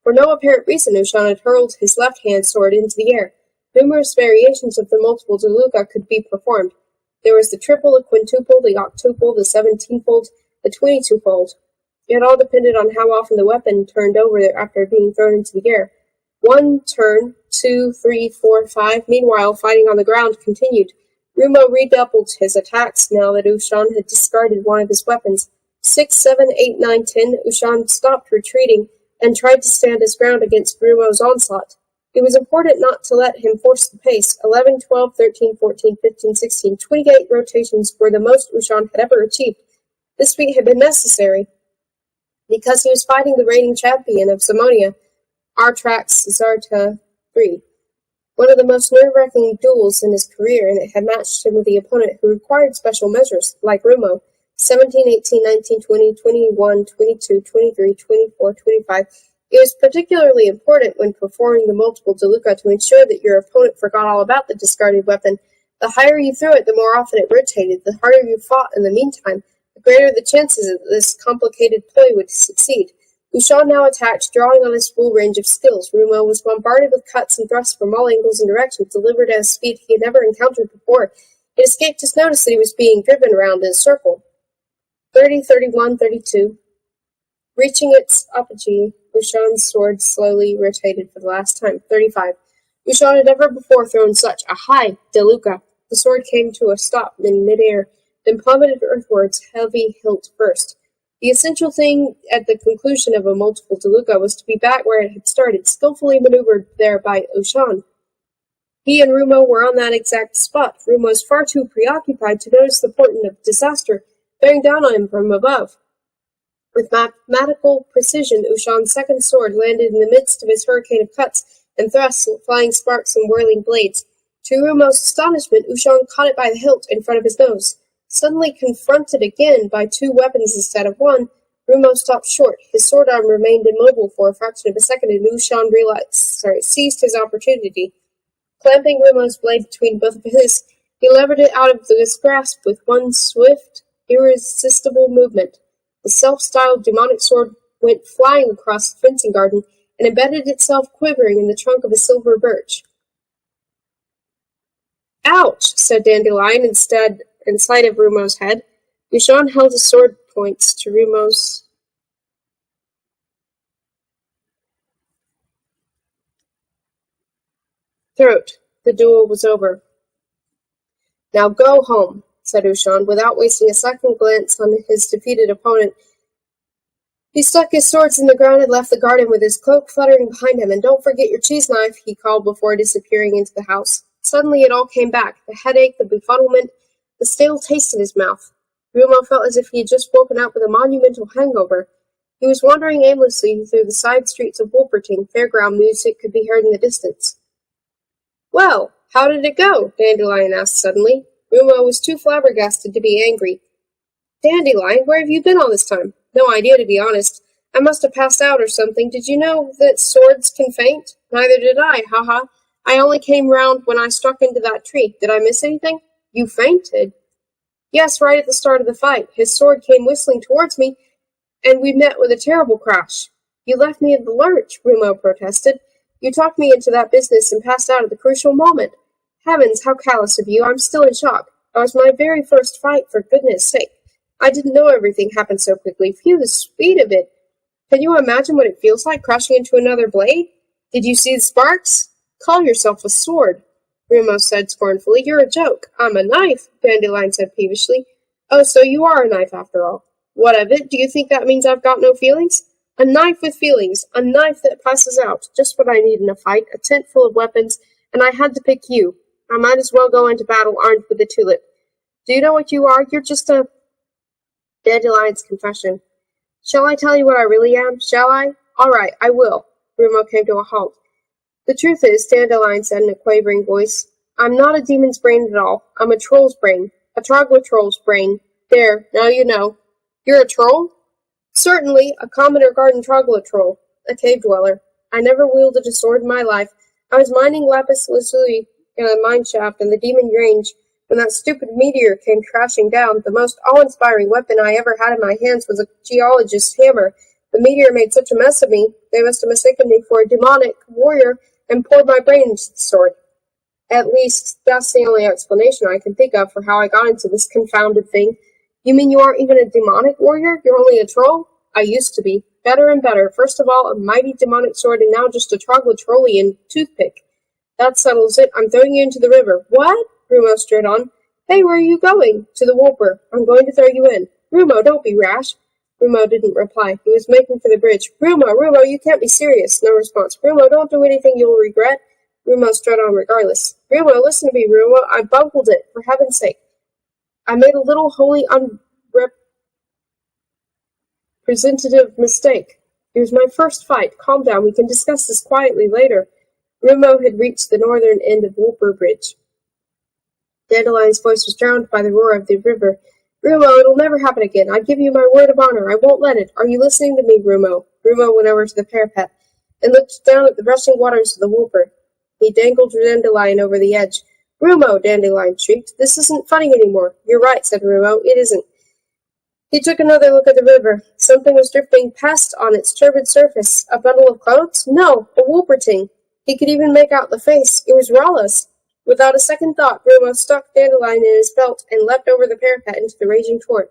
[SPEAKER 1] For no apparent reason, Ushan had hurled his left-hand sword into the air. Numerous variations of the multiple DeLuca could be performed. There was the triple, the quintuple, the octuple, the 17-fold, the 22-fold. It all depended on how often the weapon turned over after being thrown into the air. 1 turn, 2, 3, 4, 5. Meanwhile, fighting on the ground continued. Rumo redoubled his attacks now that Ushan had discarded one of his weapons. 6, 7, 8, 9, 10. Ushan stopped retreating and tried to stand his ground against Rumo's onslaught. It was important not to let him force the pace. 11, 12, 13, 14, 15, 16, 28 rotations were the most Ushan had ever achieved. This feat had been necessary because he was fighting the reigning champion of Zamonia, Artrax Zarta III. One of the most nerve-wracking duels in his career, and it had matched him with the opponent who required special measures, like Rumo. 17, 18, 19, 20, 21, 22, 23, 24, 25. It was particularly important when performing the multiple DeLuca to ensure that your opponent forgot all about the discarded weapon. The higher you threw it, the more often it rotated. The harder you fought in the meantime, the greater the chances that this complicated ploy would succeed. Ushan now attacked, drawing on his full range of skills. Rumo was bombarded with cuts and thrusts from all angles and directions, delivered at a speed he had never encountered before. It escaped his notice that he was being driven around in a circle. 30, 31, 32. Reaching its apogee, Ushan's sword slowly rotated for the last time. 35. Ushan had never before thrown such a high DeLuca. The sword came to a stop in midair, then plummeted earthwards, heavy hilt first. The essential thing at the conclusion of a multiple DeLuca was to be back where it had started, skillfully maneuvered there by Ushan. He and Rumo were on that exact spot. Rumo was far too preoccupied to notice the portent of disaster bearing down on him from above. With mathematical precision, Ushan's second sword landed in the midst of his hurricane of cuts and thrusts, flying sparks and whirling blades. To Rumo's astonishment, Ushan caught it by the hilt in front of his nose. Suddenly confronted again by 2 weapons instead of 1, Rumo stopped short. His sword arm remained immobile for a fraction of a second, and Ushan seized his opportunity. Clamping Rumo's blade between both of his, he levered it out of his grasp with one swift, irresistible movement. The self-styled demonic sword went flying across the fencing garden and embedded itself quivering in the trunk of a silver birch. "Ouch!" said Dandelion in sight of Rumo's head. Ushan held his sword points to Rumo's throat. The duel was over. "Now go home," said Ushan, without wasting a second glance on his defeated opponent. He stuck his swords in the ground and left the garden with his cloak fluttering behind him. "And don't forget your cheese knife," he called before disappearing into the house. Suddenly it all came back, the headache, the befuddlement, the stale taste in his mouth. Rumo felt as if he had just woken up with a monumental hangover. He was wandering aimlessly through the side streets of Wolperting. Fairground music could be heard in the distance. "Well, how did it go?" Dandelion asked suddenly. Rumo was too flabbergasted to be angry. Dandelion, where have you been all this time? No idea, to be honest. I must have passed out or something. Did you know that swords can faint? Neither did I, haha. I only came round when I struck into that tree. Did I miss anything? You fainted? Yes, right at the start of the fight. His sword came whistling towards me, and we met with a terrible crash. You left me in the lurch, Rumo protested. You talked me into that business and passed out at the crucial moment. Heavens, how callous of you. I'm still in shock. It was my very first fight, for goodness sake. I didn't know everything happened so quickly. Phew, the speed of it. Can you imagine what it feels like crashing into another blade? Did you see the sparks? Call yourself a sword, Rumo said scornfully. You're a joke. I'm a knife, Dandelion said peevishly. Oh, so you are a knife after all. What of it? Do you think that means I've got no feelings? A knife with feelings. A knife that passes out. Just what I need in a fight. A tent full of weapons. And I had to pick you. I might as well go into battle armed with a tulip. Do you know what you are? You're just a... Dandelion's confession. Shall I tell you what I really am? Shall I? All right, I will. Rumo came to a halt. The truth is, Dandelion said in a quavering voice, I'm not a demon's brain at all. I'm a troll's brain. A troglodyte troll's brain. There, now you know. You're a troll? Certainly, a common or garden troglodyte troll. A cave dweller. I never wielded a sword in my life. I was mining lapis lazuli in a mine shaft in the demon range when that stupid meteor came crashing down. The most awe-inspiring weapon I ever had in my hands was a geologist's hammer. The meteor made such a mess of me, they must have mistaken me for a demonic warrior and poured my brains into the sword. At least, that's the only explanation I can think of for how I got into this confounded thing. You mean you aren't even a demonic warrior? You're only a troll? I used to be. Better and better. First of all, a mighty demonic sword, and now just a troglodyte toothpick. That settles it. I'm throwing you into the river. What? Rumo strode on. Hey, where are you going? To the Wolper. I'm going to throw you in. Rumo, don't be rash. Rumo didn't reply. He was making for the bridge. Rumo, you can't be serious. No response. Rumo, don't do anything you will regret. Rumo strode on regardless. Rumo, listen to me, Rumo. I bungled it, for heaven's sake. I made a little wholly unrepresentative mistake. It was my first fight. Calm down. We can discuss this quietly later. Rumo had reached the northern end of Wolper Bridge. Dandelion's voice was drowned by the roar of the river. Rumo, it'll never happen again. I give you my word of honor. I won't let it. Are you listening to me, Rumo? Rumo went over to the parapet and looked down at the rushing waters of the Wolper. He dangled Dandelion over the edge. Rumo, Dandelion shrieked. This isn't funny anymore. You're right, said Rumo. It isn't. He took another look at the river. Something was drifting past on its turbid surface. A bundle of clothes? No, a Wolperting. He could even make out the face. It was Rolla's. Without a second thought, Rumo stuck Dandelion in his belt and leapt over the parapet into the raging torrent.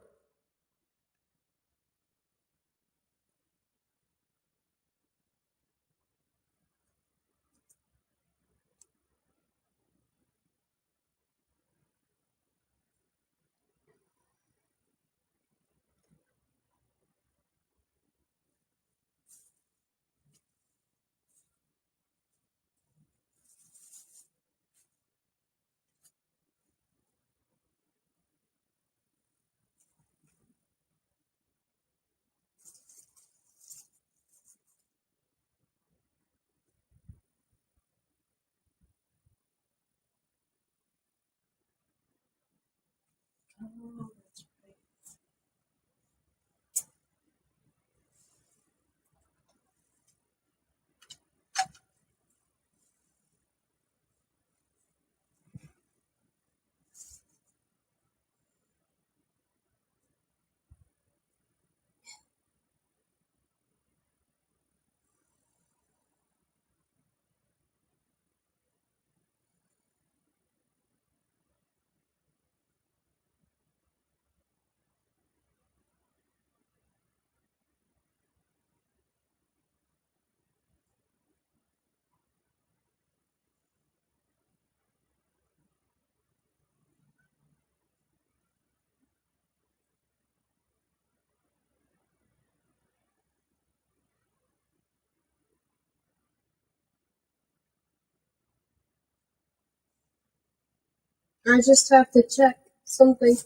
[SPEAKER 1] I just have to check something.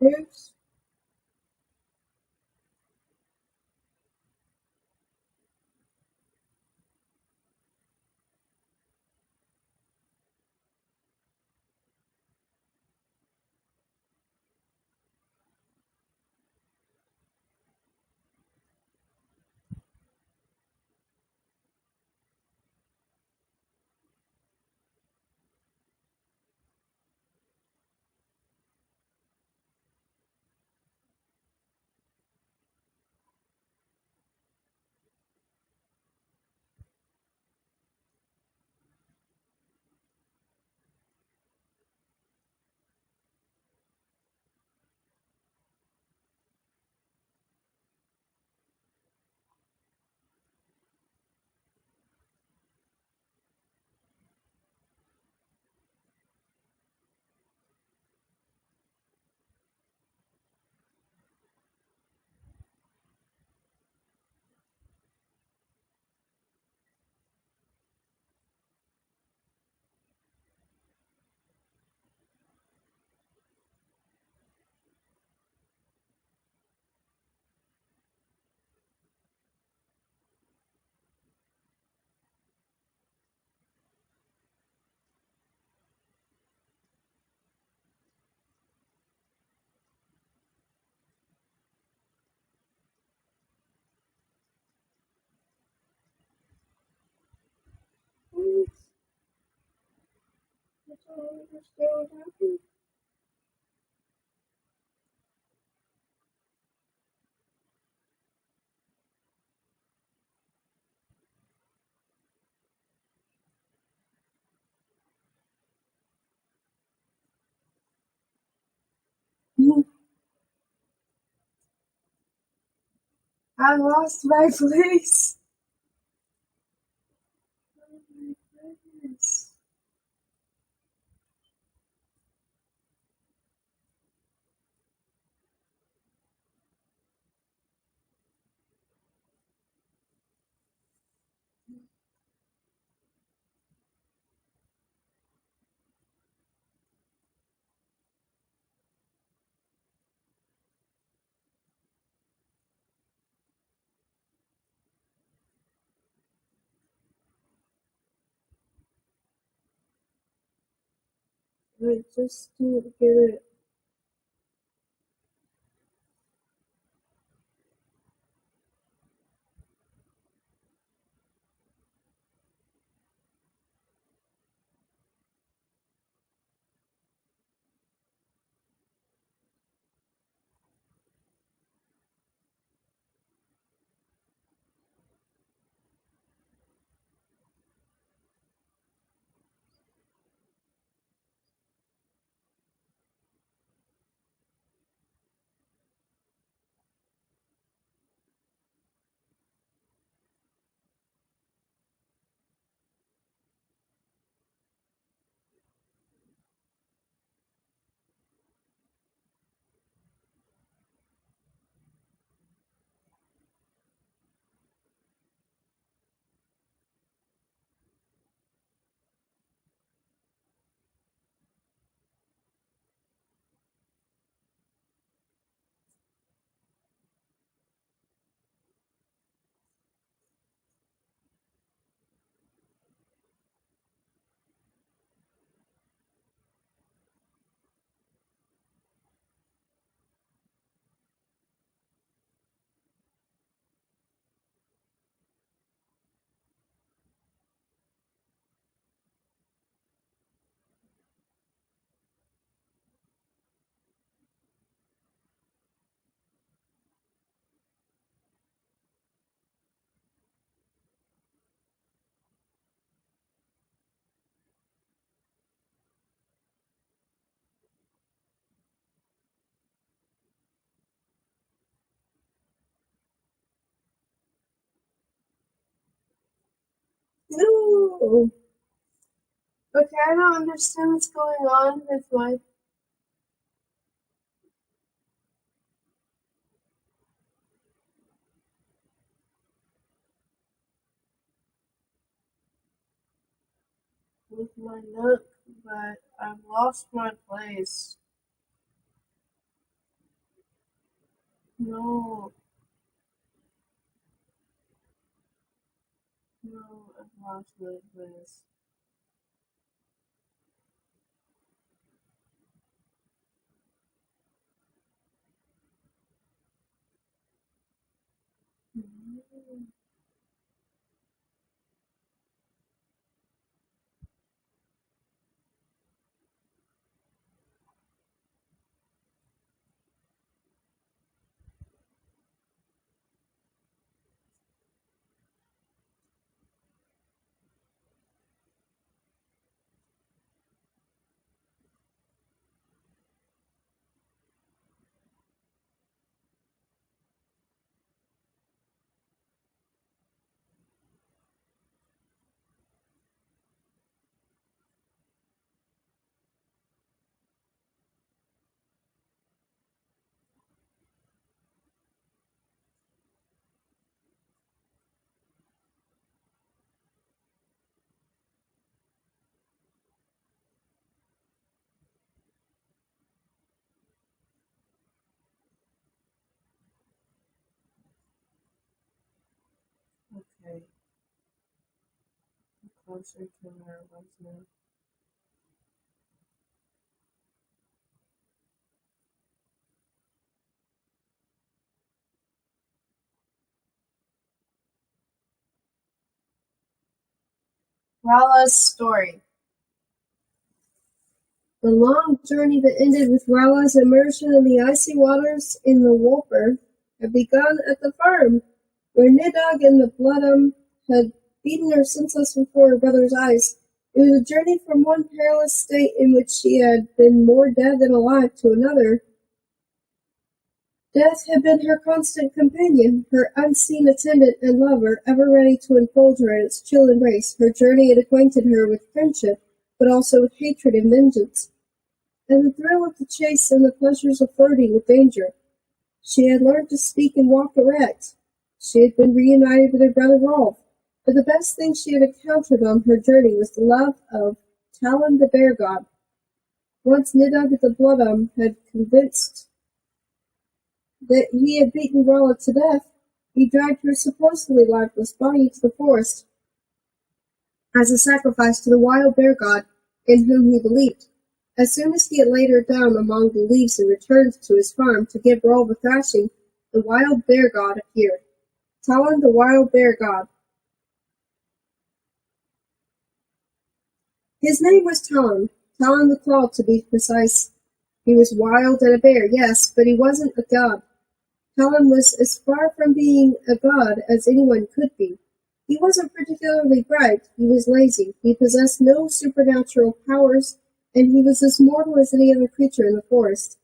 [SPEAKER 1] Yes. I don't understand what happened. I lost my place. Oh my goodness. I just don't get it. No. Okay, I don't understand what's going on with my nook, but I've lost my place.
[SPEAKER 2] No, no, I've lost my place. Okay, I'm closer to where I was now. Rala's story.
[SPEAKER 1] The long journey that ended with Rala's immersion in the icy waters in the Wolper had begun at the farm, where Nidhogg and the Bloodham had beaten her senseless before her brother's eyes. It was a journey from one perilous state in which she had been more dead than alive to another. Death had been her constant companion, her unseen attendant and lover, ever ready to enfold her in its chill embrace. Her journey had acquainted her with friendship, but also with hatred and vengeance, and the thrill of the chase and the pleasures of flirting with danger. She had learned to speak and walk erect. She had been reunited with her brother Rolf, but the best thing she had encountered on her journey was the love of Talon the bear god. Once Nidhogg the Bloodham had convinced that he had beaten Rala to death, he dragged her supposedly lifeless body into the forest as a sacrifice to the wild bear god in whom he believed. As soon as he had laid her down among the leaves and returned to his farm to give Rolf a thrashing, the wild bear god appeared. Talon the wild bear god. His name was Talon the Claw to be precise. He was wild and a bear, yes, but he wasn't a god. Talon was as far from being a god as anyone could be. He wasn't particularly bright, he was lazy, he possessed no supernatural powers, and he was as mortal as any other creature in the forest.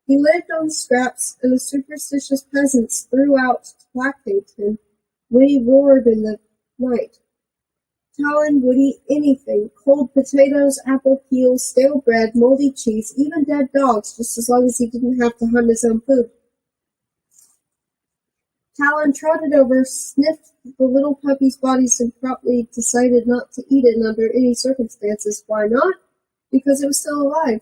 [SPEAKER 1] He lived on scraps, and the superstitious peasants threw out to placate him when he roared in the night. Talon would eat anything, cold potatoes, apple peels, stale bread, moldy cheese, even dead dogs, just as long as he didn't have to hunt his own food. Talon trotted over, sniffed the little puppy's bodies, and promptly decided not to eat it under any circumstances. Why not? Because it was still alive.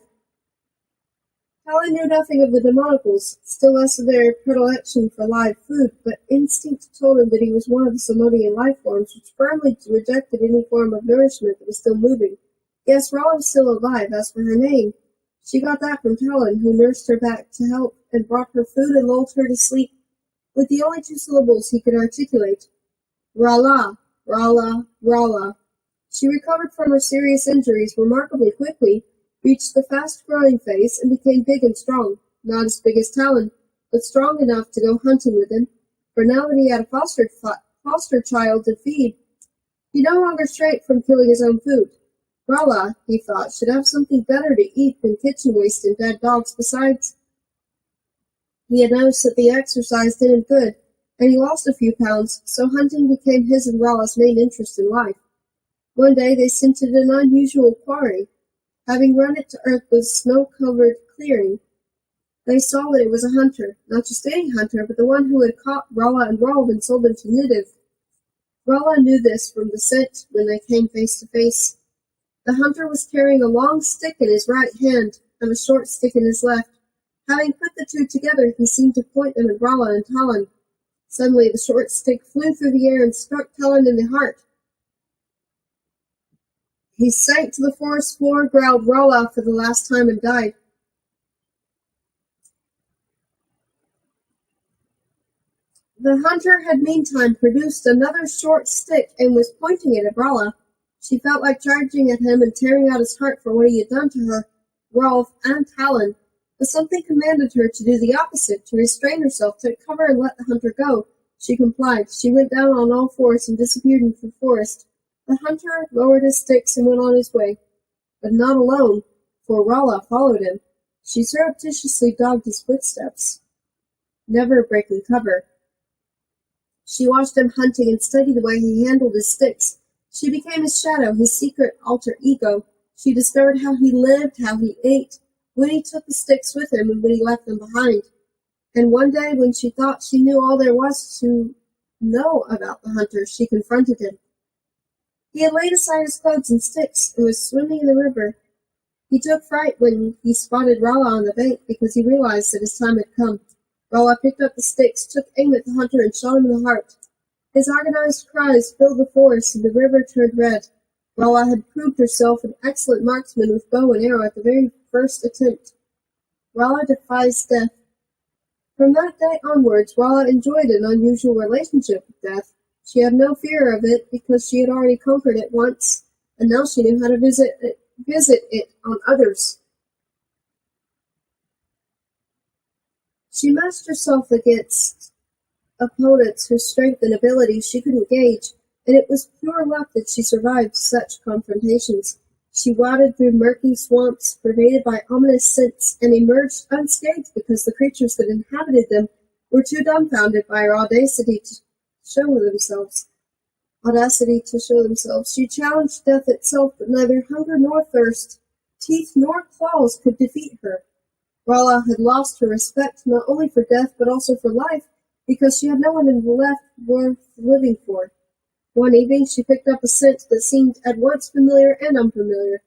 [SPEAKER 1] Talon knew nothing of the demonicals, still less of their predilection for live food, but instinct told him that he was one of the Simonian life forms, which firmly rejected any form of nourishment that was still moving. Yes, Rala was still alive. As for her name, she got that from Talon, who nursed her back to health and brought her food and lulled her to sleep with the only two syllables he could articulate. Rala, Rala, Rala. She recovered from her serious injuries remarkably quickly, reached the fast-growing phase, and became big and strong. Not as big as Talon, but strong enough to go hunting with him, for now that he had a foster child to feed, he no longer shrank from killing his own food. Rala, he thought, should have something better to eat than kitchen waste and dead dogs. Besides, he had noticed that the exercise did him good, and he lost a few pounds, so hunting became his and Rala's main interest in life. One day they scented an unusual quarry. Having run it to earth with a snow-covered clearing, they saw that it was a hunter, not just any hunter, but the one who had caught Rala and Rolf and sold them to Nidhogg. Rala knew this from the scent when they came face to face. The hunter was carrying a long stick in his right hand and a short stick in his left. Having put the two together, he seemed to point them at Rala and Talon. Suddenly the short stick flew through the air and struck Talon in the heart. He sank to the forest floor, growled Rala for the last time, and died. The hunter had meantime produced another short stick and was pointing it at Rala. She felt like charging at him and tearing out his heart for what he had done to her, Rolf, and Talon, but something commanded her to do the opposite, to restrain herself, take cover, and let the hunter go. She complied. She went down on all fours and disappeared into the forest. The hunter lowered his sticks and went on his way, but not alone, for Rala followed him. She surreptitiously dogged his footsteps, never breaking cover. She watched him hunting and studied the way he handled his sticks. She became his shadow, his secret alter ego. She discovered how he lived, how he ate, when he took the sticks with him and when he left them behind. And one day, when she thought she knew all there was to know about the hunter, she confronted him. He had laid aside his clothes and sticks and was swimming in the river. He took fright when he spotted Rala on the bank because he realized that his time had come. Rala picked up the sticks, took aim at the hunter, and shot him in the heart. His agonized cries filled the forest, and the river turned red. Rala had proved herself an excellent marksman with bow and arrow at the very first attempt. Rala defies death. From that day onwards, Rala enjoyed an unusual relationship with death. She had no fear of it because she had already conquered it once, and now she knew how to visit it on others. She matched herself against opponents whose strength and ability she couldn't gauge, and it was pure luck that she survived such confrontations. She waded through murky swamps pervaded by ominous scents and emerged unscathed because the creatures that inhabited them were too dumbfounded by her audacity to show themselves. She challenged death itself, but neither hunger nor thirst, teeth nor claws could defeat her. Rala had lost her respect not only for death but also for life, because she had no one left worth living for. One evening she picked up a scent that seemed at once familiar and unfamiliar.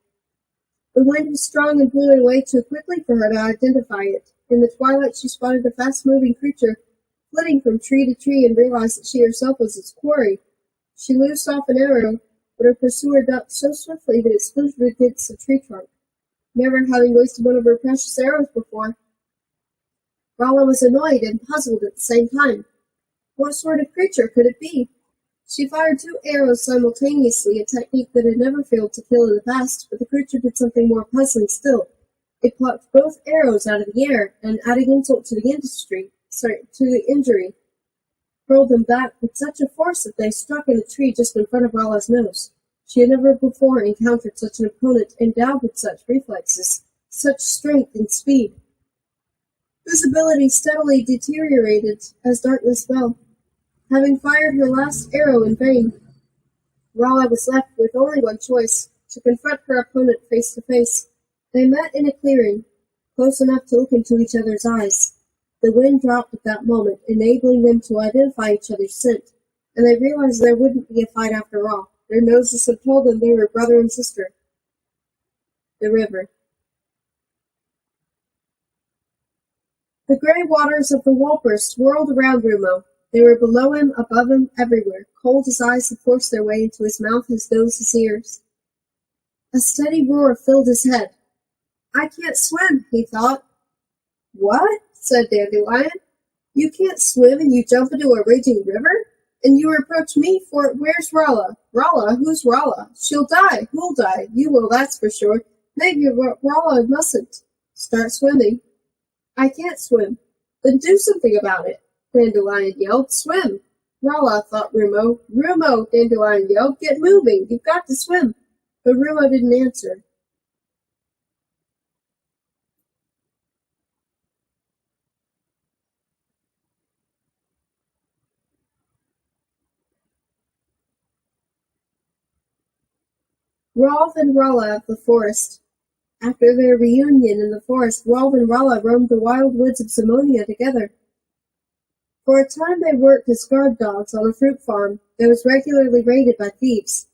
[SPEAKER 1] The wind was strong and blew it away too quickly for her to identify it. In the twilight she spotted a fast-moving creature flitting from tree to tree and realized that she herself was its quarry. She loosed off an arrow, but her pursuer ducked so swiftly that it splintered against a tree trunk. Never having wasted one of her precious arrows before, Rala was annoyed and puzzled at the same time. What sort of creature could it be? She fired 2 arrows simultaneously, a technique that had never failed to kill in the past, but the creature did something more puzzling still. It plucked both arrows out of the air, and adding insult to the injury, hurled them back with such a force that they struck in a tree just in front of Rala's nose. She had never before encountered such an opponent endowed with such reflexes, such strength and speed. Visibility steadily deteriorated as darkness fell. Having fired her last arrow in vain, Rala was left with only one choice, to confront her opponent face to face. They met in a clearing, close enough to look into each other's eyes. The wind dropped at that moment, enabling them to identify each other's scent, and they realized there wouldn't be a fight after all. Their noses had told them they were brother and sister. The river. The grey waters of the Walper swirled around Rumo. They were below him, above him, everywhere. Cold as ice had forced their way into his mouth, his nose, his ears. A steady roar filled his head. I can't swim, he thought. What? Said Dandelion. You can't swim and you jump into a raging river? And you reproach me for it. Where's Rala? Rala? Who's Rala? She'll die. Who'll die? You will, that's for sure. Maybe Rala mustn't. Start swimming. I can't swim. Then do something about it. Dandelion yelled. Swim. Rala, thought Rumo. Rumo, Dandelion yelled. Get moving. You've got to swim. But Rumo didn't answer. Rolf and Rala of the forest. After their reunion in the forest, Rolf and Rala roamed the wild woods of Zimonia together. For a time they worked as guard dogs on a fruit farm that was regularly raided by thieves.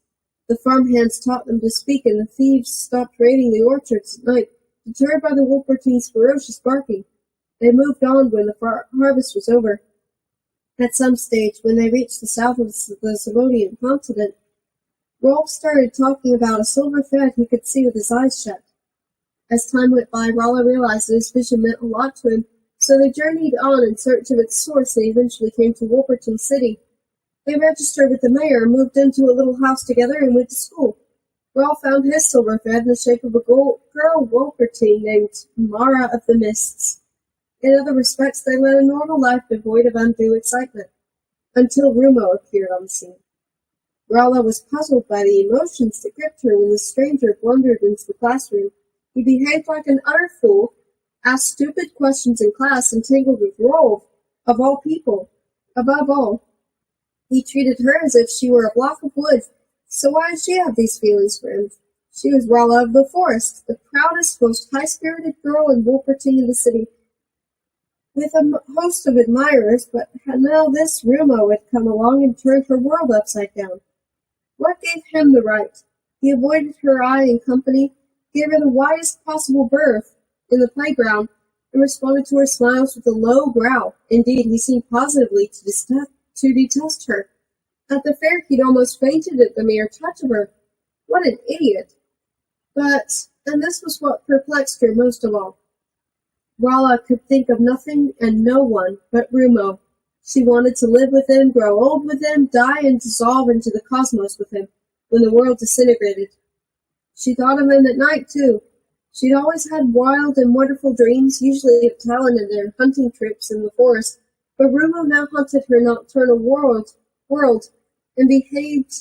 [SPEAKER 1] The farmhands taught them to speak, and the thieves stopped raiding the orchards at night, deterred by the Wolpertine's ferocious barking. They moved on when the harvest was over. At some stage, when they reached the south of the Sabonian continent, Rolf started talking about a silver thread he could see with his eyes shut. As time went by, Rolla realized that his vision meant a lot to him, so they journeyed on in search of its source and eventually came to Wolperton City. They registered with the mayor, moved into a little house together, and went to school. Rolf found his silver thread in the shape of a girl Wolpertine named Mara of the Mists. In other respects, they led a normal life devoid of undue excitement, until Rumo appeared on the scene. Rolla was puzzled by the emotions that gripped her when the stranger blundered into the classroom. He behaved like an utter fool, asked stupid questions in class, and tangled with Rolf, of all people. Above all, he treated her as if she were a block of wood. So why did she have these feelings for him? She was Rolla of the Forest, the proudest, most high-spirited girl in Wolperton in the city, with a host of admirers, but now this Rumo had come along and turned her world upside down. What gave him the right? He avoided her eye and company, gave her the widest possible berth in the playground, and responded to her smiles with a low growl. Indeed, he seemed positively to detest her. At the fair, he'd almost fainted at the mere touch of her. What an idiot! And this was what perplexed her most of all. Rolla could think of nothing and no one but Rumo. She wanted to live with him, grow old with him, die and dissolve into the cosmos with him, when the world disintegrated. She thought of him at night, too. She'd always had wild and wonderful dreams, usually of Talon and their hunting trips in the forest, but Rumo now haunted her nocturnal world, and behaved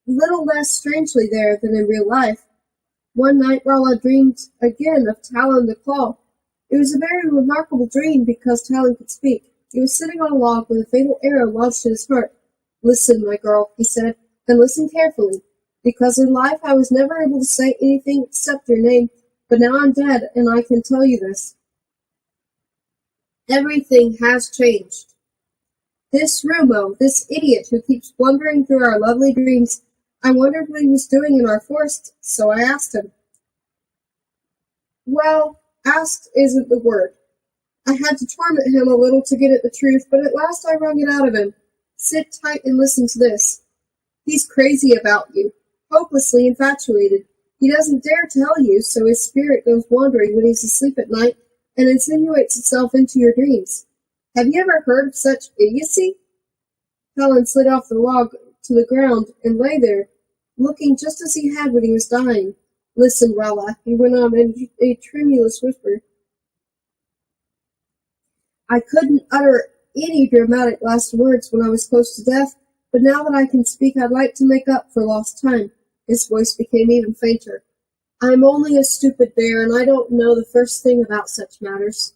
[SPEAKER 1] little less strangely there than in real life. One night Rolla dreamed again of Talon the Claw. It was a very remarkable dream because Talon could speak. He was sitting on a log with a fatal arrow lodged in his heart. "Listen, my girl," he said, "and listen carefully, because in life I was never able to say anything except your name, but now I'm dead, and I can tell you this. Everything has changed. This Rumo, this idiot who keeps blundering through our lovely dreams, I wondered what he was doing in our forest, so I asked him. Well, asked isn't the word. I had to torment him a little to get at the truth, but at last I wrung it out of him. Sit tight and listen to this. He's crazy about you, hopelessly infatuated. He doesn't dare tell you, so his spirit goes wandering when he's asleep at night and insinuates itself into your dreams. Have you ever heard of such idiocy?" Talon slid off the log to the ground and lay there, looking just as he had when he was dying. "Listen, Rolla," he went on in a tremulous whisper. "I couldn't utter any dramatic last words when I was close to death, but now that I can speak I'd like to make up for lost time." His voice became even fainter. "I'm only a stupid bear, and I don't know the first thing about such matters.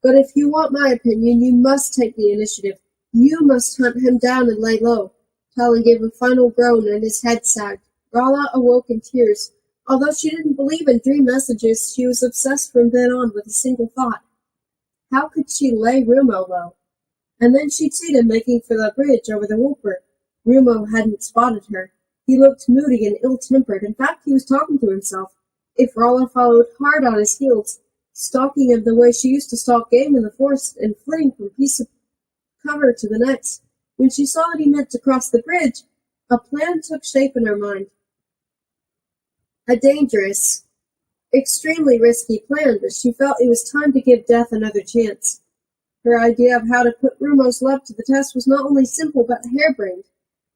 [SPEAKER 1] But if you want my opinion, you must take the initiative. You must hunt him down and lay low." Talon gave a final groan, and his head sagged. Rolla awoke in tears. Although she didn't believe in dream messages, she was obsessed from then on with a single thought. How could she lay Rumo low? And then she'd seen him making for the bridge over the Whooper. Rumo hadn't spotted her. He looked moody and ill-tempered. In fact, he was talking to himself. If Rolla followed hard on his heels, stalking him the way she used to stalk game in the forest and flitting from piece of cover to the next, when she saw that he meant to cross the bridge, a plan took shape in her mind. A dangerous, extremely risky plan, but she felt it was time to give death another chance. Her idea of how to put Rumo's love to the test was not only simple but harebrained.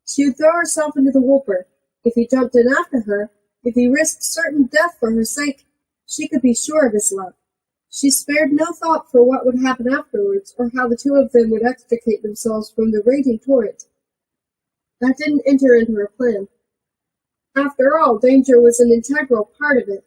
[SPEAKER 1] She would throw herself into the Whooper. If he jumped in after her, if he risked certain death for her sake, she could be sure of his love. She spared no thought for what would happen afterwards, or how the two of them would extricate themselves from the raging torrent. That didn't enter into her plan. After all, danger was an integral part of it.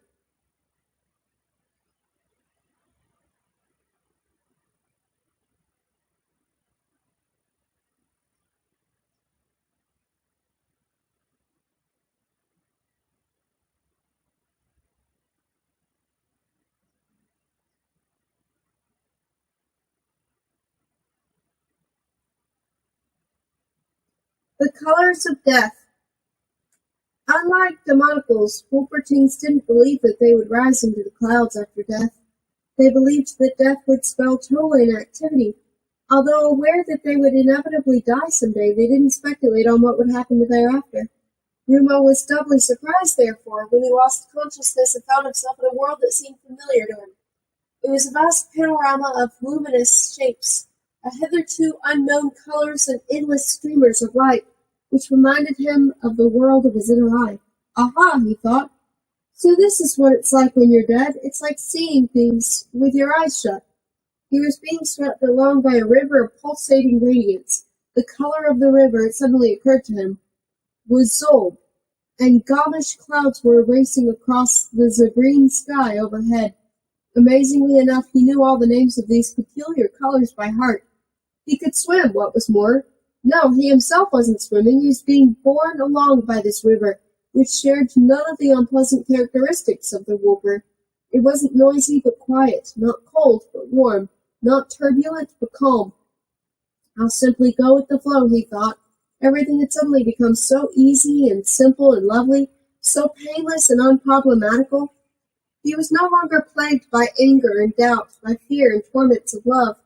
[SPEAKER 1] The colors of death. Unlike the monocles, Wolpertines didn't believe that they would rise into the clouds after death. They believed that death would spell total inactivity. Although aware that they would inevitably die someday, they didn't speculate on what would happen thereafter. Rumo was doubly surprised, therefore, when he lost consciousness and found himself in a world that seemed familiar to him. It was a vast panorama of luminous shapes, a hitherto unknown colors and endless streamers of light, which reminded him of the world of his inner eye. Aha, he thought. So this is what it's like when you're dead. It's like seeing things with your eyes shut. He was being swept along by a river of pulsating radiance. The color of the river, it suddenly occurred to him, was Zolb, and gaudish clouds were racing across the zagreen sky overhead. Amazingly enough, he knew all the names of these peculiar colors by heart. He could swim, what was more. No, he himself wasn't swimming. He was being borne along by this river, which shared none of the unpleasant characteristics of the Whooper. It wasn't noisy but quiet, not cold but warm, not turbulent but calm. I'll simply go with the flow, he thought. Everything had suddenly become so easy and simple and lovely, so painless and unproblematical. He was no longer plagued by anger and doubt, by fear and torments of love.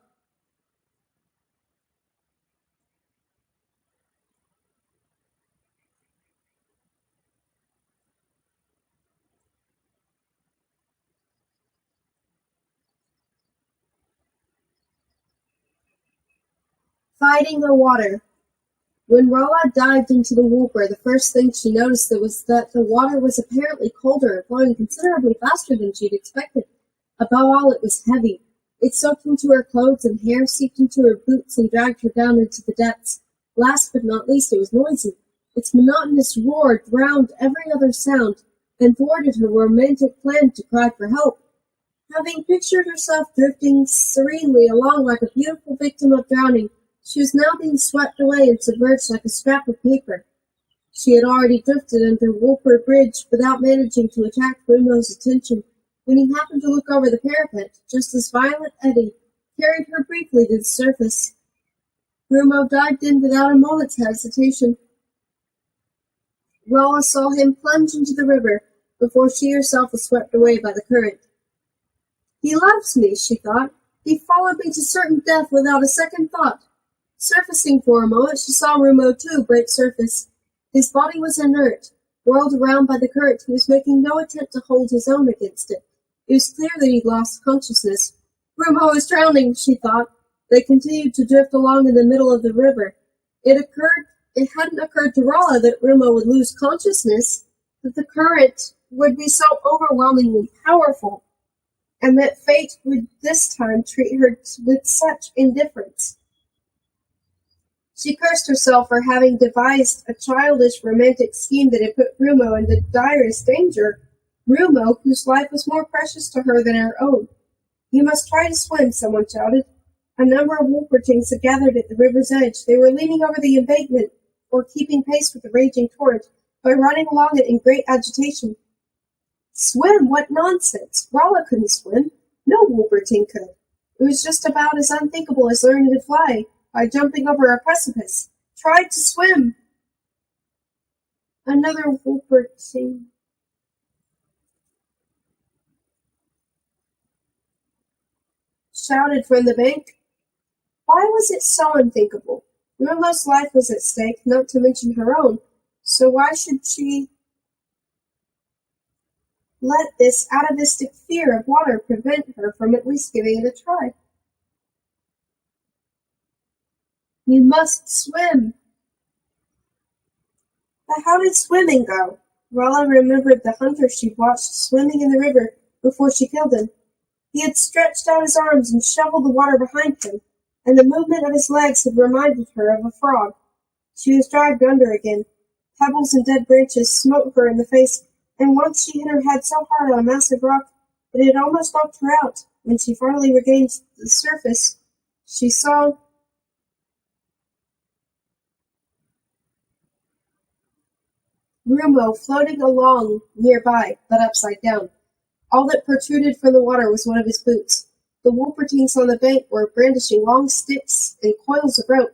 [SPEAKER 1] Fighting the water. When Rolla dived into the Whooper, the first thing she noticed was that the water was apparently colder and flowing considerably faster than she'd expected. Above all, it was heavy. It soaked into her clothes and hair, seeped into her boots, and dragged her down into the depths. Last but not least, it was noisy. Its monotonous roar drowned every other sound and thwarted her romantic plan to cry for help. Having pictured herself drifting serenely along like a beautiful victim of drowning, she was now being swept away and submerged like a scrap of paper. She had already drifted under Whooper Bridge without managing to attract Rumo's attention when he happened to look over the parapet, just as violent eddy carried her briefly to the surface. Rumo dived in without a moment's hesitation. Rolla saw him plunge into the river before she herself was swept away by the current. He loves me, she thought. He followed me to certain death without a second thought. Surfacing for a moment, she saw Rumo, too, break surface. His body was inert. Whirled around by the current, he was making no attempt to hold his own against it. It was clear that he'd lost consciousness. Rumo is drowning, she thought. They continued to drift along in the middle of the river. It hadn't occurred to Rolla that Rumo would lose consciousness, that the current would be so overwhelmingly powerful, and that fate would this time treat her with such indifference. She cursed herself for having devised a childish romantic scheme that had put Rumo into direst danger. Rumo, whose life was more precious to her than her own. You must try to swim, someone shouted. A number of Wolpertings had gathered at the river's edge. They were leaning over the embankment, or keeping pace with the raging torrent, by running along it in great agitation. Swim? What nonsense! Rolla couldn't swim. No Wolperting could. It was just about as unthinkable as learning to fly by jumping over a precipice. Tried to swim. Another Wolperting shouted from the bank. Why was it so unthinkable? Rumo's life was at stake, not to mention her own, so why should she let this atavistic fear of water prevent her from at least giving it a try? You must swim. But how did swimming go? Rolla remembered the hunter she'd watched swimming in the river before she killed him. He had stretched out his arms and shoveled the water behind him, and the movement of his legs had reminded her of a frog. She was dragged under again. Pebbles and dead branches smote her in the face, and once she hit her head so hard on a massive rock that it almost knocked her out. When she finally regained the surface, she saw Rumo floating along nearby, but upside down. All that protruded from the water was one of his boots. The Wolpertings on the bank were brandishing long sticks and coils of rope.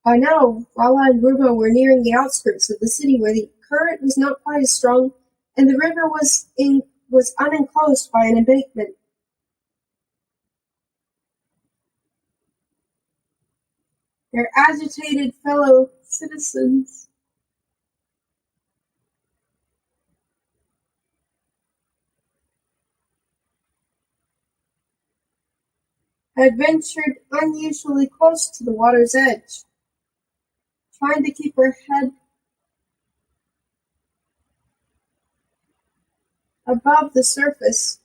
[SPEAKER 1] By now, Rolla and Rumo were nearing the outskirts of the city where the current was not quite as strong, and the river was unenclosed by an embankment.
[SPEAKER 2] their agitated fellow citizens. Had ventured unusually close to the water's edge, trying to keep her head above the surface.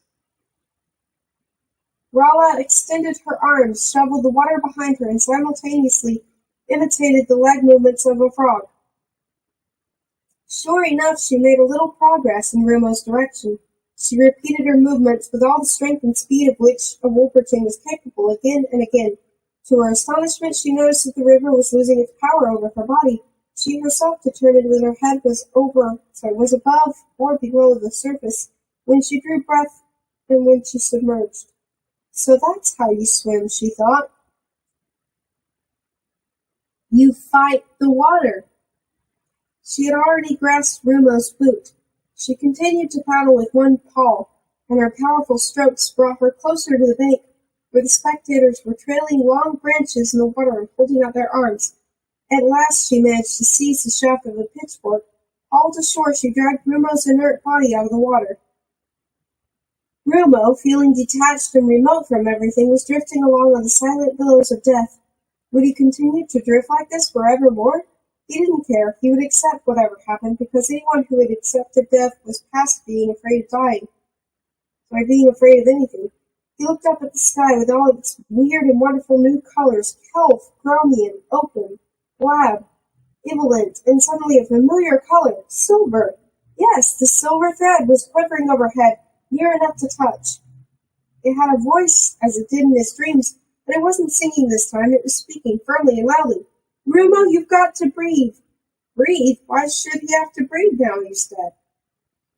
[SPEAKER 2] Rala extended her arms, shoveled the water behind her, and simultaneously imitated the leg movements of a frog. Sure enough, she made a little progress in Rumo's direction. She repeated her movements with all the strength and speed of which a Wolverton was capable again and again. To her astonishment, she noticed that the river was losing its power over her body. She herself determined whether her head was above or below the surface when she drew breath and when she submerged. So that's how you swim, she thought. You fight the water. She had already grasped Rumo's boot. She continued to paddle with one paw, and her powerful strokes brought her closer to the bank, where the spectators were trailing long branches in the water and holding out their arms. At last she managed to seize the shaft of a pitchfork. Hauled ashore, she dragged Rumo's inert body out of the water. Rumo, feeling detached and remote from everything, was drifting along on the silent billows of death. Would he continue to drift like this forevermore? He didn't care. He would accept whatever happened, because anyone who had accepted death was past being afraid of dying. By being afraid of anything. He looked up at the sky with all its weird and wonderful new colors, kelp, chromium, opal, lab, evolent, and suddenly a familiar color, silver. Yes, the silver thread was quivering overhead, near enough to touch. It had a voice, as it did in his dreams, but it wasn't singing this time. It was speaking firmly and loudly. Rumo, you've got to breathe. Breathe? Why should he have to breathe now, you said?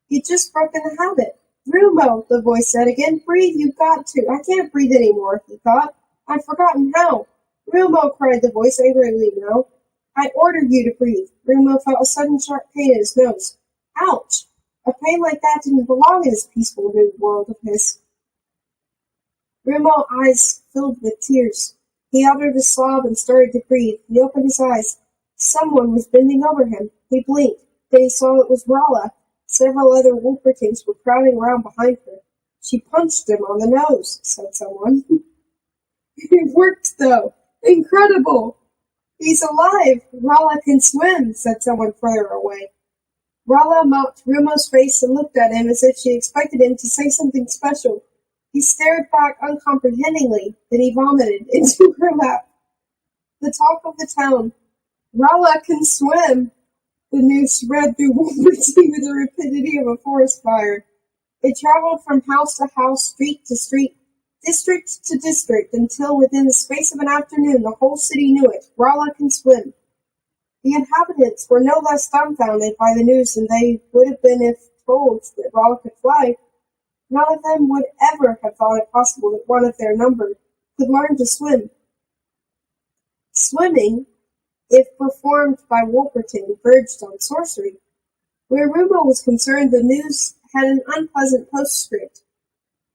[SPEAKER 2] He'd just broken the habit. Rumo, the voice said again. Breathe, you've got to. I can't breathe anymore, he thought. I've forgotten how. Rumo, cried the voice angrily now. I ordered you to breathe. Rumo felt a sudden sharp pain in his nose. Ouch! A pain like that didn't belong in this peaceful new world of his. Rumo's eyes filled with tears. He uttered a sob and started to breathe. He opened his eyes. Someone was bending over him. He blinked. Then he saw it was Rala. Several other Wolvertings were crowding around behind her. She punched him on the nose, said someone. It worked, though. Incredible. He's alive. Rala can swim, said someone further away. Rala mopped Rumo's face and looked at him as if she expected him to say something special. He stared back uncomprehendingly, then he vomited into her lap. The talk of the town. Rala can swim. The news spread through Wolverton with the rapidity of a forest fire. It traveled from house to house, street to street, district to district, until within the space of an afternoon the whole city knew it. Rala can swim. The inhabitants were no less dumbfounded by the news than they would have been if told that Rala could fly. None of them would ever have thought it possible that one of their number could learn to swim. Swimming, if performed by Wolverton, verged on sorcery. Where Rumo was concerned, the news had an unpleasant postscript.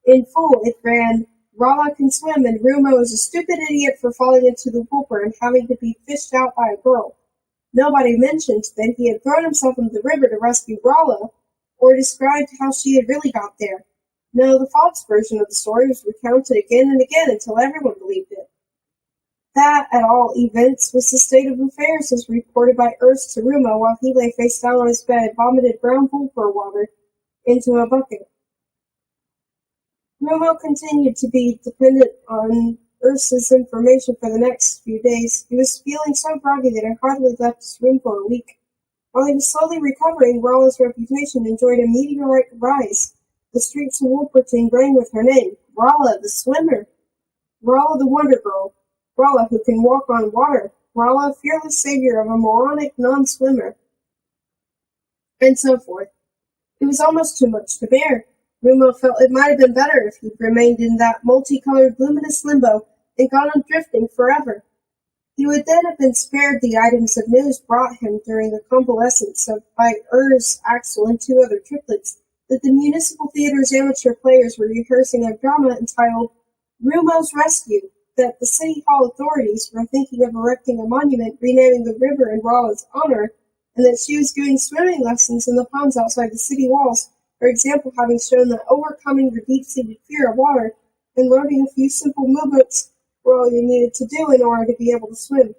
[SPEAKER 2] In full, it ran, Rala can swim, and Rumo is a stupid idiot for falling into the Wolper and having to be fished out by a girl. Nobody mentioned that he had thrown himself into the river to rescue Rala, or described how she had really got there. No, the false version of the story was recounted again and again until everyone believed it. That, at all events, was the state of affairs as reported by Ernst to Rumo while he lay face down on his bed, vomited brown Wolfer water into a bucket. Rumo continued to be dependent on Ernst's information for the next few days. He was feeling so groggy that he hardly left his room for a week. While he was slowly recovering, Rala's reputation enjoyed a meteoric rise. The streets of Wolverton rang with her name. Rala, the swimmer. Rala, the wonder girl. Rala, who can walk on water. Rala, fearless savior of a moronic non-swimmer. And so forth. It was almost too much to bear. Rumo felt it might have been better if he'd remained in that multicolored, luminous limbo and gone on drifting forever. He would then have been spared the items of news brought him during the convalescence by Urs, Axel, and two other triplets, that the Municipal Theater's amateur players were rehearsing a drama entitled Rumo's Rescue. that the City Hall authorities were thinking of erecting a monument renaming the river in Rolla's honor, and that she was giving swimming lessons in the ponds outside the city walls, her example having shown that overcoming the deep-seated fear of water and learning a few simple movements were all you needed to do in order to be able to swim.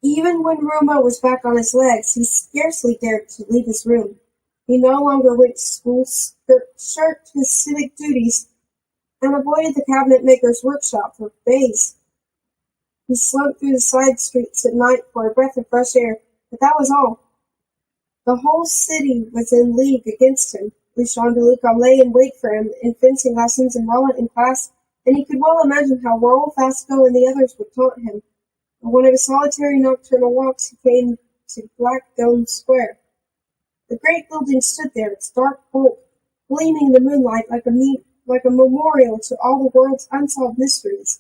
[SPEAKER 2] Even when Rumo was back on his legs, he scarcely dared to leave his room. He no longer went to school, shirked his civic duties, and avoided the cabinet maker's workshop for days. He slunk through the side streets at night for a breath of fresh air, but that was all. The whole city was in league against him. Lucian de Luca lay in wait for him in fencing lessons and Rolla in class, and he could well imagine how Raoul Fasco and the others would taunt him. On one of his solitary nocturnal walks he came to Black Dome Square. The great building stood there, its dark bulk gleaming in the moonlight like a memorial to all the world's unsolved mysteries.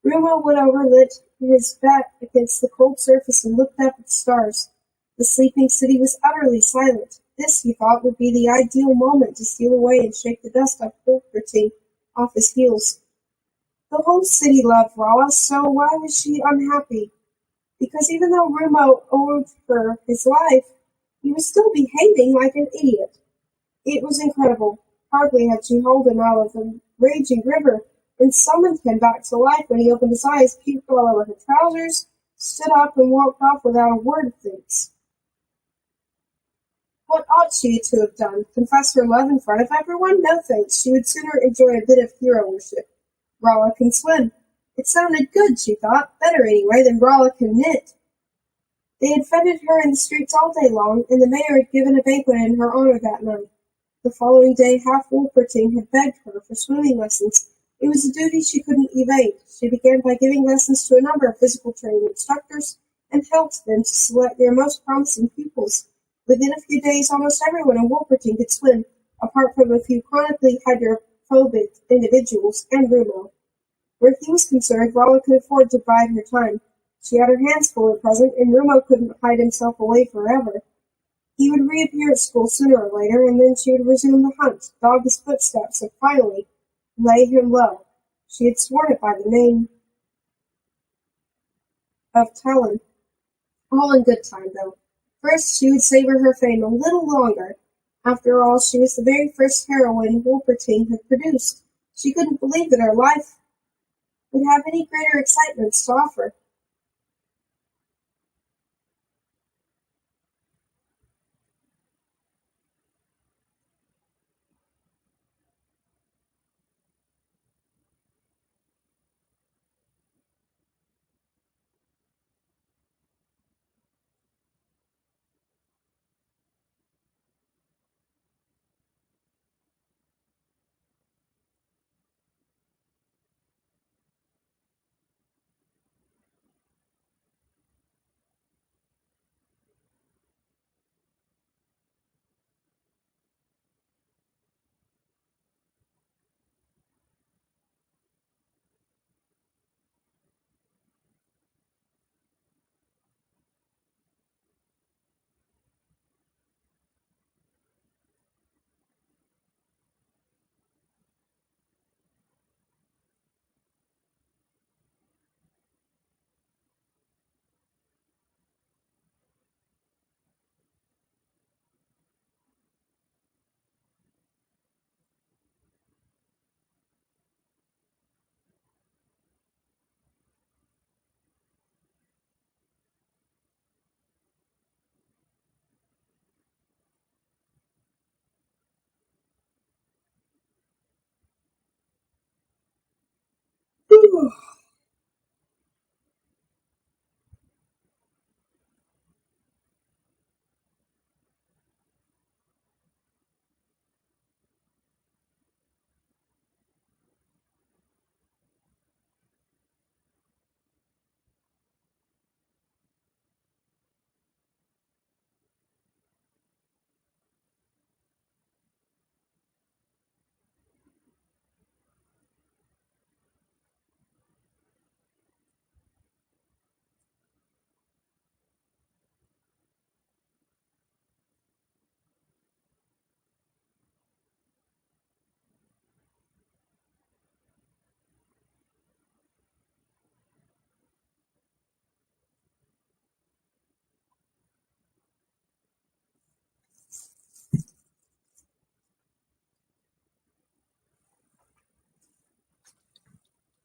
[SPEAKER 2] Rumo went over, lit his bat against the cold surface, and looked up at the stars. The sleeping city was utterly silent. This, he thought, would be the ideal moment to steal away and shake the dust off his heels. The whole city loved Rolla, so why was she unhappy? Because even though Rumo owed her his life, he was still behaving like an idiot. It was incredible. Hardly had she hauled him out of the raging river and summoned him back to life when he opened his eyes, puked all over her trousers, stood up, and walked off without a word of thanks. What ought she to have done? Confess her love in front of everyone? No thanks. She would sooner enjoy a bit of hero worship. Rolla can swim. It sounded good, she thought. Better, anyway, than Rolla can knit. They had feted her in the streets all day long, and the mayor had given a banquet in her honor that night. The following day, half Wolperting had begged her for swimming lessons. It was a duty she couldn't evade. She began by giving lessons to a number of physical training instructors, and helped them to select their most promising pupils. Within a few days, almost everyone in Wolperting could swim, apart from a few chronically hydrophobic individuals and Rumo. Where he was concerned, Rolla could afford to bide her time. She had her hands full at present, and Rumo couldn't hide himself away forever. He would reappear at school sooner or later, and then she would resume the hunt, dog his footsteps, and finally lay him low. She had sworn it by the name of Talon. All in good time, though. First, she would savor her fame a little longer. After all, she was the very first heroine Wolperting had produced. She couldn't believe that her life would have any greater excitements to offer.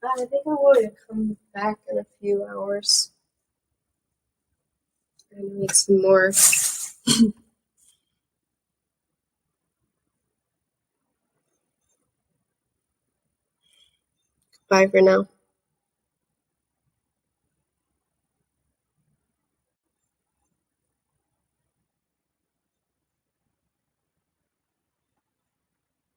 [SPEAKER 1] I think I want to come back in a few hours and make some more. Bye for now.